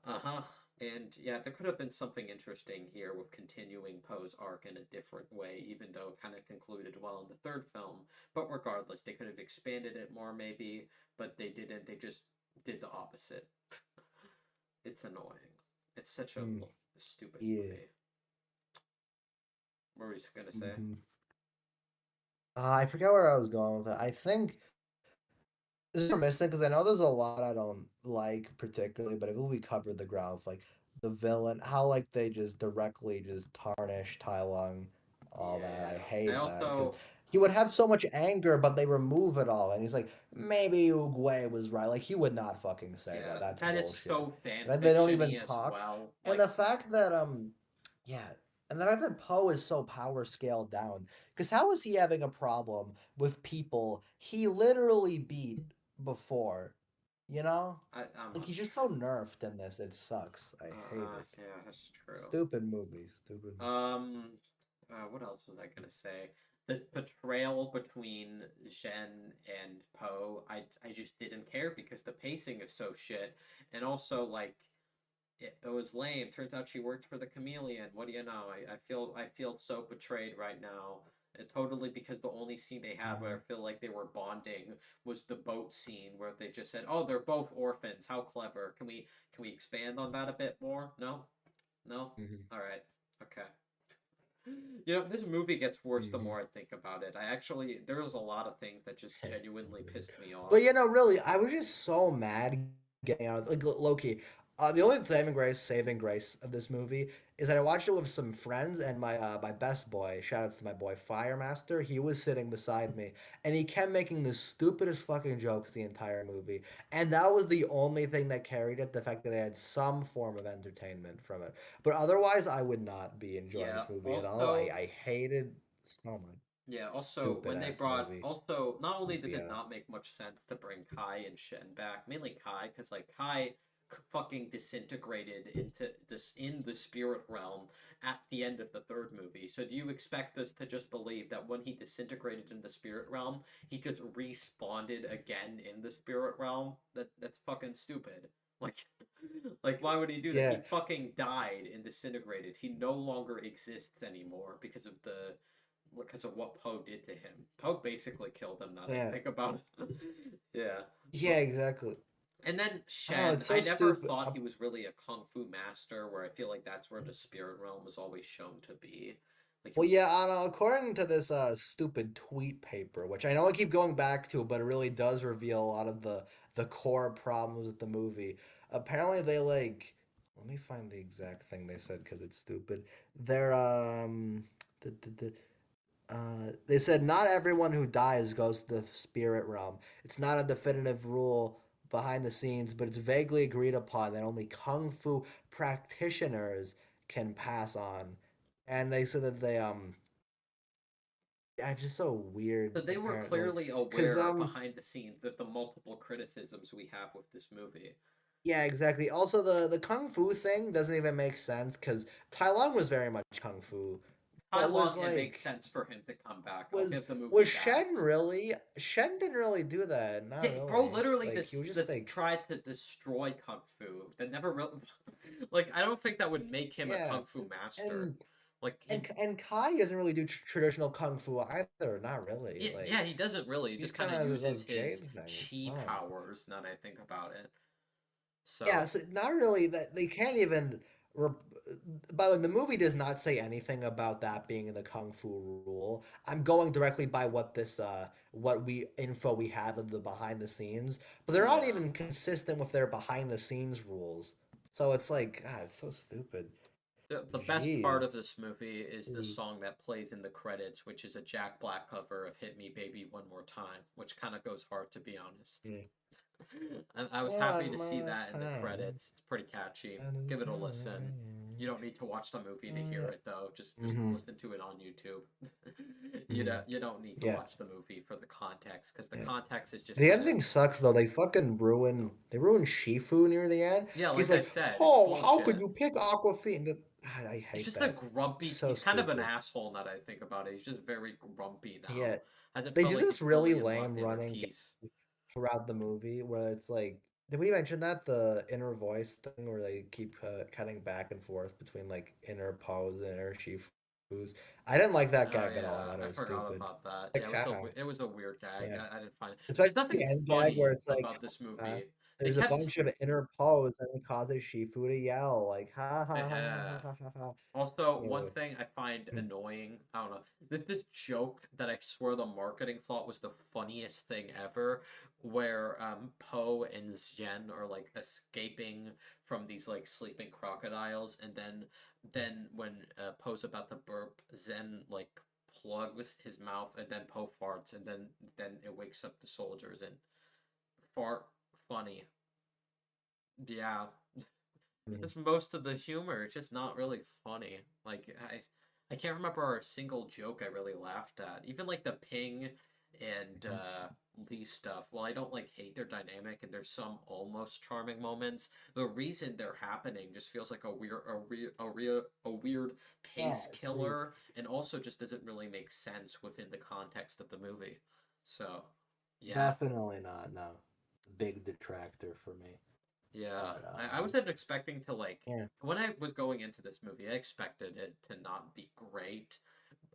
Uh-huh. And yeah, there could have been something interesting here with continuing Poe's arc in a different way, even though it kind of concluded well in the third film. But regardless, they could have expanded it more, maybe, but they didn't. They just did the opposite. It's annoying. It's such a mm, stupid yeah. movie. What were you gonna say? Hmm. I forgot where I was going with it. I think this is missing because I know there's a lot I don't like particularly, but I think we covered the ground with, like the villain, how like they just directly just tarnish Tai Lung, all that. I Yeah. I hate that because also, he would have so much anger, but they remove it all, and he's like, maybe Uguay was right. Like he would not fucking say that. yeah, That's that is bullshit. so fan And they don't even fiction-y as talk. well. And Like, the fact that yeah, and the fact that Poe is so power scaled down, because how is he having a problem with people he literally beat before, you know? I'm Like he's just so unsure. nerfed in this. It sucks. I hate it. Yeah, that's true. Stupid movie. Stupid movie. Um, what else was I gonna say? the portrayal between Jen and Poe, I just didn't care because the pacing is so shit, and also like it was lame. Turns out she worked for the chameleon. What do you know? I feel so betrayed right now. And totally because the only scene they had where I Mhm. feel like they were bonding was the boat scene where they just said, "Oh, they're both orphans. How clever. Can we expand on that a bit more?" No, no. Mhm. All right. Okay. This movie gets worse the Mhm. more I think about it. There was a lot of things that just genuinely pissed me off. But really, I was just so mad getting out. Like Loki. The only saving grace of this movie is that I watched it with some friends and my best boy. Shout out to my boy Firemaster. He was sitting beside me, and he kept making the stupidest fucking jokes the entire movie. And that was the only thing that carried it. The fact that I had some form of entertainment from it. But otherwise, I would not be enjoying Yeah. this movie at all. Also, I hated so much. Yeah, also Stupid when they ass brought movie. also not only does it Yeah. not make much sense to bring Kai and Shen back, mainly Kai, because like Kai fucking disintegrated into this in the spirit realm at the end of the third movie. So do you expect us to just believe that when he disintegrated in the spirit realm, he just respawned again in the spirit realm? That's fucking stupid. Like like why would he do that? He Yeah. fucking died and disintegrated. He no longer exists anymore because of what Poe did to him. Poe basically killed him. Now that I Yeah. think about it, yeah. Yeah, But exactly. and then I don't know, Shen, it's I so never stupid. thought he was really a kung fu master. Where I feel like that's where the spirit realm was always shown to be. Like he Well, was. yeah, I know, according to this stupid tweet paper, which I know I keep going back to, but it really does reveal a lot of the core problems with the movie. Apparently, they like. Let me find the exact thing they said because it's stupid. They're the, the, the, they said not everyone who dies goes to the spirit realm. It's not a definitive rule behind the scenes, but it's vaguely agreed upon that only kung fu practitioners can pass on. And they said that yeah, just so weird So they were apparently, clearly because aware behind the scenes of the multiple criticisms we have with this movie. yeah, exactly. Also, the kung fu thing doesn't even make sense because Tai Lung was very much kung fu, Tai but was Lung, it makes like sense for him to come back. I'll was give the movie was that. Shen really? Shen didn't really do that. Yeah, Not bro, really. literally Like he was just this like tried to destroy kung fu. That never really, like I don't think that would make him a yeah, kung fu master. and Like he, and Kai doesn't really do traditional kung fu either. Not really. yeah, yeah, Like he doesn't really. He he's just kind kind of of has his uses own his jade thing. chi Oh. powers. Now that I think about it, Yeah, so so not really that they can't even. Re- by the way, the movie does not say anything about that being in the kung fu rule. I'm going directly by what this what we info we have of the behind the scenes, but they're not yeah. even consistent with their behind the scenes rules. So it's like, God, it's so stupid. The best part Jeez. of this movie is the song that plays in the credits, which is a Jack Black cover of "Hit Me, Baby, One More Time," which kind of goes hard to be honest. Yeah. I was happy One to see more that in the time. credits. It's pretty catchy. Give it a listen. You don't need to watch the movie to hear it though. Just Mm-hmm. listen to it on YouTube. Mm-hmm. You don't need to Yeah. watch the movie for the context because the Yeah. context is just The gonna ending sucks though. They ruin Shifu near the end. yeah, He's like I like, said, it's "Oh, how could bullshit. you pick Aquafina?" And God, I He's hate just a that. grumpy. So He's kind of an stupid. asshole now that I think about it. He's just very grumpy Yeah, now. Hasn't they felt do like he's this really fully lame inner running peace. gag throughout the movie where it's like, did we mention that the inner voice thing where they keep cutting back and forth between like inner pose and inner Shifu's? I didn't like that Oh gag at all. I yeah, thought it I was forgot stupid. about that. Yeah, Like, haha, it was a weird gag. yeah. I didn't find it. Especially There's the nothing end gag where funny it's like, about this uh, movie. They there's a kept bunch of inner pose and it causes Shifu to yell like ha ha ha ha ha uh, ha ha ha. also, one Anyway, thing I find mm, annoying, I don't know, this joke that I swear the marketing thought was the funniest thing ever, where Poe and Xian are like escaping from these like sleeping crocodiles, and then when Poe's about to burp, Zen like plugs his mouth, and then Poe farts, and then it wakes up the soldiers and fart funny. Yeah, mm, that's most of the humor. It's just not really funny. Like I can't remember a single joke I really laughed at. Even like the ping and Mhm. Lee stuff. While I don't like hate their dynamic and there's some almost charming moments, the reason they're happening just feels like a weird Yeah, pace see, killer, and also just doesn't really make sense within the context of the movie. So, yeah, definitely not. No, big detractor for me. yeah. But I wasn't expecting to like yeah. when I was going into this movie, I expected it to not be great.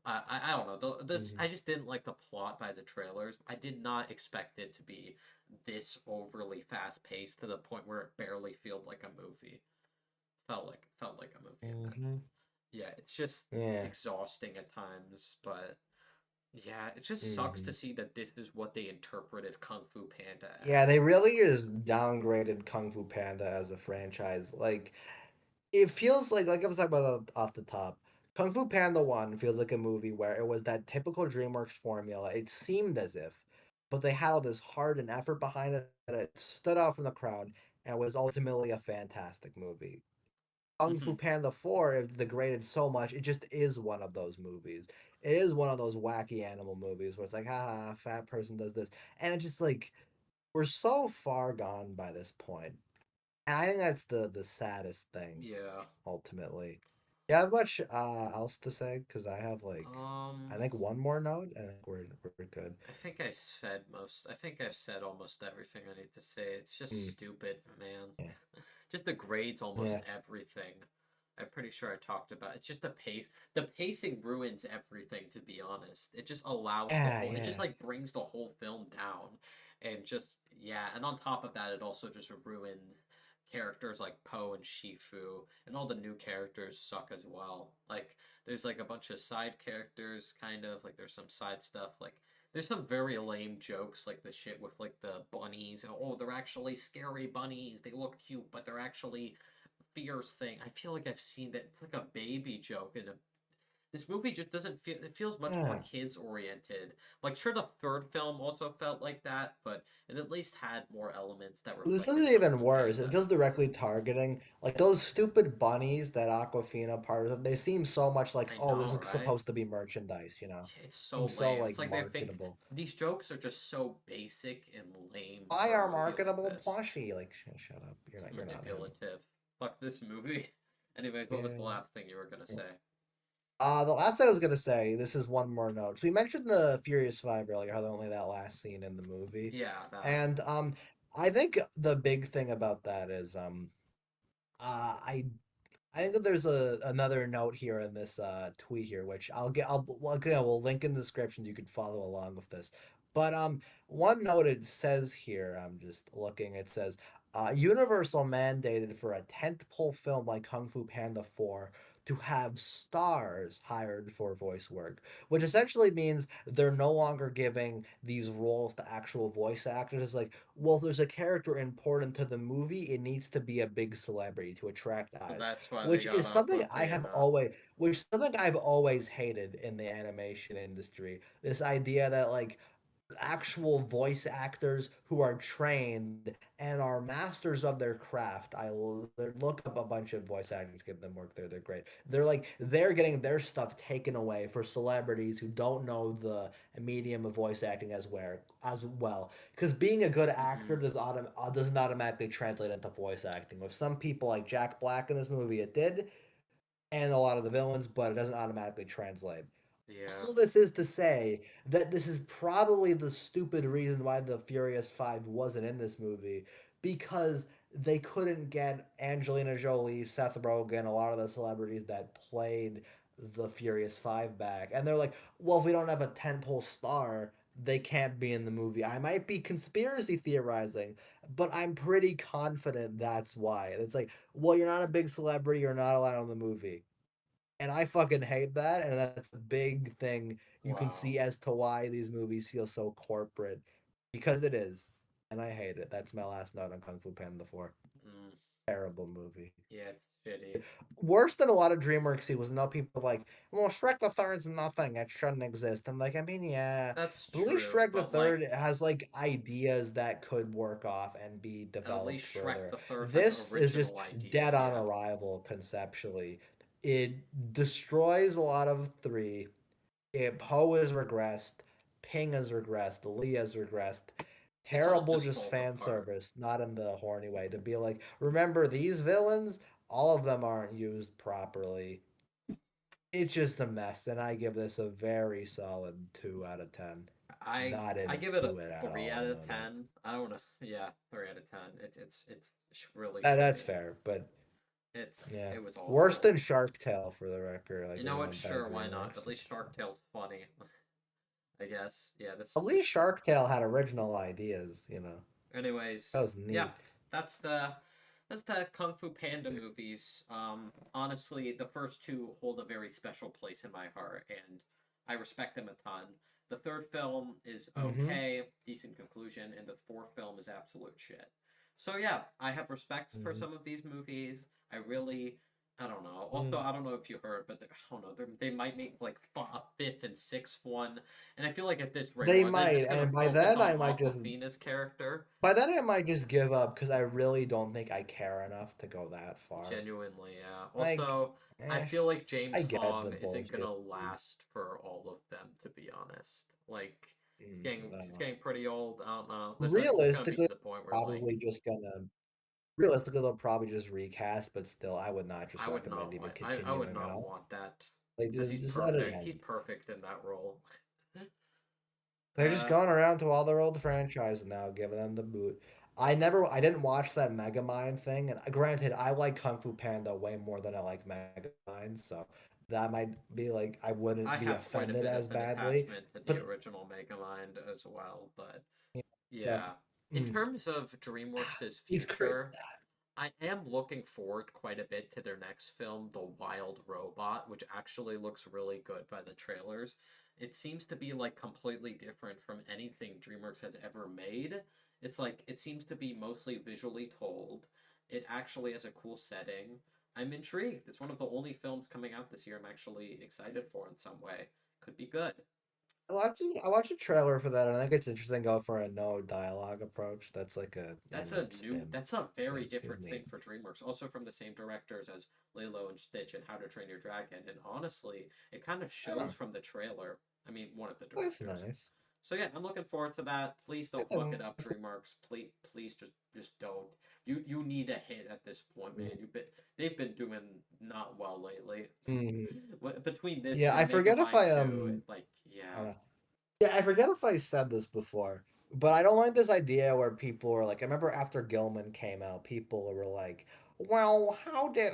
I don't know. Mhm. I just didn't like the plot by the trailers. I did not expect it to be this overly fast paced to the point where it barely felt like a movie. Felt like a movie, and Mhm. yeah, it's just Yeah. exhausting at times. But yeah, it just sucks to Mhm. see that this is what they interpreted Kung Fu Panda Yeah, they as. really just downgraded Kung Fu Panda as a franchise. Like it feels like I was talking about off the top. Kung Fu Panda 1 feels like a movie where it was that typical DreamWorks formula. It seemed as if, but they had all this heart and effort behind it that it stood out from the crowd and was ultimately a fantastic movie. Kung Fu Hmm. Panda 4 it degraded so much, it just is one of those movies. It is one of those wacky animal movies where it's like, haha, fat person does this. And it's just like, we're so far gone by this point. And I think that's the saddest thing Yeah. ultimately. You have much else to say? Because I Um. think one more note, and I think we're good. I think I've said almost everything I need to say. It's just Mm, stupid, man. yeah, Just the grades almost yeah, everything. I'm pretty sure I talked about. It's just the pace. The pacing ruins everything. To be honest, it just allows the yeah, whole. It just yeah. like brings the whole film down, and just yeah. And on top of that, it also just ruined characters like Poe and Shifu, and all the new characters suck as well. Like there's like a bunch of side characters, kind of like there's some side stuff like there's some very lame jokes, like the shit with like the bunnies. Oh, they're actually scary bunnies. They look cute, but they're actually fierce thing. I feel like I've seen that. It's like a baby joke, and this movie just doesn't feel. It feels much more Yeah. kids oriented. Like, sure, the third film also felt like that, but it at least had more elements that This reflected isn't Kung even Fu worse. It Panda. feels directly targeting like those stupid bunnies that Aquafina part of. They seem so much like, I oh, this know, is right? supposed to be merchandise, you know? Yeah, it's so Seems so lame. It's like like they think marketable. these jokes are just so basic and lame Buy for a our movie like marketable this. plushie. Like, shut up. It's You're not him. manipulative. Fuck this movie. Anyways, what was the Yeah. last thing you were gonna Yeah. say? The last thing I was gonna say, this is one more note. So we mentioned the Furious Five earlier, how they're only that last scene in the movie, Yeah, that. and I think the big thing about that is I think that there's a another note here in this tweet here, which well, again, we'll link in the description. You could follow along with this. But one note it says here, I'm just looking. It says, Universal mandated for a tentpole film like Kung Fu Panda 4 to have stars hired for voice work, which essentially means they're no longer giving these roles to actual voice actors. It's like, well, if there's a character important to the movie, it needs to be a big celebrity to attract So eyes, that's why they which got is something Aquafina. I've always hated in the animation industry. This idea that like actual voice actors who are trained and are masters of their craft. Look up a bunch of voice actors, give them work. They're great. They're getting their stuff taken away for celebrities who don't know the medium of voice acting as well. Because being a good actor Hmm. doesn't automatically translate into voice acting. With some people like Jack Black in this movie, it did, and a lot of the villains, but it doesn't automatically translate. Yeah. All this is to say that this is probably the stupid reason why the Furious Five wasn't in this movie because they couldn't get Angelina Jolie, Seth Rogen, a lot of the celebrities that played the Furious Five back. And they're like, well, if we don't have a tentpole star, they can't be in the movie. I might be conspiracy theorizing, but I'm pretty confident that's why. It's like, well, you're not a big celebrity, you're not allowed in the movie. And I fucking hate that, and that's a big thing you can Wow. see as to why these movies feel so corporate. Because it is. And I hate it. That's my last note on Kung Fu Panda 4. Mm. Terrible movie. Yeah, it's shitty. Worse than a lot of DreamWorks was now people like, well, Shrek the Third's nothing. It shouldn't exist. I'm like, I mean, yeah. That's But at least true, Shrek the but like Third has like ideas that could work off and be at developed least Shrek further. the Third has This is just original dead ideas. on Yeah. arrival conceptually. It destroys a lot of three. Poe is regressed. Ping has regressed, Lee has regressed. It's all Terrible just just falling fan apart. service, not in the horny way. To be like, remember these villains? All of them aren't used properly. It's just a mess, and I give this a very solid 2 out of 10. Not I give it a into it at 3 all. out of No, no. 10. I don't know. Yeah, 3 out of 10. It's really That's great. fair, but yeah, It was worse awful. than Shark Tale for the record. I You know gave what? them bad Sure, why not? At DreamWorks. least Shark Tale's funny. I guess. Yeah, At least Shark Tale had original ideas. That anyways, was yeah, neat. that's the Kung Fu Panda movies. Honestly, the first two hold a very special place in my heart, and I respect them a ton. The third film is Mm-hmm. okay, decent conclusion, and the fourth film is absolute shit. So yeah, I have respect for Mm-hmm. some of these movies. I really, I don't know. Also, Mm. I don't know if you heard, but I don't know. They might make like a fifth and sixth one, and I feel like at this rate, They are they might, just gonna and by focus then on I might just Aquafina's character? give up because I really don't think I care enough to go that far. Genuinely, yeah. Like, Also, I eh, feel like James I get the Hong isn't bullshit. gonna last for all of them, to be honest. Like, he's No. getting pretty old. I don't know. There's gonna be Realistically, to the point where like probably just gonna realistically they'll probably just recast, but still, I would not just I would recommend not even want I would continuing at not all. want that Like, because just let it He's end. perfect in that role. They're just uh, going around to all their old franchises now, giving them the boot. I didn't watch that Megamind thing, and granted, I like Kung Fu Panda way more than I like Megamind, so that might be like I I wouldn't be have quite a offended bit as of an badly, attachment to the but original Megamind as well, but yeah, but yeah. In mm, terms of DreamWorks' he's crazy. future, I am looking forward quite a bit to their next film, The Wild Robot, which actually looks really good by the trailers. It seems to be like completely different from anything DreamWorks has ever made. It's like it seems to be mostly visually told. It actually has a cool setting. I'm intrigued. It's one of the only films coming out this year I'm actually excited for in some way. Could be good. I watched a trailer for that, and I think it's interesting go for a no dialogue approach. That's like a random spin. That's a very That seems different thing neat. for DreamWorks. Also from the same directors as Lilo and Stitch and How to Train Your Dragon. And honestly, it kind of Yeah, shows from the trailer. I mean, one of the that's directors. nice. So yeah, I'm looking forward to that. Please I don't fuck it think up, that's DreamWorks. Please just don't. You need a hit at this point, man. cool. They've been doing not well lately. Mm. Between this Yeah, I and forget if Megamind I 2, like I yeah. don't know. Yeah, I forget if I said this before, but I don't like this idea where people are like, I remember after Gilman came out, people were like, "Well, how did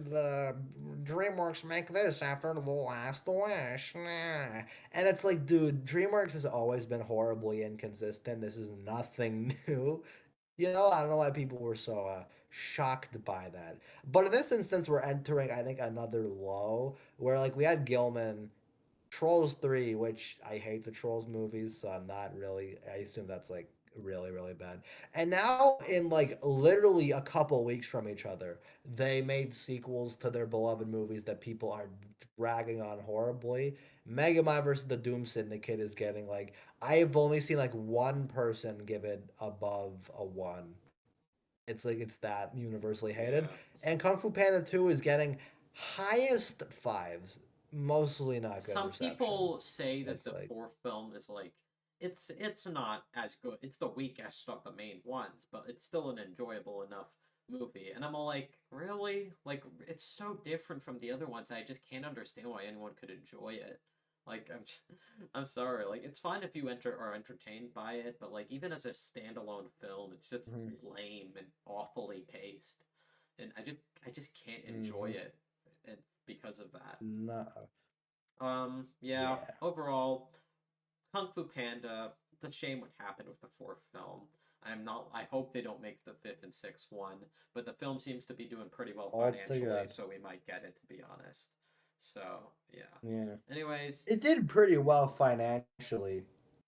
the DreamWorks make this after the Last Wish?" Nah. And it's like, dude, DreamWorks has always been horribly inconsistent. This is nothing new. I don't know why people were so shocked by that. But in this instance, we're entering, I think, another low where like we had Gilman. Trolls 3, which I hate the Trolls movies, so I'm not really. I assume that's like really, really bad. And now, in like literally a couple weeks from each other, they made sequels to their beloved movies that people are dragging on horribly. Megamind versus the Doom Syndicate is getting like. I've only seen like one person give it above a 1. It's like it's that universally hated. Yeah. And Kung Fu Panda 2 is getting highest fives, mostly not good Some reception. people say that It's the like, fourth film is like it's not as good. It's the weakest of the main ones, but it's still an enjoyable enough movie. And I'm all like, really? Like it's so different from the other ones. I just can't understand why anyone could enjoy it. Like I'm sorry. Like it's fine if you are entertained by it, but like even as a standalone film, it's just mm-hmm, lame and awfully paced. And I just can't enjoy mm-hmm, it and because of that. no, Yeah, yeah, overall, Kung Fu Panda, it's a shame what happened with the fourth film. I hope they don't make the fifth and sixth one, but the film seems to be doing pretty well all to financially, God, so we might get it, to be honest. So, yeah. yeah. Anyways, It did pretty well financially.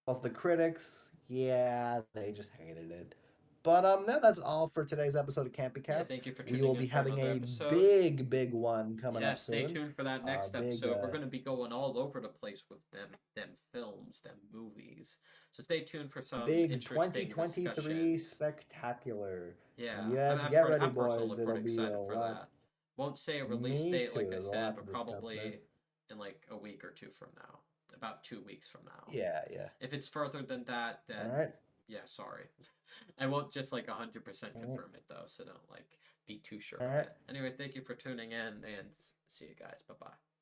Of the critics, yeah, they just hated it. But no, that's all for today's episode of yeah, CampyCast. thank you for We tuning will in be for having another a episode. big, big one coming Yeah, up stay soon. tuned for that next Big, episode. We're going to be going all over the place with them films, them movies. So stay tuned for some big interesting 2023 discussions. spectacular. Yeah, You have to get ready, I'm personally boys. It'll pretty be a excited for lot. that. Won't say a release Me date, too. like I There's a said, lot to but discuss there. probably in like a week or two from now, about 2 weeks from now. Yeah, yeah. If it's further than that, All then right. yeah, sorry. I won't just like 100% All right. confirm it though, so don't like be too sure All of right. it. Anyways, thank you for tuning in and see you guys. Bye bye.